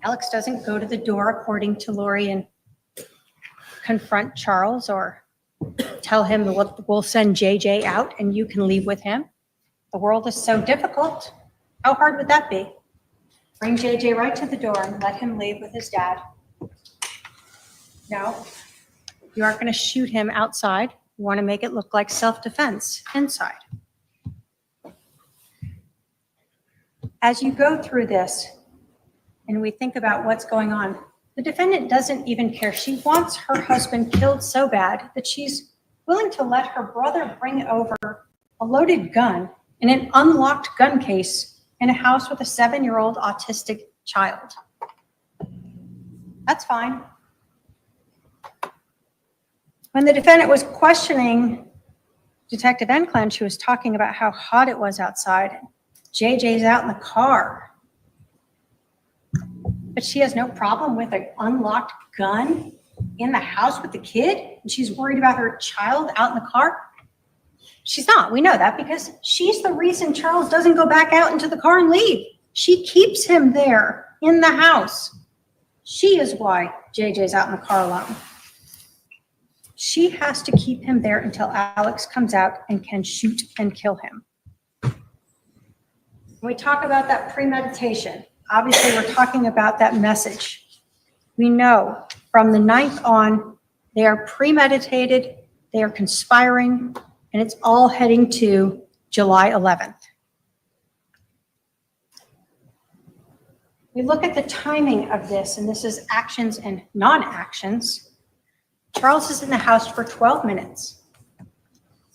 Alex doesn't go to the door, according to Lori, and confront Charles or tell him we'll send JJ out and you can leave with him. The world is so difficult. How hard would that be? Bring JJ right to the door and let him leave with his dad. No, you aren't going to shoot him outside. You want to make it look like self-defense inside. As you go through this and we think about what's going on, the defendant doesn't even care. She wants her husband killed so bad that she's willing to let her brother bring over a loaded gun in an unlocked gun case in a house with a 7-year-old autistic child. That's fine. When the defendant was questioning Detective Enclan, she was talking about how hot it was outside. JJ's out in the car. But she has no problem with an unlocked gun in the house with the kid and she's worried about her child out in the car? She's not. We know that because she's the reason Charles doesn't go back out into the car and leave. She keeps him there in the house. She is why JJ's out in the car alone. She has to keep him there until Alex comes out and can shoot and kill him. When we talk about that premeditation, obviously we're talking about that message. We know from the 9th on, they are premeditated, they are conspiring, and it's all heading to July 11th. We look at the timing of this, and this is actions and non-actions. Charles is in the house for 12 minutes.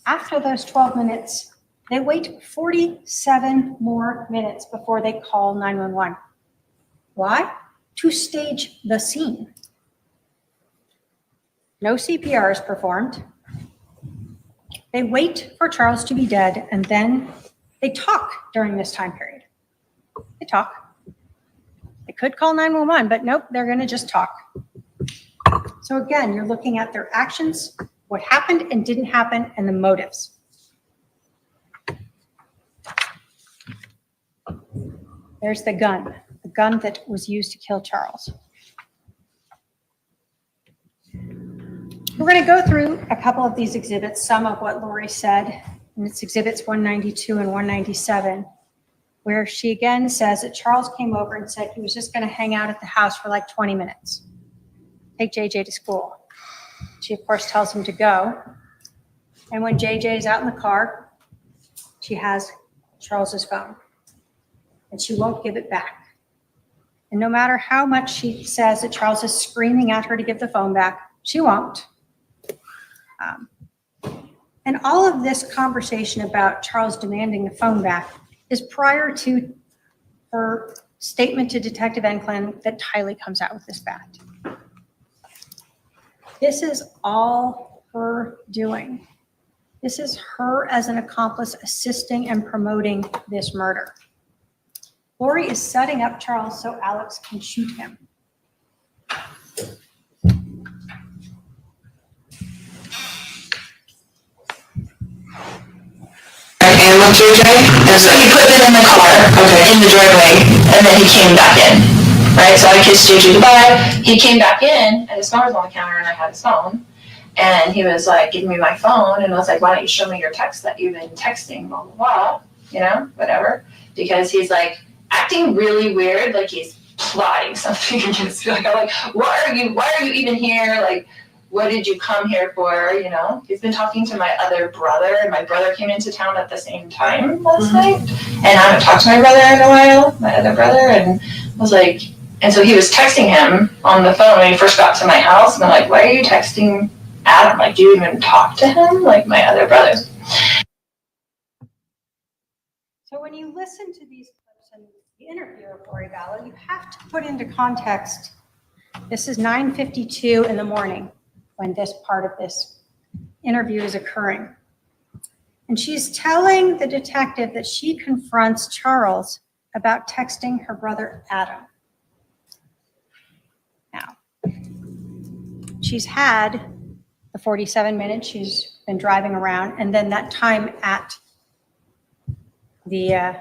After those 12 minutes, they wait 47 more minutes before they call 911. Why? To stage the scene. No CPR is performed. They wait for Charles to be dead, and then they talk during this time period. They talk. They could call 911, but nope, they're going to just talk. So again, you're looking at their actions, what happened and didn't happen, and the motives. There's the gun that was used to kill Charles. We're going to go through a couple of these exhibits, some of what Lori said, and it's exhibits 192 and 197, where she again says that Charles came over and said he was just going to hang out at the house for like 20 minutes, take JJ to school. She, of course, tells him to go. And when JJ is out in the car, she has Charles's phone, and she won't give it back. And no matter how much she says that Charles is screaming at her to give the phone back, she won't. And all of this conversation about Charles demanding the phone back is prior to her statement to Detective Enklin that Tylee comes out with this fact. This is all her doing. This is her as an accomplice assisting and promoting this murder. Lori is setting up Charles so Alex can shoot him. And with JJ, and so he put it in the car, in the driveway, and then he came back in, right? So I kissed JJ goodbye. He came back in, and his phone was on the counter, and I had his phone. And he was like, give me my phone, and I was like, why don't you show me your text that you've been texting, blah, blah, blah, you know, whatever. Because he's like acting really weird, like he's plotting something against me. Like, I'm like, why are you even here? Like, what did you come here for? You know, he's been talking to my other brother, and my brother came into town at the same time last night. And I haven't talked to my brother in a while, my other brother, and I was like, and so he was texting him on the phone when he first got to my house. And I'm like, why are you texting Adam? Like, do you even talk to him? Like my other brother. So when you listen to these clips and the interview of Lori Vallow, you have to put into context, this is 9:52 in the morning when this part of this interview is occurring. And she's telling the detective that she confronts Charles about texting her brother Adam. Now, she's had the 47 minutes she's been driving around, and then that time at the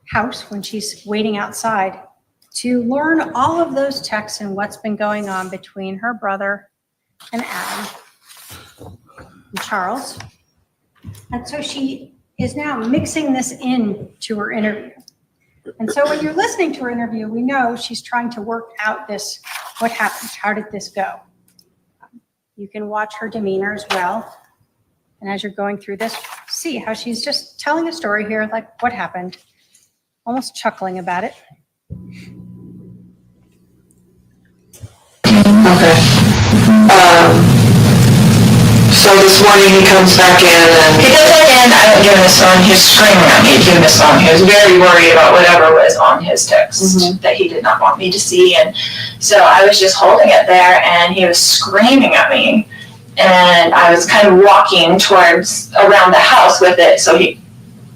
house when she's waiting outside to learn all of those texts and what's been going on between her brother and Adam and Charles. And so she is now mixing this in to her interview. And so when you're listening to her interview, we know she's trying to work out this, what happened? How did this go? You can watch her demeanor as well. And as you're going through this, see how she's just telling a story here, like what happened, almost chuckling about it. Okay. So this morning he comes back in and... He comes back in, I don't give him his phone, he was screaming at me to give him his phone. He was very worried about whatever was on his text that he did not want me to see. And so I was just holding it there and he was screaming at me. And I was kind of walking towards around the house with it so he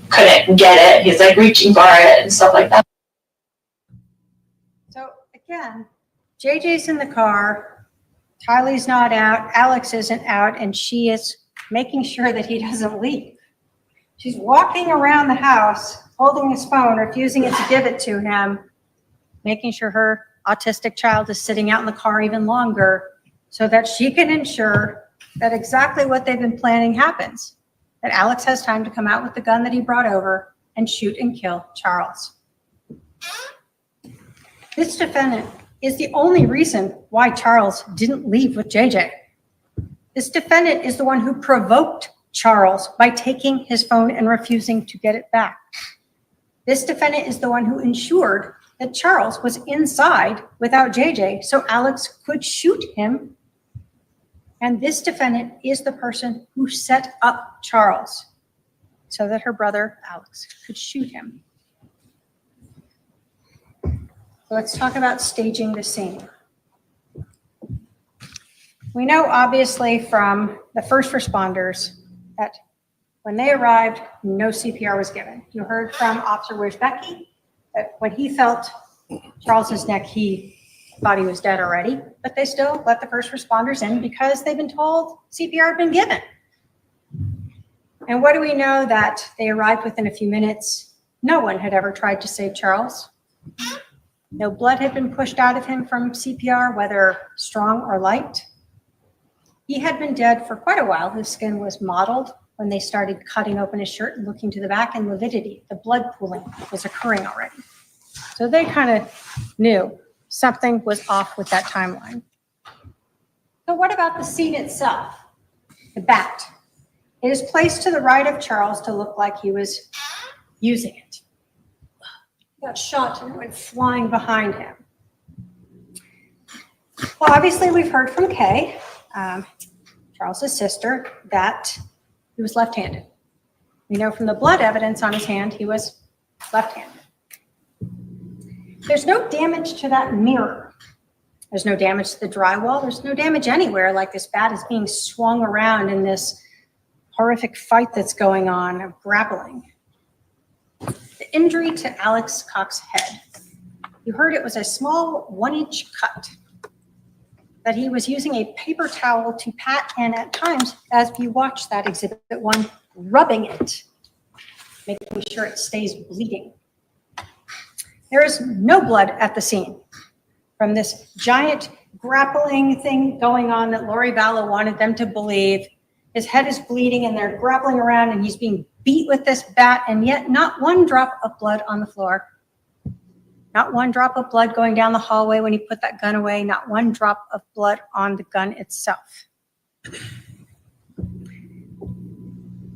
couldn't get it. He's like reaching for it and stuff like that. So again, JJ's in the car Tylee's not out, Alex isn't out, and she is making sure that he doesn't leave. She's walking around the house, holding his phone, refusing to give it to him, making sure her autistic child is sitting out in the car even longer so that she can ensure that exactly what they've been planning happens, that Alex has time to come out with the gun that he brought over and shoot and kill Charles. This defendant is the only reason why Charles didn't leave with JJ. This defendant is the one who provoked Charles by taking his phone and refusing to get it back. This defendant is the one who ensured that Charles was inside without JJ so Alex could shoot him. And this defendant is the person who set up Charles so that her brother Alex could shoot him. So let's talk about staging the scene. We know obviously from the first responders that when they arrived, no CPR was given. You heard from Officer Wierzbecki that when he felt Charles's neck, he thought he was dead already, but they still let the first responders in because they've been told CPR had been given. And what do we know? That they arrived within a few minutes. No one had ever tried to save Charles. No blood had been pushed out of him from CPR, whether strong or light. He had been dead for quite a while. His skin was mottled when they started cutting open his shirt and looking to the back, and lividity, the blood pooling, was occurring already. So they kind of knew something was off with that timeline. So what about the scene itself? The bat. It is placed to the right of Charles to look like he was using it. He got shot and it went flying behind him. Well, obviously we've heard from Kay, Charles's sister, that he was left-handed. We know from the blood evidence on his hand, he was left-handed. There's no damage to that mirror. There's no damage to the drywall. There's no damage anywhere, like this bat is being swung around in this horrific fight that's going on of grappling. The injury to Alex Cox's head. You heard it was a small 1-inch cut that he was using a paper towel to pat, and at times, as you watch that Exhibit 1, rubbing it, making sure it stays bleeding. There is no blood at the scene from this giant grappling thing going on that Lori Vallow wanted them to believe. His head is bleeding and they're grappling around and he's being beat with this bat, and yet not one drop of blood on the floor. Not one drop of blood going down the hallway when he put that gun away. Not one drop of blood on the gun itself.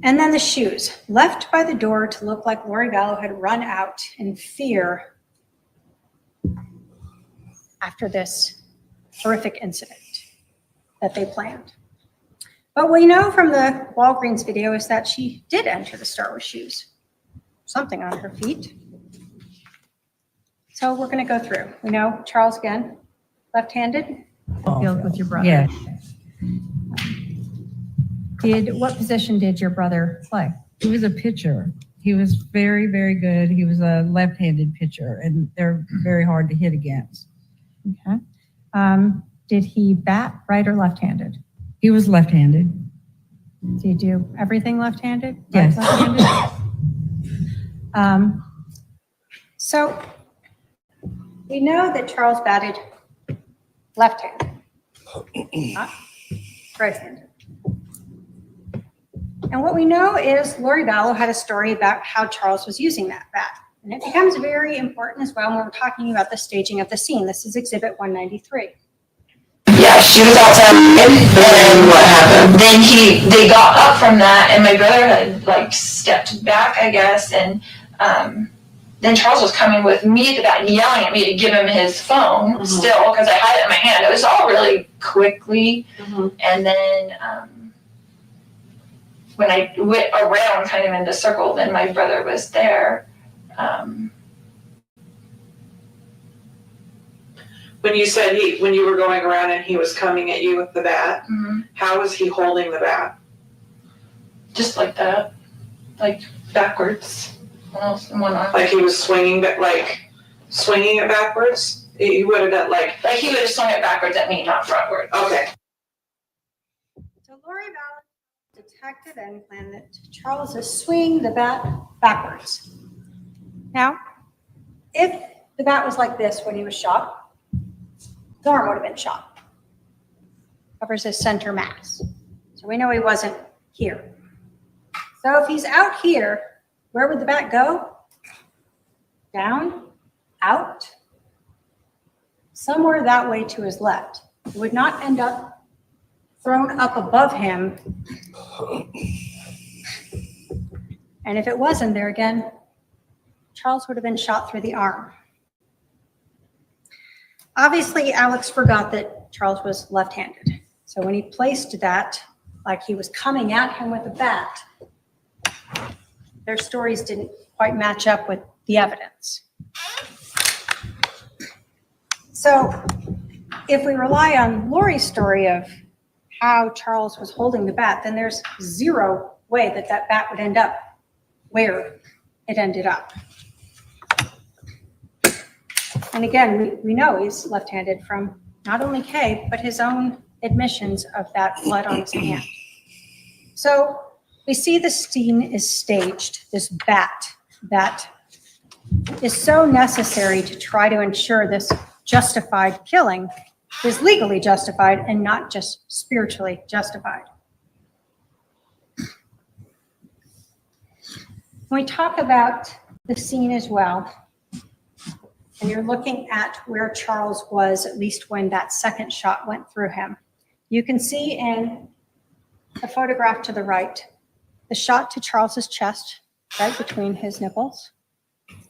And then the shoes, left by the door to look like Lori Vallow had run out in fear after this horrific incident that they planned. But we know from the Walgreens video is that she did enter the store with shoes, something on her feet. So we're going to go through. We know Charles, again, left-handed. Field with your brother. Yeah, What position did your brother play? he was a pitcher. He was very, very good. He was a left-handed pitcher, and they're very hard to hit against. Okay. Did he bat right or left-handed? He was left-handed. Did he do everything left-handed? Yes. Left-handed? So we know that Charles batted left-handed, not right-handed. And what we know is Lori Vallow had a story about how Charles was using that bat. And it becomes very important as well when we're talking about the staging of the scene. This is Exhibit 193. Yeah, she was outside, and what happened? Then they got up from that, and my brother had like stepped back, I guess, and then Charles was coming with me to that, yelling at me to give him his phone still, because I had it in my hand. It was all really quickly, and then when I went around kind of in the circle, then my brother was there. When you said when you were going around and he was coming at you with the bat, how was he holding the bat? Just like that, like backwards. One arm. Like he was swinging it backwards? He would have done Like he would have swung it backwards at me, not frontward. okay. So Lori Vallow detected and planned that Charles is swinging the bat backwards. Now, if the bat was like this when he was shot, his arm would have been shot. Covers his center mass. So we know he wasn't here. So if he's out here, where would the bat go? Down, out, somewhere that way to his left. It would not end up thrown up above him. And if it wasn't there again, Charles would have been shot through the arm. Obviously, Alex forgot that Charles was left-handed. So when he placed that, like he was coming at him with a bat, their stories didn't quite match up with the evidence. So if we rely on Lori's story of how Charles was holding the bat, then there's zero way that that bat would end up where it ended up. And again, we know he's left-handed from not only Kay, but his own admissions of that blood on his hand. So we see the scene is staged, this bat that is so necessary to try to ensure this justified killing is legally justified and not just spiritually justified. When we talk about the scene as well, and you're looking at where Charles was, at least when that second shot went through him, you can see in the photograph to the right, the shot to Charles's chest, right between his nipples,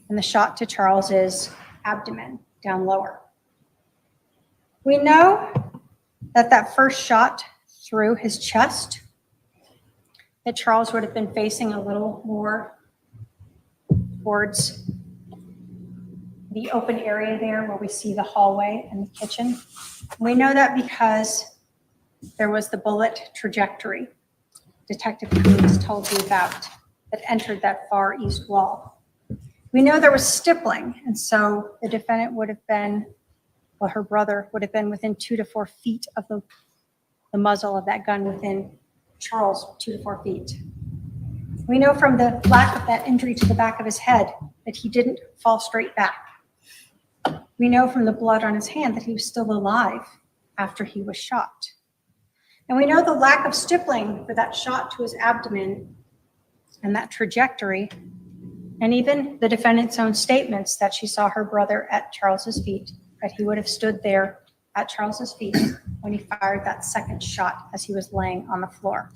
and the shot to Charles's abdomen down lower. We know that that first shot through his chest, that Charles would have been facing a little more towards the open area there where we see the hallway and the kitchen. We know that because there was the bullet trajectory Detective Coons told you about that entered that far east wall. We know there was stippling, and so the defendant would have been, well, her brother would have been within 2 to 4 feet of the muzzle of that gun, within Charles 2 to 4 feet. We know from the lack of that injury to the back of his head that he didn't fall straight back. We know from the blood on his hand that he was still alive after he was shot. And we know the lack of stippling for that shot to his abdomen and that trajectory, and even the defendant's own statements that she saw her brother at Charles's feet, that he would have stood there at Charles's feet when he fired that second shot as he was laying on the floor.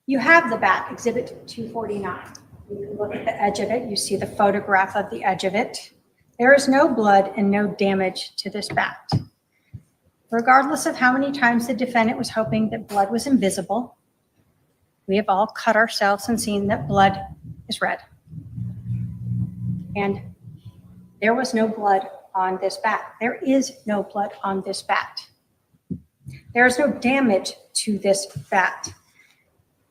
You have the bat, Exhibit 249. You can look at the edge of it. You see the photograph of the edge of it. There is no blood and no damage to this bat. Regardless of how many times the defendant was hoping that blood was invisible, we have all cut ourselves and seen that blood is red. And there was no blood on this bat. There is no blood on this bat. There is no damage to this bat.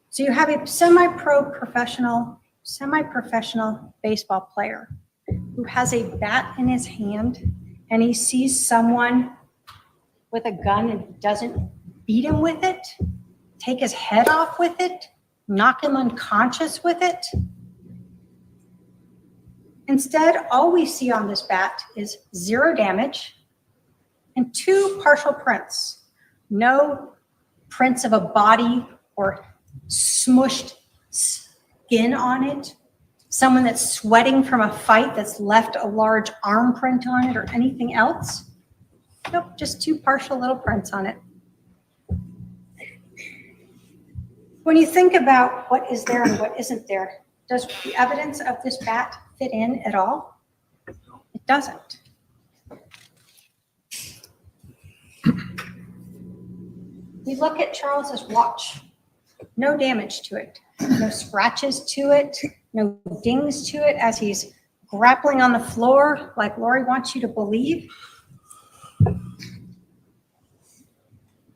So you have a semi-professional baseball player who has a bat in his hand, and he sees someone with a gun and doesn't beat him with it, take his head off with it, knock him unconscious with it. Instead, all we see on this bat is 0 damage and 2 partial prints. No prints of a body or smushed skin on it. Someone that's sweating from a fight that's left a large arm print on it or anything else. Nope, just 2 partial little prints on it. When you think about what is there and what isn't there, does the evidence of this bat fit in at all? It doesn't. We look at Charles's watch. No damage to it. No scratches to it. No dings to it as he's grappling on the floor like Lori wants you to believe.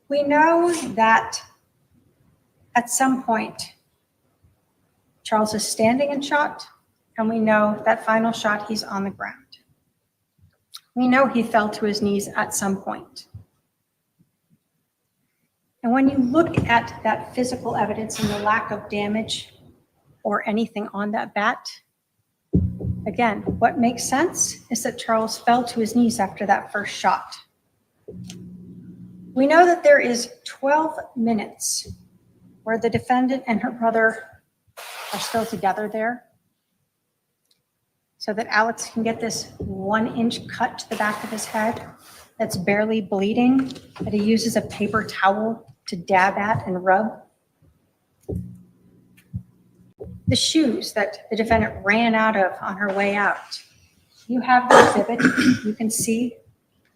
We know that at some point, Charles is standing and shot, And we know that final shot, he's on the ground. We know he fell to his knees at some point. And when you look at that physical evidence and the lack of damage or anything on that bat, again, what makes sense is that Charles fell to his knees after that first shot. We know that there is 12 minutes where the defendant and her brother are still together there, so that Alex can get this 1-inch cut to the back of his head that's barely bleeding, that he uses a paper towel to dab at and rub. The shoes that the defendant ran out of on her way out. You have the exhibit. You can see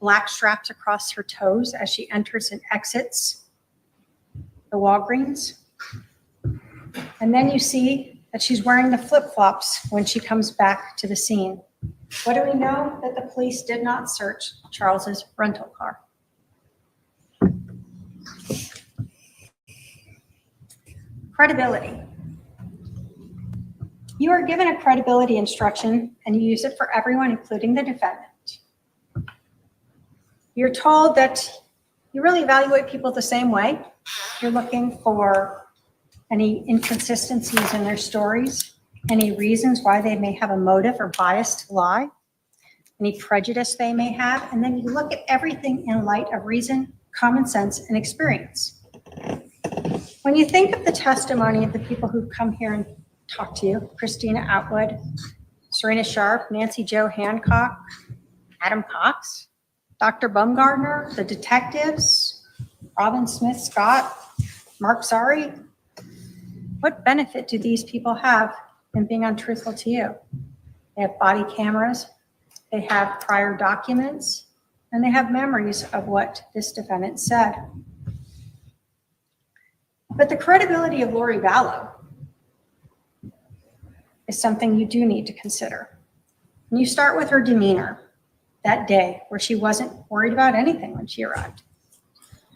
black straps across her toes as she enters and exits the Walgreens. And then you see that she's wearing the flip-flops when she comes back to the scene. What do we know? That the police did not search Charles's rental car. Credibility. You are given a credibility instruction and you use it for everyone, including the defendant. You're told that you really evaluate people the same way. You're looking for any inconsistencies in their stories, any reasons why they may have a motive or bias to lie, any prejudice they may have, and then you look at everything in light of reason, common sense, and experience. When you think of the testimony of the people who come here and talk to you, Christina Atwood, Serena Sharp, Nancy Jo Hancock, Adam Cox, Dr. Bumgardner, the detectives, Robin Smith Scott, Mark Zari, what benefit do these people have in being untruthful to you? They have body cameras, they have prior documents, and they have memories of what this defendant said. But the credibility of Lori Vallow is something you do need to consider. And you start with her demeanor that day, where she wasn't worried about anything when she arrived.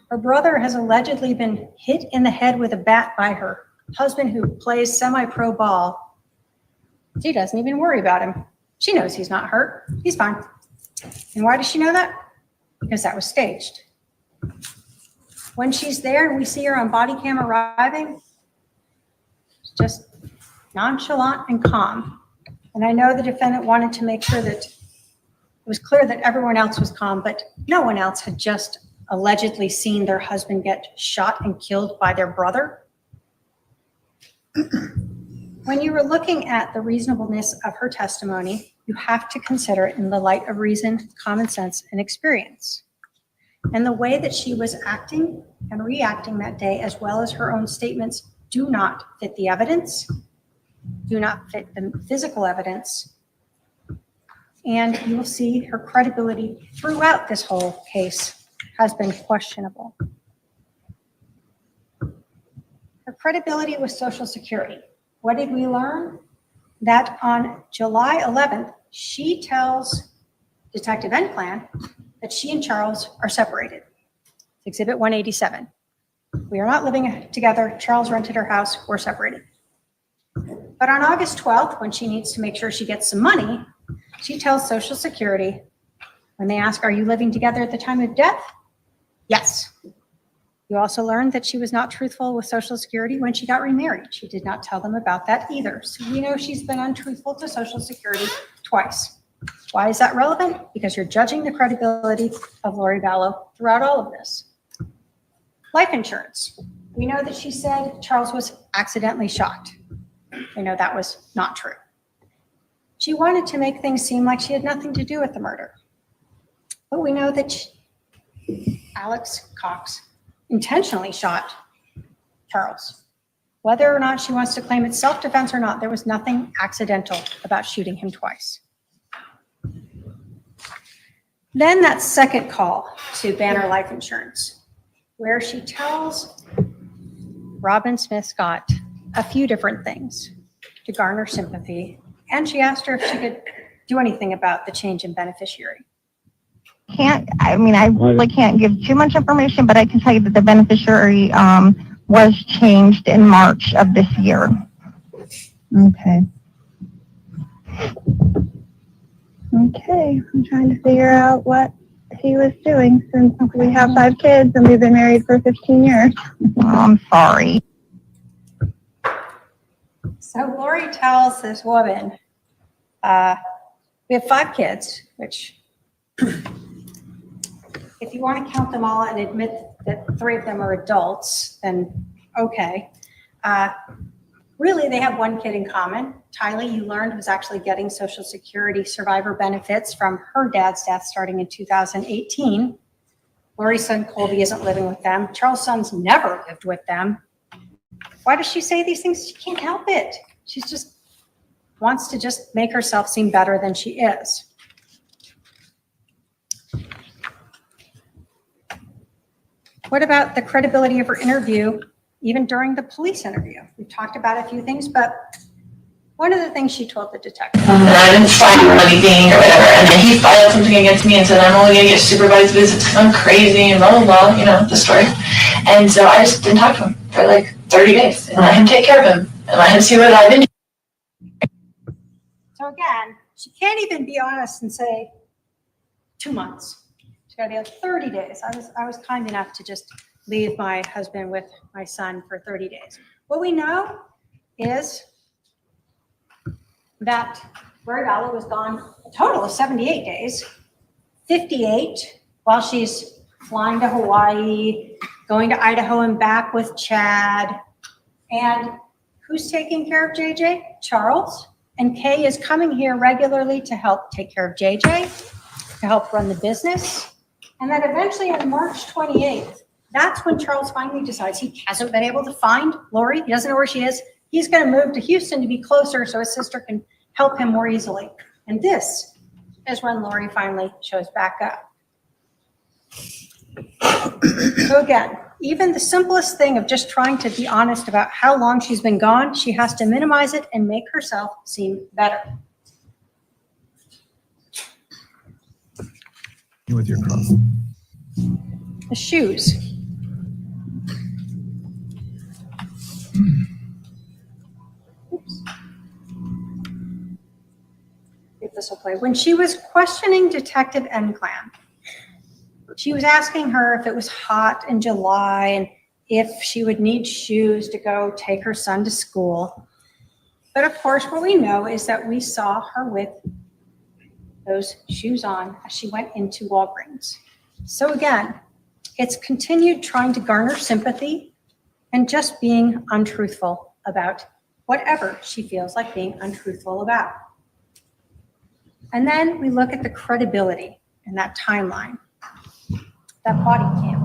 Her brother has allegedly been hit in the head with a bat by her husband, who plays semi-pro ball. She doesn't even worry about him. She knows he's not hurt. He's fine. And why does she know that? Because that was staged. When she's there and we see her on body cam arriving, just nonchalant and calm. And I know the defendant wanted to make sure that it was clear that everyone else was calm, but no one else had just allegedly seen their husband get shot and killed by their brother. When you were looking at the reasonableness of her testimony, you have to consider it in the light of reason, common sense, and experience. And the way that she was acting and reacting that day, as well as her own statements, do not fit the evidence, do not fit the physical evidence, and you will see her credibility throughout this whole case has been questionable. Her credibility with Social Security. What did we learn? That on July 11th, she tells Detective Enclan that she and Charles are separated. Exhibit 187. We are not living together. Charles rented her house. We're separated. But on August 12th, when she needs to make sure she gets some money, she tells Social Security, when they ask, are you living together at the time of death? Yes. You also learned that she was not truthful with Social Security when she got remarried. She did not tell them about that either. So we know she's been untruthful to Social Security twice. Why is that relevant? Because you're judging the credibility of Lori Vallow throughout all of this. Life insurance. We know that she said Charles was accidentally shot. We know that was not true. She wanted to make things seem like she had nothing to do with the murder. But we know that Alex Cox intentionally shot Charles. Whether or not she wants to claim it's self-defense or not, there was nothing accidental about shooting him twice. Then that second call to Banner Life Insurance, where she tells Robin Smith Scott a few different things to garner sympathy, and she asked her if she could do anything about the change in beneficiary. I really can't give too much information, but I can tell you that the beneficiary was changed in March of this year. Okay. Okay, I'm trying to figure out what he was doing since we have 5 kids and we've been married for 15 years. Oh, I'm sorry. So Lori tells this woman, we have 5 kids, which if you want to count them all and admit that 3 of them are adults, then okay. Really, they have 1 kid in common. Tylee, you learned, was actually getting Social Security survivor benefits from her dad's death starting in 2018. Lori's son Colby isn't living with them. Charles' son's never lived with them. Why does she say these things? She can't help it. She just wants to just make herself seem better than she is. What about the credibility of her interview, even during the police interview? We've talked about a few things, but one of the things she told the detective. And I didn't find anything or whatever. And then he filed something against me and said, I'm only going to get supervised visits because I'm crazy and blah, blah, blah, you know, the story. And so I just didn't talk to him for like 30 days and let him take care of him and let him see what I've been doing. So again, she can't even be honest and say 2 months. It's got to be like 30 days. I was kind enough to just leave my husband with my son for 30 days. What we know is that Lori Vallow was gone a total of 78 days, 58 while she's flying to Hawaii, going to Idaho and back with Chad. And who's taking care of JJ? Charles. And Kay is coming here regularly to help take care of JJ, to help run the business. And then eventually on March 28th, that's when Charles finally decides he hasn't been able to find Lori. He doesn't know where she is. He's going to move to Houston to be closer so his sister can help him more easily. And this is when Lori finally shows back up. So again, even the simplest thing of just trying to be honest about how long she's been gone, she has to minimize it and make herself seem better. With your cross. The shoes. Oops. If this will play. When she was questioning Detective Enclan, she was asking her if it was hot in July and if she would need shoes to go take her son to school. But of course, what we know is that we saw her with those shoes on as she went into Walgreens. So again, it's continued trying to garner sympathy and just being untruthful about whatever she feels like being untruthful about. And then we look at the credibility in that timeline, that body cam.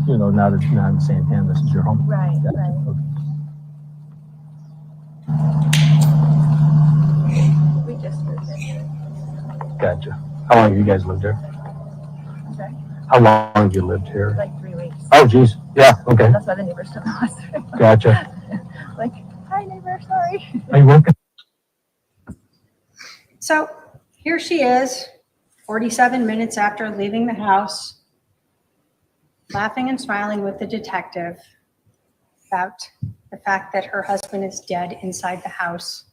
You know, now that you're not in Santan, this is your home? Right, Yeah. right. Okay. We just moved in here. Gotcha. How long have you guys lived here? I'm sorry? How long have you lived here? Like 3 weeks. Oh, geez. Yeah, okay. That's why the neighbors don't know us. Gotcha. Like, hi neighbor, sorry. Are you working? So here she is, 47 minutes after leaving the house, laughing and smiling with the detective about the fact that her husband is dead inside the house.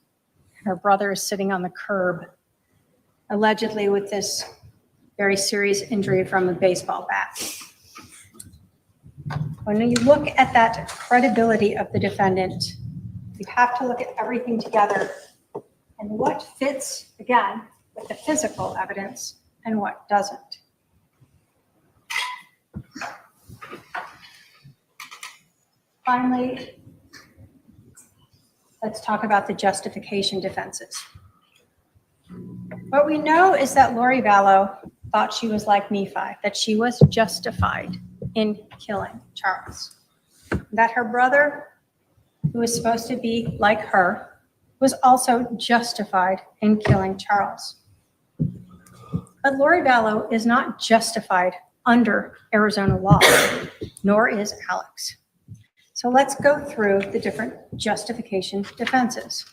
Her brother is sitting on the curb, allegedly with this very serious injury from a baseball bat. When you look at that credibility of the defendant, you have to look at everything together and what fits, again, with the physical evidence and what doesn't. Finally, let's talk about the justification defenses. What we know is that Lori Vallow thought she was like Nephi, that she was justified in killing Charles. That her brother, who was supposed to be like her, was also justified in killing Charles. But Lori Vallow is not justified under Arizona law, nor is Alex. So let's go through the different justification defenses.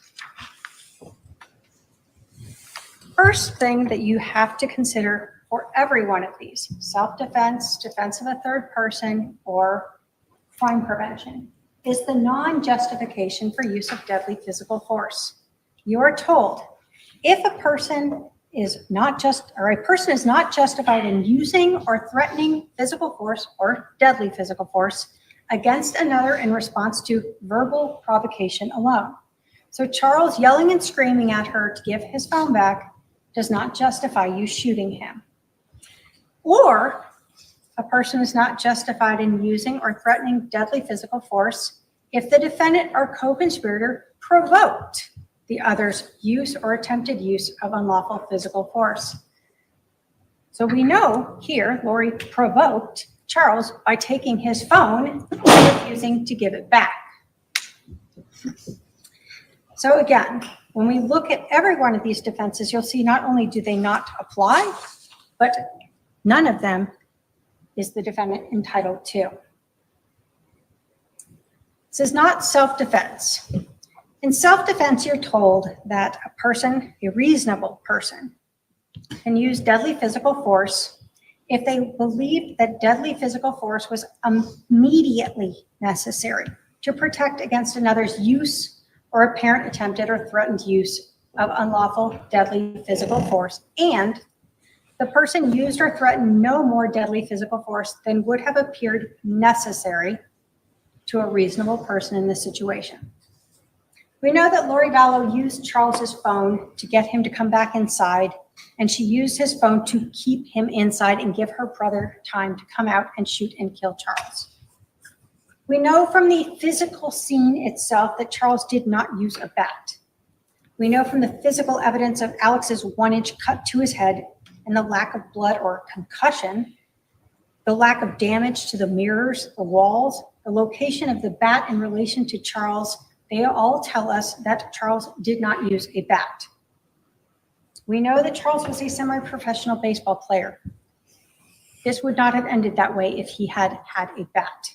First thing that you have to consider for every one of these, self-defense, defense of a third person, or crime prevention, is the non-justification for use of deadly physical force. You are told if a person is not justified in using or threatening physical force or deadly physical force against another in response to verbal provocation alone. So Charles yelling and screaming at her to give his phone back does not justify you shooting him. Or a person is not justified in using or threatening deadly physical force if the defendant or co-conspirator provoked the other's use or attempted use of unlawful physical force. So we know here Lori provoked Charles by taking his phone and refusing to give it back. So again, when we look at every one of these defenses, you'll see not only do they not apply, but none of them is the defendant entitled to. This is not self-defense. In self-defense, you're told that a person, a reasonable person, can use deadly physical force if they believed that deadly physical force was immediately necessary to protect against another's use or apparent attempted or threatened use of unlawful deadly physical force, and the person used or threatened no more deadly physical force than would have appeared necessary to a reasonable person in this situation. We know that Lori Vallow used Charles's phone to get him to come back inside, and she used his phone to keep him inside and give her brother time to come out and shoot and kill Charles. We know from the physical scene itself that Charles did not use a bat. We know from the physical evidence of Alex's 1-inch cut to his head and the lack of blood or concussion, the lack of damage to the mirrors, the walls, the location of the bat in relation to Charles. They all tell us that Charles did not use a bat. We know that Charles was a semi-professional baseball player. This would not have ended that way if he had had a bat.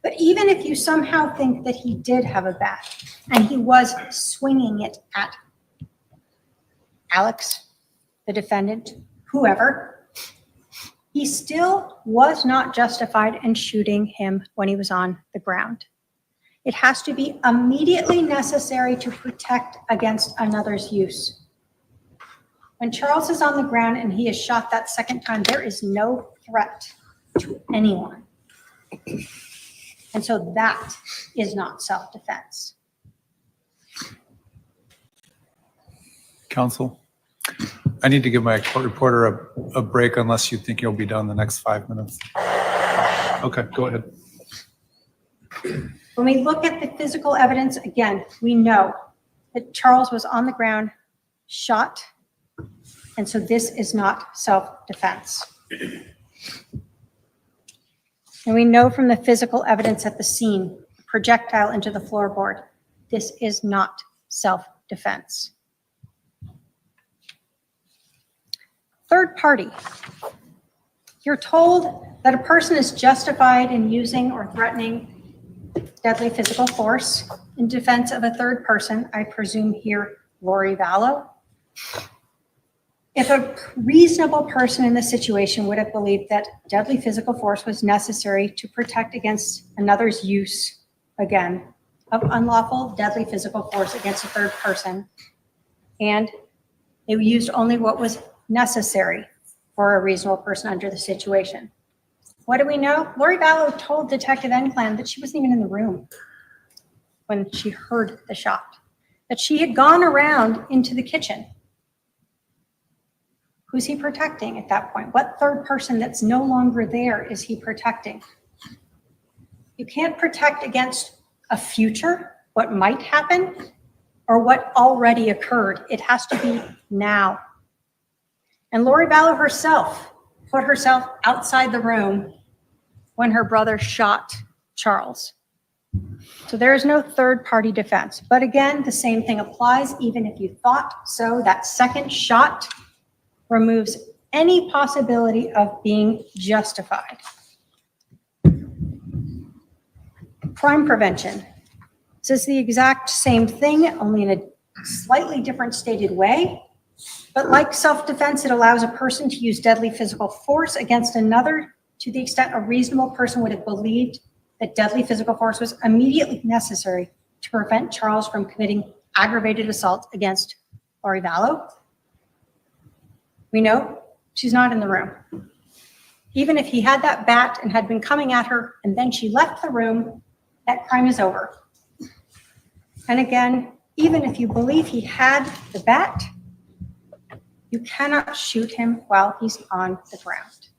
But even if you somehow think that he did have a bat and he was swinging it at Alex, the defendant, whoever, he still was not justified in shooting him when he was on the ground. It has to be immediately necessary to protect against another's use. When Charles is on the ground and he is shot that second time, there is no threat to anyone. And so that is not self-defense. Counsel, I need to give my court reporter a break unless you think you'll be done in the next 5 minutes. Okay, go ahead. When we look at the physical evidence, again, we know that Charles was on the ground, shot, and so this is not self-defense. And we know from the physical evidence at the scene, projectile into the floorboard, this is not self-defense. Third party. You're told that a person is justified in using or threatening deadly physical force in defense of a third person, I presume here Lori Vallow. If a reasonable person in this situation would have believed that deadly physical force was necessary to protect against another's use, again, of unlawful deadly physical force against a third person, and they used only what was necessary for a reasonable person under the situation. What do we know? Lori Vallow told Detective Enclan that she wasn't even in the room when she heard the shot, that she had gone around into the kitchen. Who's he protecting at that point? What third person that's no longer there is he protecting? You can't protect against a future, what might happen, or what already occurred. It has to be now. And Lori Vallow herself put herself outside the room when her brother shot Charles. So there is no third party defense. But again, the same thing applies. Even if you thought so, that second shot removes any possibility of being justified. Crime prevention. This is the exact same thing, only in a slightly different stated way. But like self-defense, it allows a person to use deadly physical force against another to the extent a reasonable person would have believed that deadly physical force was immediately necessary to prevent Charles from committing aggravated assault against Lori Vallow? We know she's not in the room. Even if he had that bat and had been coming at her and then she left the room, that crime is over. And again, even if you believe he had the bat, you cannot shoot him while he's on the ground.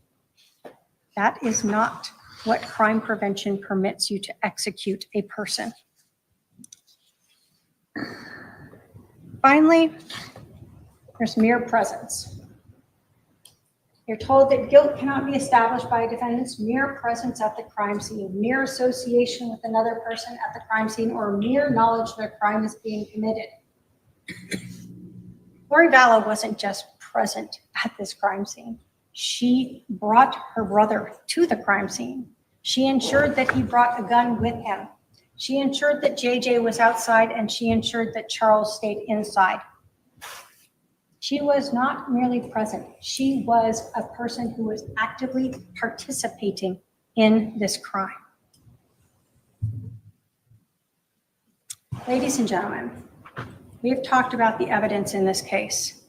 That is not what crime prevention permits you to execute a person. Finally, there's mere presence. You're told that guilt cannot be established by a defendant's mere presence at the crime scene, mere association with another person at the crime scene, or mere knowledge that a crime is being committed. Lori Vallow wasn't just present at this crime scene. She brought her brother to the crime scene. She ensured that he brought a gun with him. She ensured that JJ was outside, and she ensured that Charles stayed inside. She was not merely present. She was a person who was actively participating in this crime. Ladies and gentlemen, we have talked about the evidence in this case.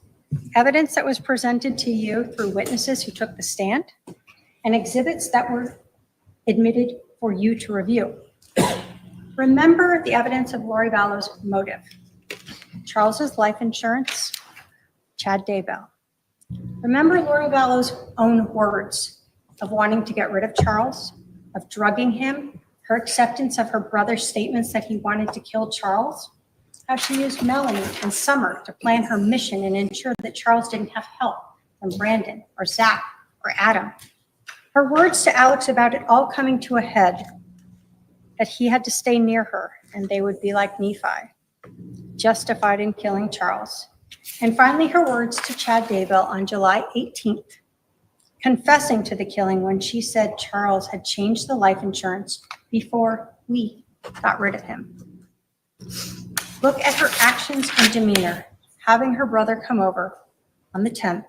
Evidence that was presented to you through witnesses who took the stand and exhibits that were admitted for you to review. Remember the evidence of Lori Vallow's motive. Charles's life insurance, Chad Daybell. Remember Lori Vallow's own words of wanting to get rid of Charles, of drugging him, her acceptance of her brother's statements that he wanted to kill Charles, how she used Melanie and Summer to plan her mission and ensure that Charles didn't have help from Brandon or Zach or Adam. Her words to Alex about it all coming to a head, that he had to stay near her and they would be like Nephi, justified in killing Charles. And finally, her words to Chad Daybell on July 18th, confessing to the killing when she said Charles had changed the life insurance before we got rid of him. Look at her actions and demeanor, having her brother come over on the 10th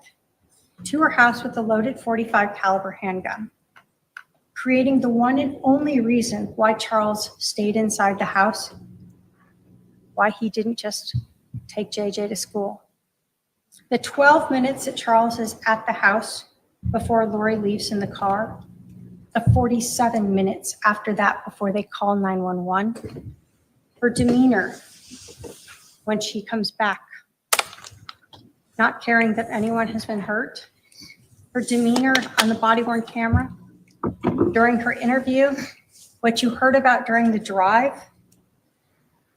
to her house with a loaded .45 caliber handgun, creating the one and only reason why Charles stayed inside the house, why he didn't just take JJ to school. The 12 minutes that Charles is at the house before Lori leaves in the car, the 47 minutes after that before they call 911, her demeanor when she comes back, not caring that anyone has been hurt, her demeanor on the body-worn camera, during her interview, what you heard about during the drive.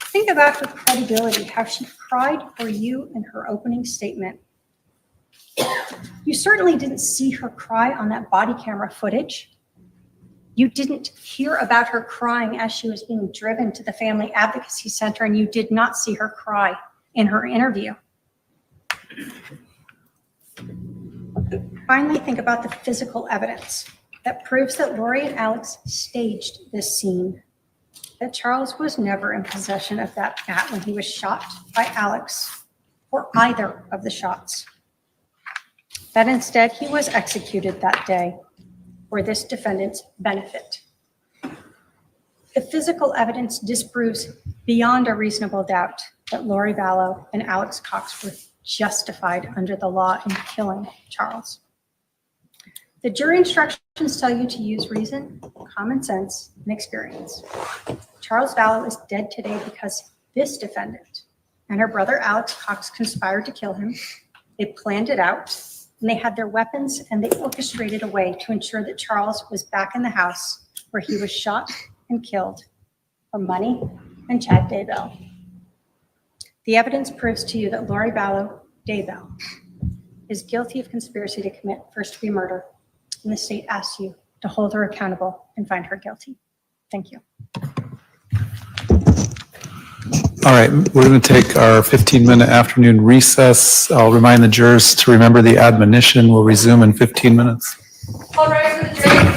Think about her credibility, how she cried for you in her opening statement. You certainly didn't see her cry on that body camera footage. You didn't hear about her crying as she was being driven to the Family Advocacy Center, and you did not see her cry in her interview. Finally, think about the physical evidence that proves that Lori and Alex staged this scene, that Charles was never in possession of that bat when he was shot by Alex or either of the shots, that instead he was executed that day for this defendant's benefit. The physical evidence disproves beyond a reasonable doubt that Lori Vallow and Alex Cox were justified under the law in killing Charles. The jury instructions tell you to use reason, common sense, and experience. Charles Vallow is dead today because this defendant and her brother Alex Cox conspired to kill him. They planned it out, and they had their weapons, and they orchestrated a way to ensure that Charles was back in the house where he was shot and killed for money and Chad Daybell. The evidence proves to you that Lori Vallow Daybell is guilty of conspiracy to commit first-degree murder, and the state asks you to hold her accountable and find her guilty. Thank you. All right, we're going to take our 15-minute afternoon recess. I'll remind the jurors to remember the admonition. We'll resume in 15 minutes. All right, for the drink.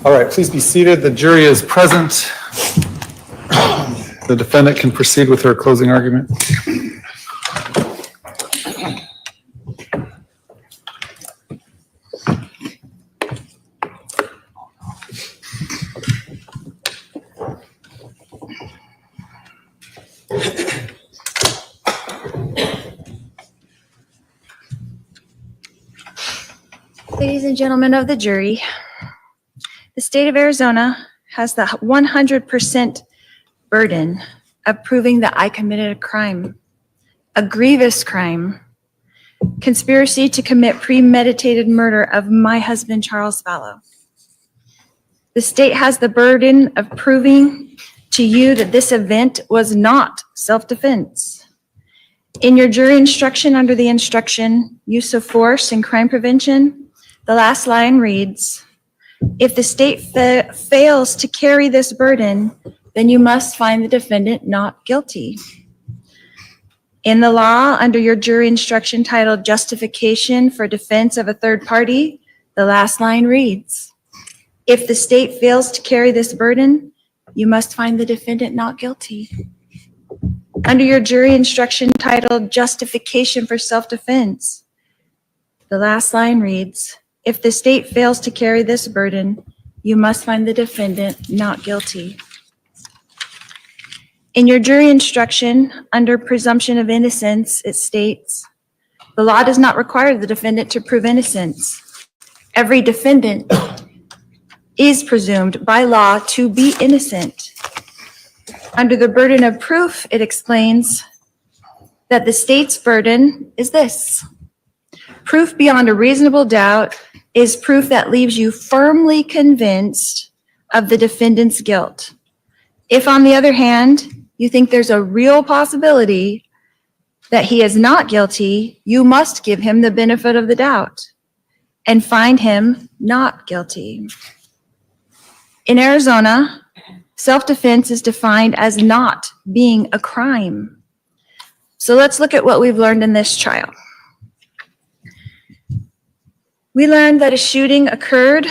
All right, please be seated. The jury is present. The defendant can proceed with her closing argument. Ladies and gentlemen of the jury, the state of Arizona has the 100% burden of proving that I committed a crime, a grievous crime, conspiracy to commit premeditated murder of my husband, Charles Vallow. The state has the burden of proving to you that this event was not self-defense. In your jury instruction under the instruction, use of force and crime prevention, the last line reads, if the state fails to carry this burden, then you must find the defendant not guilty. In the law, under your jury instruction titled Justification for Defense of a Third Party, the last line reads, if the state fails to carry this burden, you must find the defendant not guilty. Under your jury instruction titled Justification for Self-Defense, the last line reads, if the state fails to carry this burden, you must find the defendant not guilty. In your jury instruction, under presumption of innocence, it states, the law does not require the defendant to prove innocence. Every defendant is presumed by law to be innocent. Under the burden of proof, it explains that the state's burden is this. Proof beyond a reasonable doubt is proof that leaves you firmly convinced of the defendant's guilt. If, on the other hand, you think there's a real possibility that he is not guilty, you must give him the benefit of the doubt and find him not guilty. In Arizona, self-defense is defined as not being a crime. So let's look at what we've learned in this trial. We learned that a shooting occurred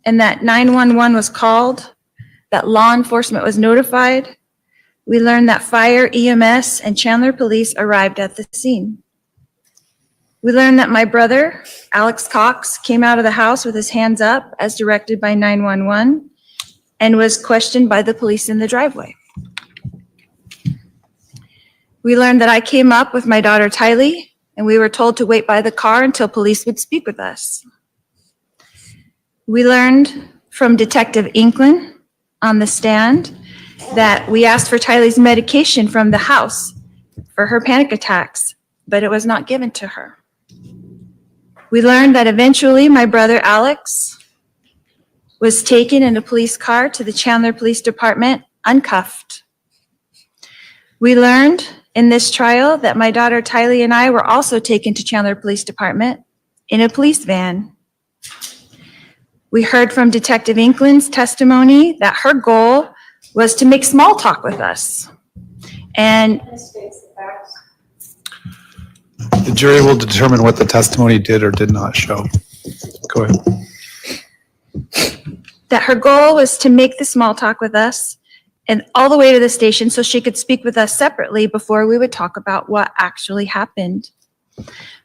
and that 911 was called, that law enforcement was notified. We learned that fire, EMS, and Chandler police arrived at the scene. We learned that my brother, Alex Cox, came out of the house with his hands up as directed by 911 and was questioned by the police in the driveway. We learned that I came up with my daughter Tylee, and we were told to wait by the car until police would speak with us. We learned from Detective Inklin on the stand that we asked for Tylee's medication from the house for her panic attacks, but it was not given to her. We learned that eventually my brother Alex was taken in a police car to the Chandler Police Department uncuffed. We learned in this trial that my daughter Tylee and I were also taken to Chandler Police Department in a police van. We heard from Detective Inklin's testimony that her goal was to make small talk with us. And The jury will determine what the testimony did or did not show. Go ahead. that her goal was to make the small talk with us and all the way to the station so she could speak with us separately before we would talk about what actually happened.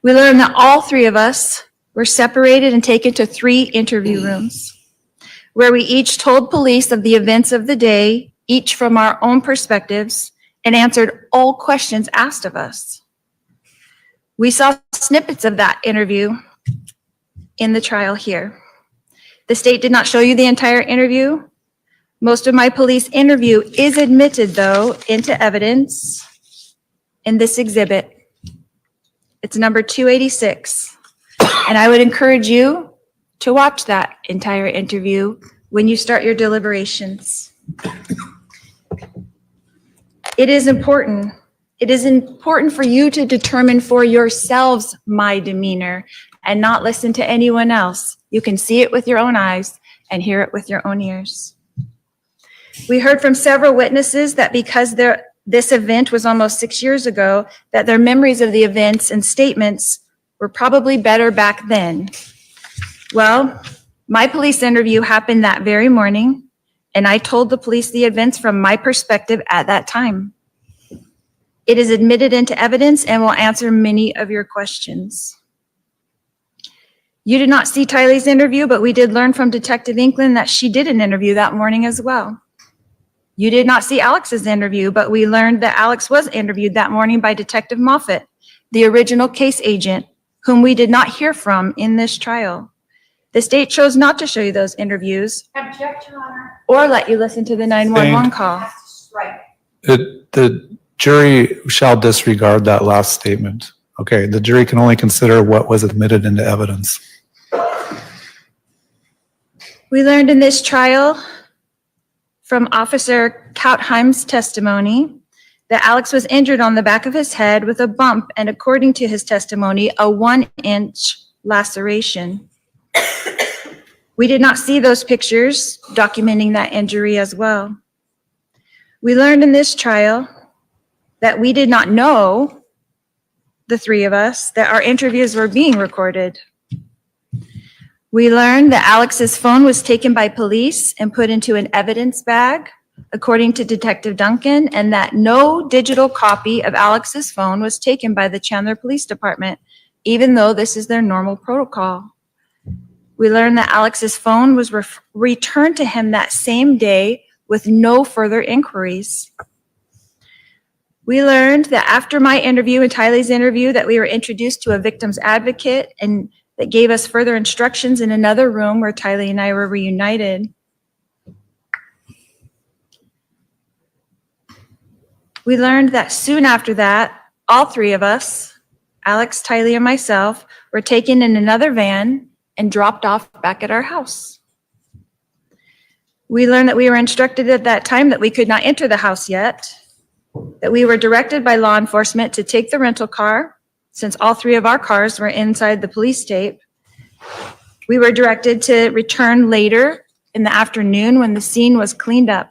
We learned that all three of us were separated and taken to 3 interview rooms where we each told police of the events of the day, each from our own perspectives, and answered all questions asked of us. We saw snippets of that interview in the trial here. The state did not show you the entire interview. Most of my police interview is admitted, though, into evidence in this exhibit. It's number 286. And I would encourage you to watch that entire interview when you start your deliberations. It is important. It is important for you to determine for yourselves my demeanor and not listen to anyone else. You can see it with your own eyes and hear it with your own ears. We heard from several witnesses that because this event was almost 6 years ago, that their memories of the events and statements were probably better back then. Well, My police interview happened that very morning, and I told the police the events from my perspective at that time. It is admitted into evidence and will answer many of your questions. You did not see Tylee's interview, but we did learn from Detective Inkland that she did an interview that morning as well. You did not see Alex's interview, but we learned that Alex was interviewed that morning by Detective Moffett, the original case agent, whom we did not hear from in this trial. The state chose not to show you those interviews Object, Your Honor. or let you listen to the 911 call. Right. The jury shall disregard that last statement. Okay, the jury can only consider what was admitted into evidence. We learned in this trial from Officer Kautheim's testimony that Alex was injured on the back of his head with a bump and, according to his testimony, a 1-inch laceration. We did not see those pictures documenting that injury as well. We learned in this trial that we did not know, the three of us, that our interviews were being recorded. We learned that Alex's phone was taken by police and put into an evidence bag, according to Detective Duncan, and that no digital copy of Alex's phone was taken by the Chandler Police Department, even though this is their normal protocol. We learned that Alex's phone was returned to him that same day with no further inquiries. We learned that after my interview and Tylee's interview that we were introduced to a victim's advocate and that gave us further instructions in another room where Tylee and I were reunited. We learned that soon after that, all three of us, Alex, Tylee, and myself, were taken in another van and dropped off back at our house. We learned that we were instructed at that time that we could not enter the house yet, that we were directed by law enforcement to take the rental car, since all three of our cars were inside the police tape. We were directed to return later in the afternoon when the scene was cleaned up.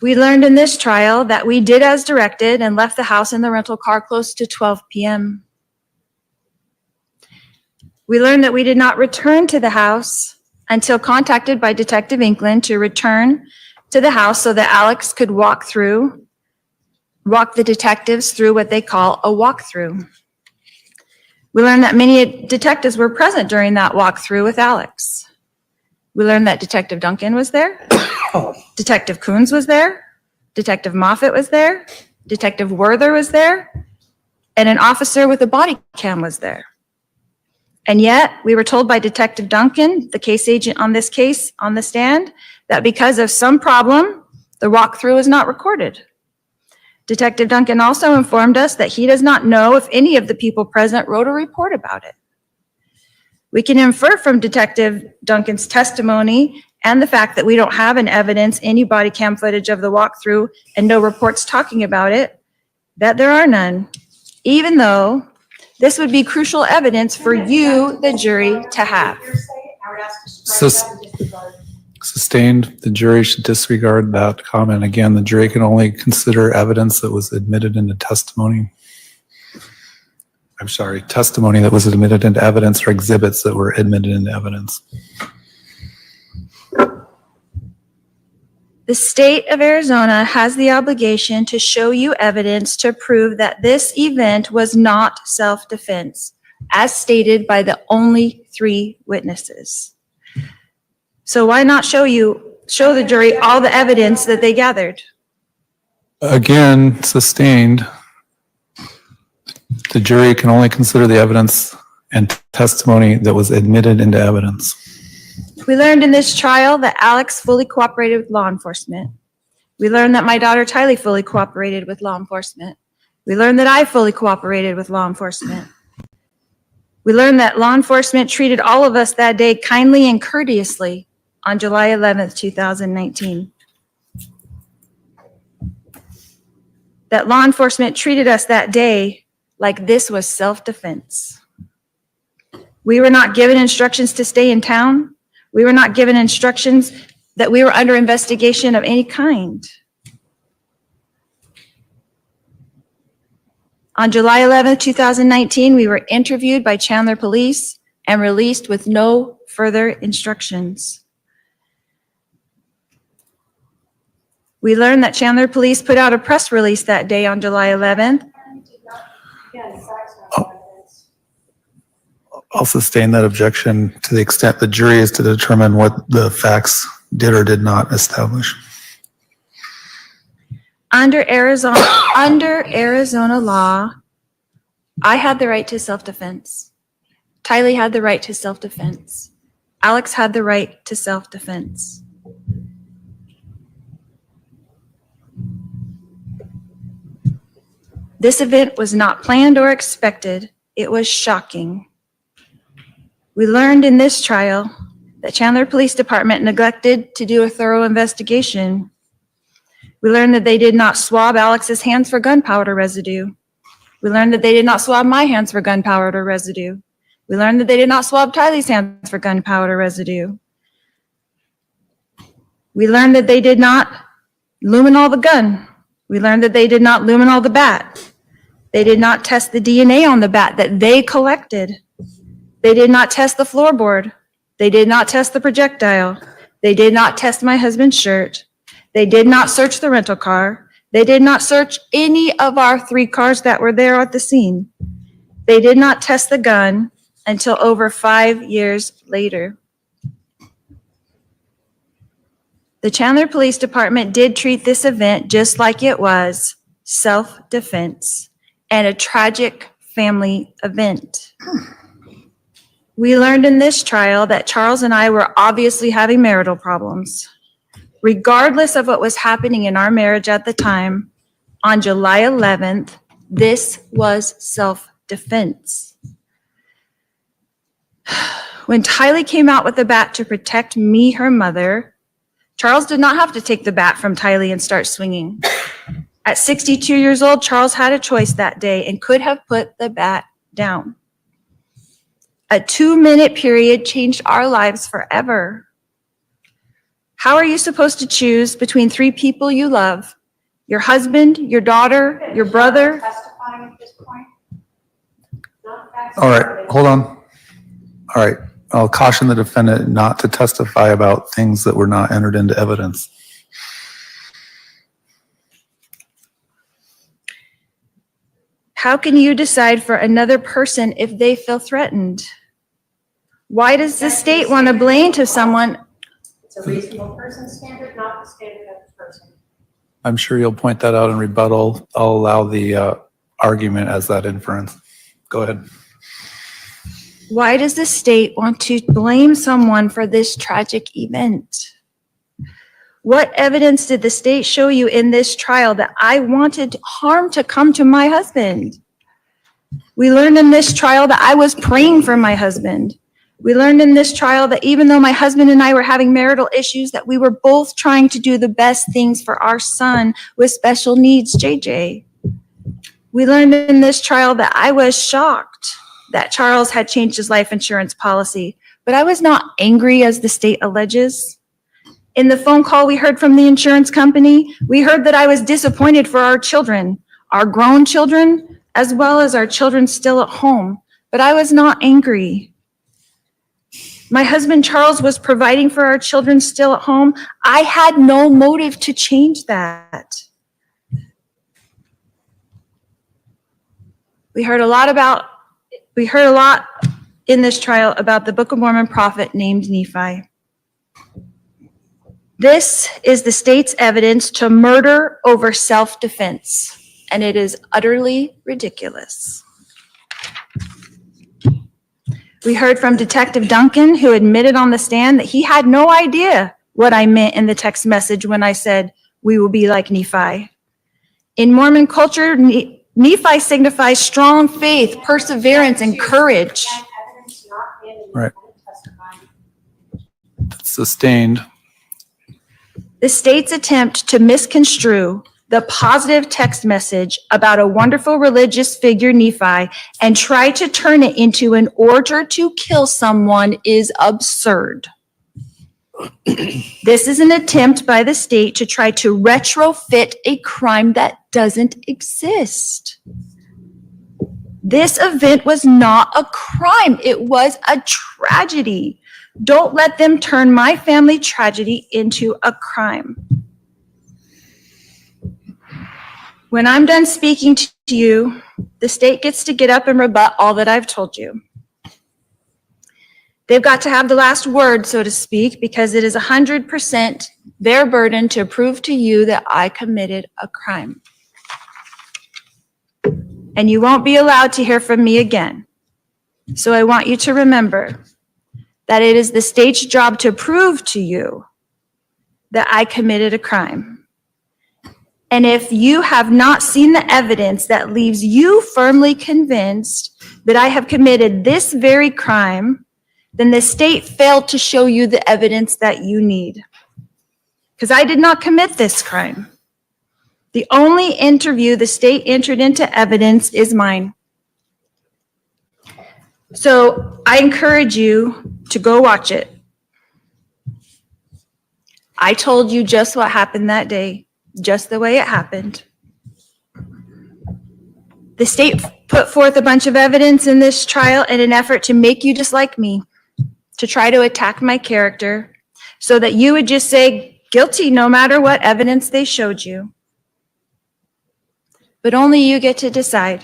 We learned in this trial that we did as directed and left the house in the rental car close to 12 p.m. We learned that we did not return to the house until contacted by Detective Inkland to return to the house so that Alex could walk the detectives through what they call a walkthrough. We learned that many detectives were present during that walkthrough with Alex. We learned that Detective Duncan was there, Detective Coons was there, Detective Moffett was there, Detective Werther was there, and an officer with a body cam was there. And yet, we were told by Detective Duncan, the case agent on this case on the stand, that because of some problem, the walkthrough is not recorded. Detective Duncan also informed us that he does not know if any of the people present wrote a report about it. We can infer from Detective Duncan's testimony and the fact that we don't have in evidence any body cam footage of the walkthrough and no reports talking about it, that there are none, even though this would be crucial evidence for you, the jury, to have. Sustained, the jury should disregard that comment. Again, the jury can only consider evidence that was admitted into testimony. I'm sorry, testimony that was admitted into evidence or exhibits that were admitted into evidence. The state of Arizona has the obligation to show you evidence to prove that this event was not self-defense, as stated by the only three witnesses. So why not show the jury all the evidence that they gathered? Again, sustained, the jury can only consider the evidence and testimony that was admitted into evidence. We learned in this trial that Alex fully cooperated with law enforcement. We learned that my daughter Tylee fully cooperated with law enforcement. We learned that I fully cooperated with law enforcement. We learned that law enforcement treated all of us that day kindly and courteously on July 11th, 2019. That law enforcement treated us that day like this was self-defense. We were not given instructions to stay in town. We were not given instructions that we were under investigation of any kind. On July 11th, 2019, we were interviewed by Chandler Police and released with no further instructions. We learned that Chandler Police put out a press release that day on July 11th. I'll sustain that objection to the extent the jury is to determine what the facts did or did not establish. Under Arizona law, I had the right to self-defense. Tylee had the right to self-defense. Alex had the right to self-defense. This event was not planned or expected. It was shocking. We learned in this trial that Chandler Police Department neglected to do a thorough investigation. We learned that they did not swab Alex's hands for gunpowder residue. We learned that they did not swab my hands for gunpowder residue. We learned that they did not swab Tylee's hands for gunpowder residue. We learned that they did not luminol the gun. We learned that they did not luminol the bat. They did not test the DNA on the bat that they collected. They did not test the floorboard. They did not test the projectile. They did not test my husband's shirt. They did not search the rental car. They did not search any of our 3 cars that were there at the scene. They did not test the gun until over 5 years later. The Chandler Police Department did treat this event just like it was, self-defense, and a tragic family event. We learned in this trial that Charles and I were obviously having marital problems. Regardless of what was happening in our marriage at the time, on July 11th, this was self-defense. When Tylee came out with the bat to protect me, her mother, Charles did not have to take the bat from Tylee and start swinging. At 62 years old, Charles had a choice that day and could have put the bat down. A 2-minute period changed our lives forever. How are you supposed to choose between 3 people you love? Your husband, your daughter, your brother? Testifying at this point? All right, hold on. All right, I'll caution the defendant not to testify about things that were not entered into evidence. How can you decide for another person if they feel threatened? Why does the state want to blame to someone? It's a reasonable person standard, not the standard of the person. I'm sure you'll point that out in rebuttal. I'll allow the argument as that inference. Go ahead. Why does the state want to blame someone for this tragic event? What evidence did the state show you in this trial that I wanted harm to come to my husband? We learned in this trial that I was praying for my husband. We learned in this trial that even though my husband and I were having marital issues, that we were both trying to do the best things for our son with special needs, JJ. We learned in this trial that I was shocked that Charles had changed his life insurance policy, but I was not angry as the state alleges. In the phone call we heard from the insurance company, we heard that I was disappointed for our children, our grown children, as well as our children still at home, but I was not angry. My husband Charles was providing for our children still at home. I had no motive to change that. We heard a lot in this trial about the Book of Mormon prophet named Nephi. This is the state's evidence to murder over self-defense, and it is utterly ridiculous. We heard from Detective Duncan, who admitted on the stand that he had no idea what I meant in the text message when I said, "We will be like Nephi." In Mormon culture, Nephi signifies strong faith, perseverance, and courage. Right. That's sustained. The state's attempt to misconstrue the positive text message about a wonderful religious figure, Nephi, and try to turn it into an order to kill someone is absurd. This is an attempt by the state to try to retrofit a crime that doesn't exist. This event was not a crime. It was a tragedy. Don't let them turn my family tragedy into a crime. When I'm done speaking to you, the state gets to get up and rebut all that I've told you. They've got to have the last word, so to speak, because it is 100% their burden to prove to you that I committed a crime. And you won't be allowed to hear from me again. So I want you to remember that it is the state's job to prove to you that I committed a crime. And if you have not seen the evidence that leaves you firmly convinced that I have committed this very crime, then the state failed to show you the evidence that you need. Because I did not commit this crime. The only interview the state entered into evidence is mine. So I encourage you to go watch it. I told you just what happened that day, just the way it happened. The state put forth a bunch of evidence in this trial in an effort to make you just like me, to try to attack my character so that you would just say guilty no matter what evidence they showed you. But only you get to decide.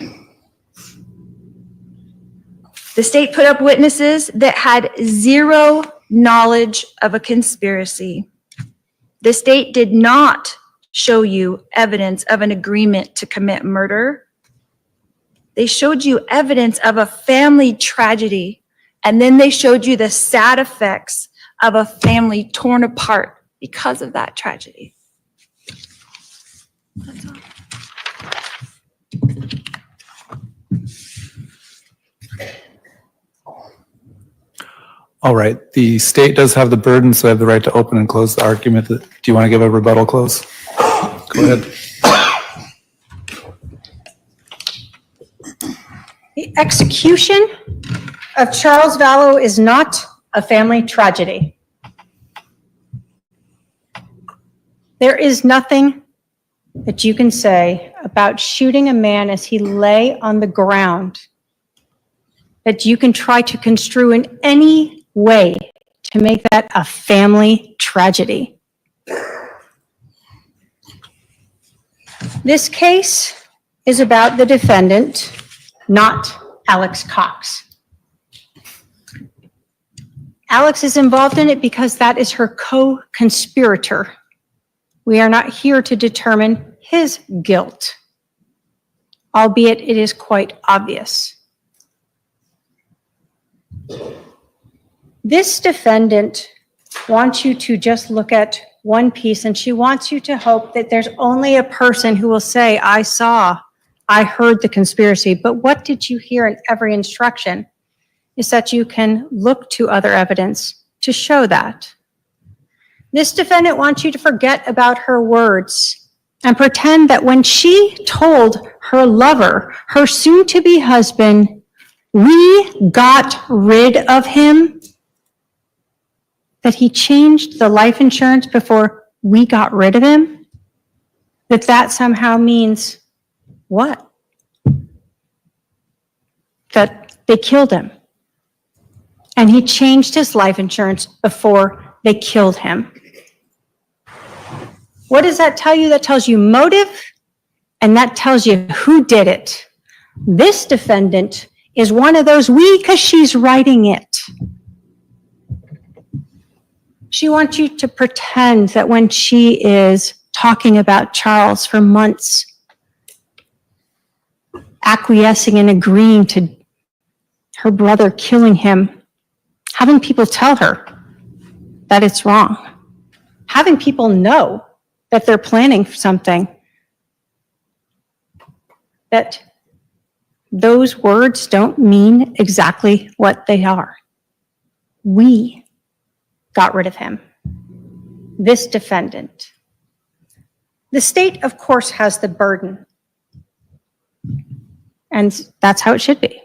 The state put up witnesses that had zero knowledge of a conspiracy. The state did not show you evidence of an agreement to commit murder. They showed you evidence of a family tragedy, and then they showed you the sad effects of a family torn apart because of that tragedy. That's all. All right, the state does have the burden, so I have the right to open and close the argument. Do you want to give a rebuttal close? Go ahead. The execution of Charles Vallow is not a family tragedy. There is nothing that you can say about shooting a man as he lay on the ground that you can try to construe in any way to make that a family tragedy. This case is about the defendant, not Alex Cox. Alex is involved in it because that is her co-conspirator. We are not here to determine his guilt, albeit it is quite obvious. This defendant wants you to just look at one piece, and she wants you to hope that there's only a person who will say, I saw, I heard the conspiracy. But what did you hear in every instruction is that you can look to other evidence to show that. This defendant wants you to forget about her words and pretend that when she told her lover, her soon-to-be husband, we got rid of him, that he changed the life insurance before we got rid of him, that somehow means what? That they killed him. And he changed his life insurance before they killed him. What does that tell you? That tells you motive, and that tells you who did it. This defendant is one of those we because she's writing it. She wants you to pretend that when she is talking about Charles for months, acquiescing and agreeing to her brother killing him, having people tell her that it's wrong, having people know that they're planning something, that those words don't mean exactly what they are. We got rid of him. This defendant. The state, of course, has the burden. And that's how it should be.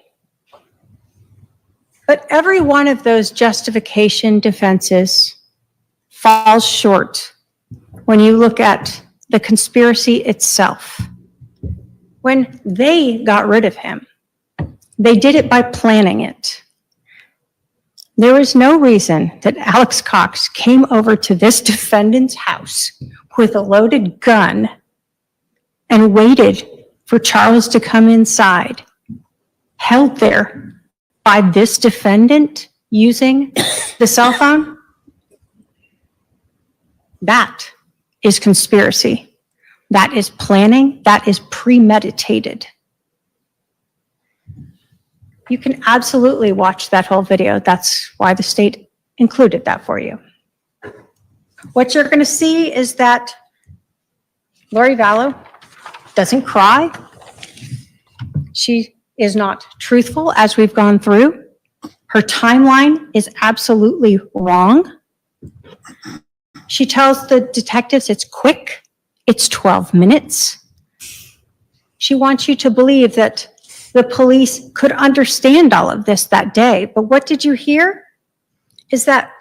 But every one of those justification defenses falls short when you look at the conspiracy itself. When they got rid of him, They did it by planning it. There was no reason that Alex Cox came over to this defendant's house with a loaded gun and waited for Charles to come inside, held there by this defendant using the cell phone. That is conspiracy. That is planning. That is premeditated. You can absolutely watch that whole video. That's why the state included that for you. What you're going to see is that Lori Vallow doesn't cry. She is not truthful, as we've gone through. Her timeline is absolutely wrong. She tells the detectives it's quick, it's 12 minutes. She wants you to believe that the police could understand all of this that day. But what did you hear? Is that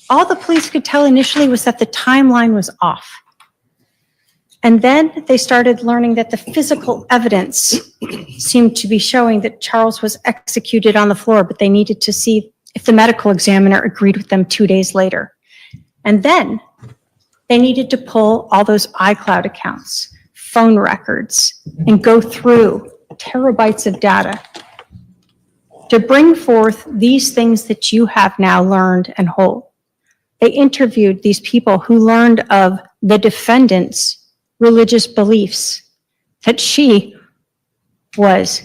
all the police could tell initially was that the timeline was off. And then they started learning that the physical evidence seemed to be showing that Charles was executed on the floor, but they needed to see if the medical examiner agreed with them 2 days later. And then they needed to pull all those iCloud accounts, phone records, and go through terabytes of data to bring forth these things that you have now learned and hold. They interviewed these people who learned of the defendant's religious beliefs, that she was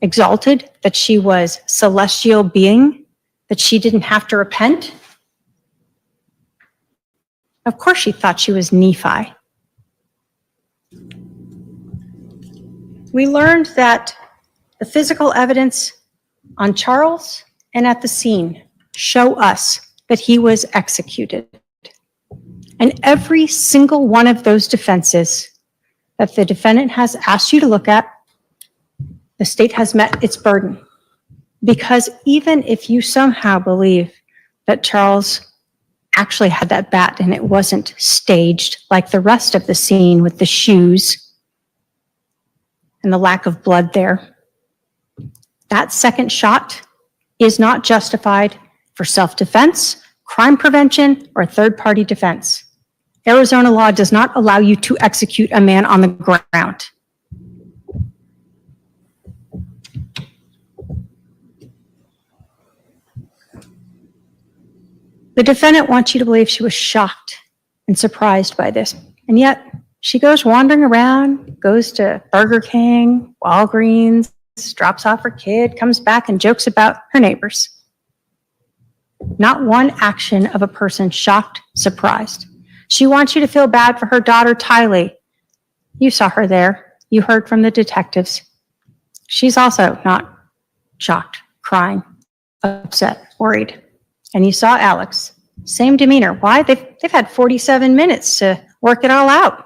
exalted, that she was celestial being, that she didn't have to repent. Of course she thought she was Nephi. We learned that the physical evidence on Charles and at the scene show us that he was executed. And every single one of those defenses that the defendant has asked you to look at, the state has met its burden. Because even if you somehow believe that Charles actually had that bat and it wasn't staged like the rest of the scene with the shoes and the lack of blood there, that second shot is not justified for self-defense, crime prevention, or third-party defense. Arizona law does not allow you to execute a man on the ground. The defendant wants you to believe she was shocked and surprised by this, and yet she goes wandering around, goes to Burger King, Walgreens, drops off her kid, comes back and jokes about her neighbors. Not one action of a person shocked, surprised. She wants you to feel bad for her daughter, Tylee. You saw her there. You heard from the detectives. She's also not shocked, crying, upset, worried. And you saw Alex. Same demeanor. Why? They've had 47 minutes to work it all out.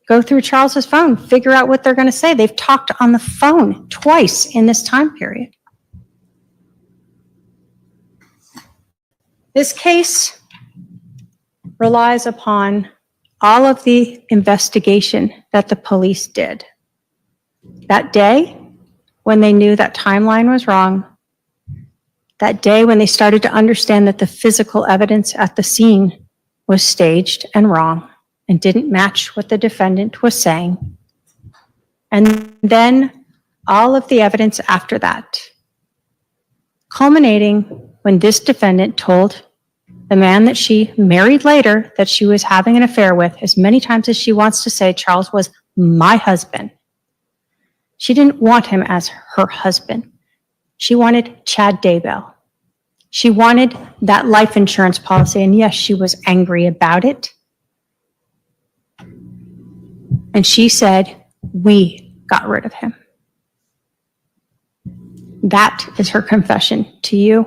Go through Charles's phone, figure out what they're going to say. They've talked on the phone twice in this time period. This case relies upon all of the investigation that the police did. That day, when they knew that timeline was wrong, that day when they started to understand that the physical evidence at the scene was staged and wrong and didn't match what the defendant was saying, and then all of the evidence after that, culminating when this defendant told the man that she married later that she was having an affair with, as many times as she wants to say Charles was my husband. She didn't want him as her husband. She wanted Chad Daybell. She wanted that life insurance policy, and yes, she was angry about it. And she said, we got rid of him. That is her confession to you.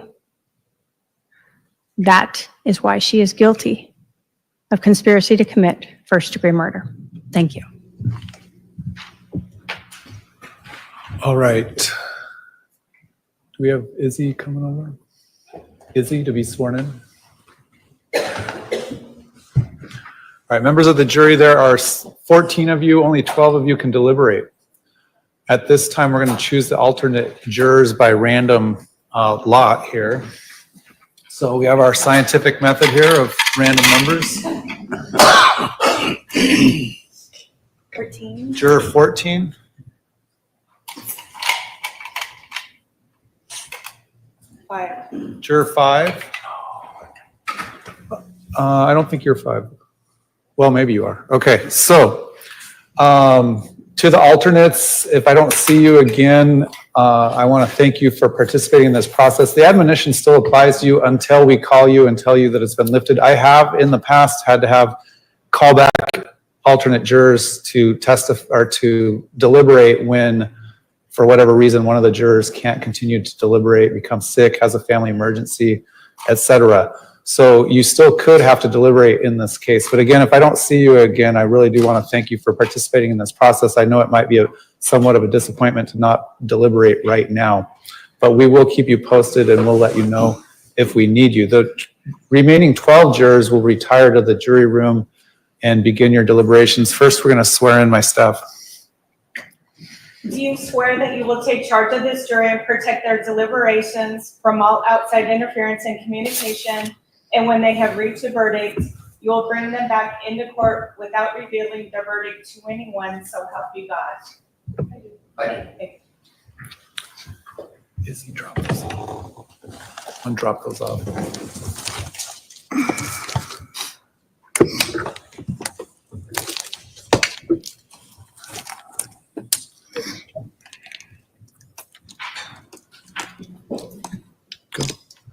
That is why she is guilty of conspiracy to commit first-degree murder. Thank you. All right. Do we have Izzy coming over? Izzy to be sworn in? All right, members of the jury, there are 14 of you, only 12 of you can deliberate. At this time, we're going to choose the alternate jurors by random lot here. So we have our scientific method here of random numbers. 14. Juror 14. 5. Juror 5. I don't think you're 5. Well, maybe you are. Okay, so to the alternates, if I don't see you again, I want to thank you for participating in this process. The admonition still applies to you until we call you and tell you that it's been lifted. I have in the past had to have callback alternate jurors to testify or to deliberate when, for whatever reason, one of the jurors can't continue to deliberate, becomes sick, has a family emergency, etc. So you still could have to deliberate in this case. But again, if I don't see you again, I really do want to thank you for participating in this process. I know it might be somewhat of a disappointment to not deliberate right now, but we will keep you posted and we'll let you know if we need you. The remaining 12 jurors will retire to the jury room and begin your deliberations. First, we're going to swear in my staff. Do you swear that you will take charge of this jury and protect their deliberations from all outside interference and communication? And when they have reached a verdict, you will bring them back into court without revealing the verdict to anyone, so help you God? Izzy, drop those off. Undrop those off.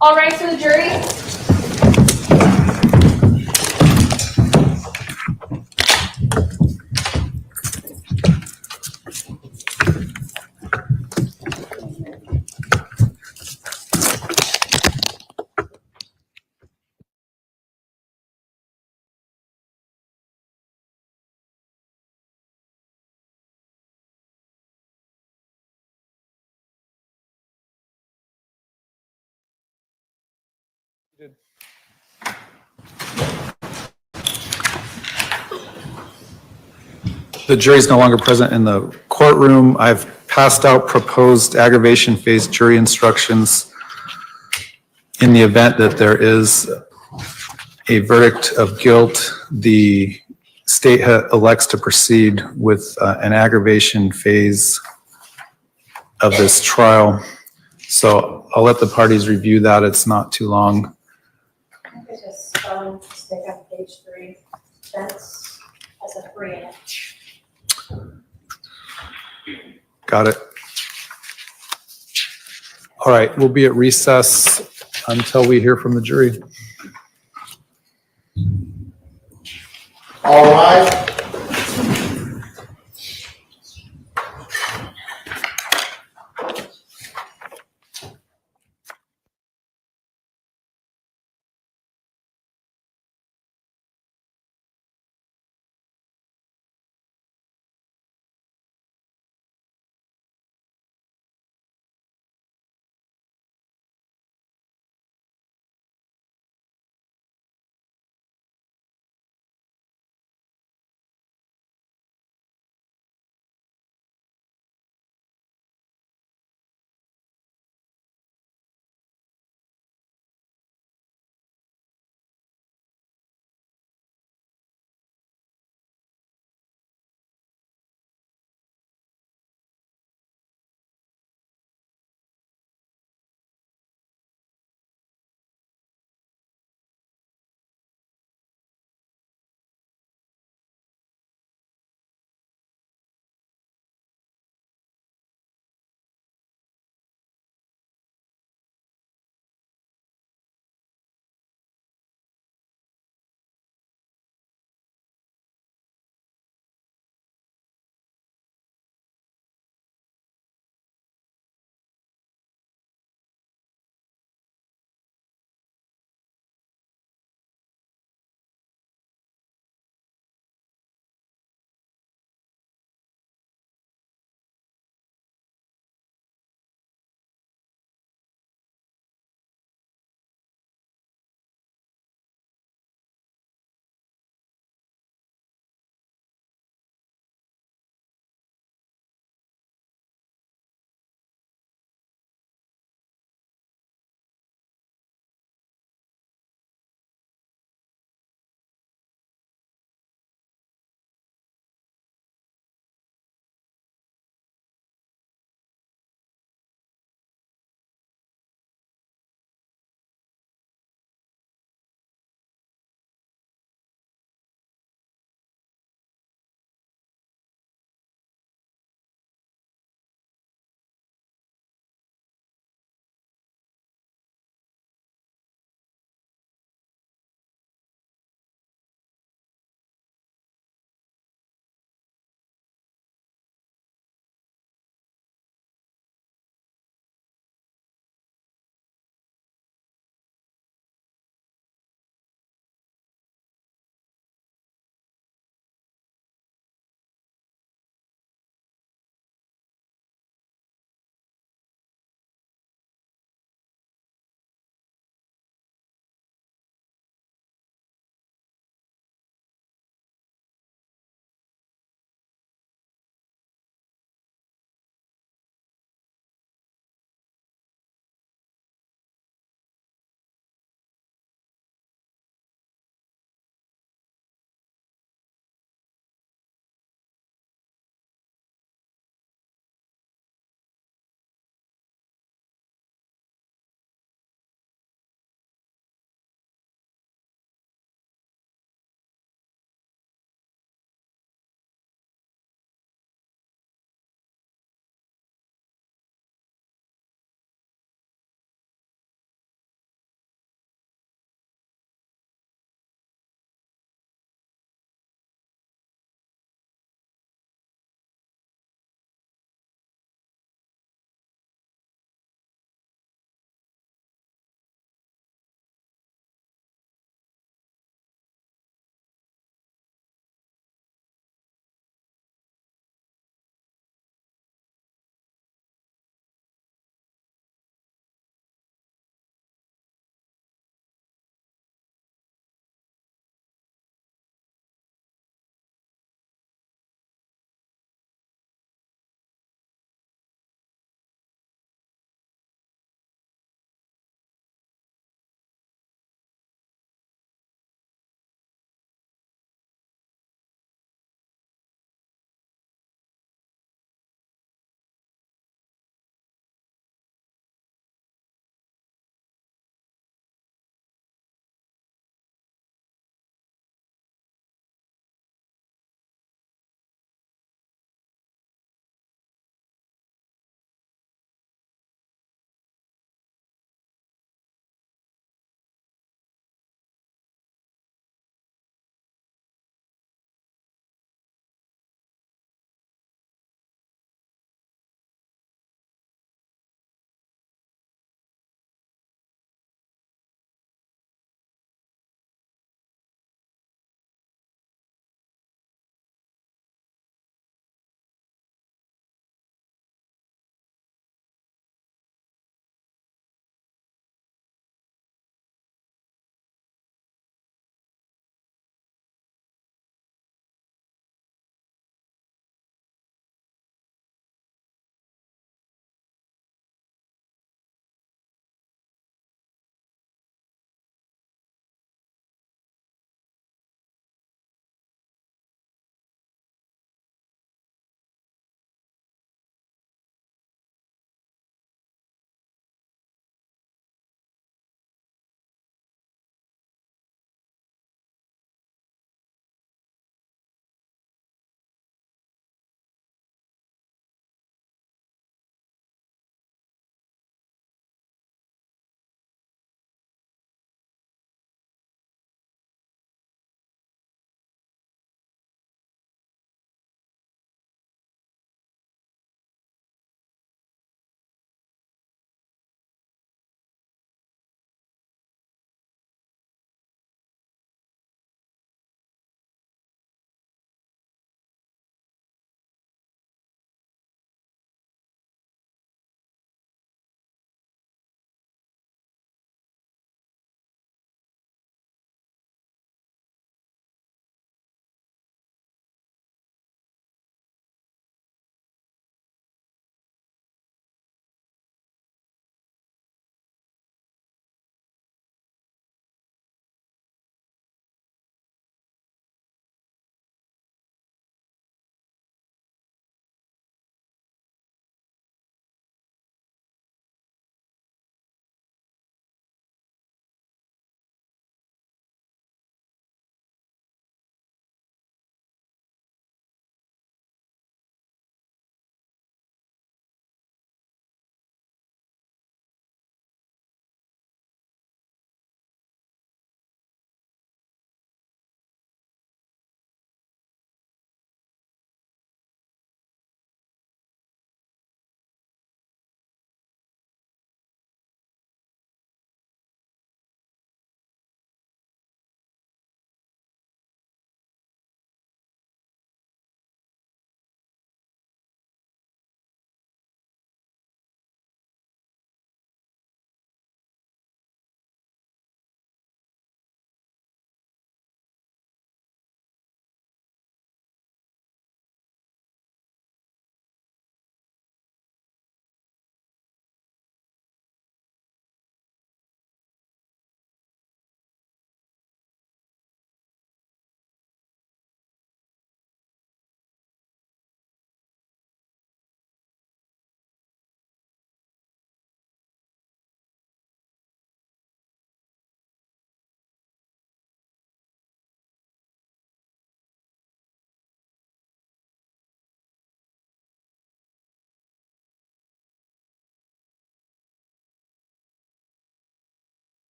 All right, to the jury. The jury is no longer present in the courtroom. I've passed out proposed aggravation phase jury instructions. In the event that there is a verdict of guilt, the state elects to proceed with an aggravation phase of this trial. So I'll let the parties review that. It's not too long. I could just stick up page 3. That's as a 3 in it. Got it. All right, we'll be at recess until we hear from the jury. All right.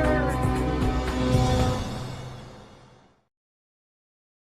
order.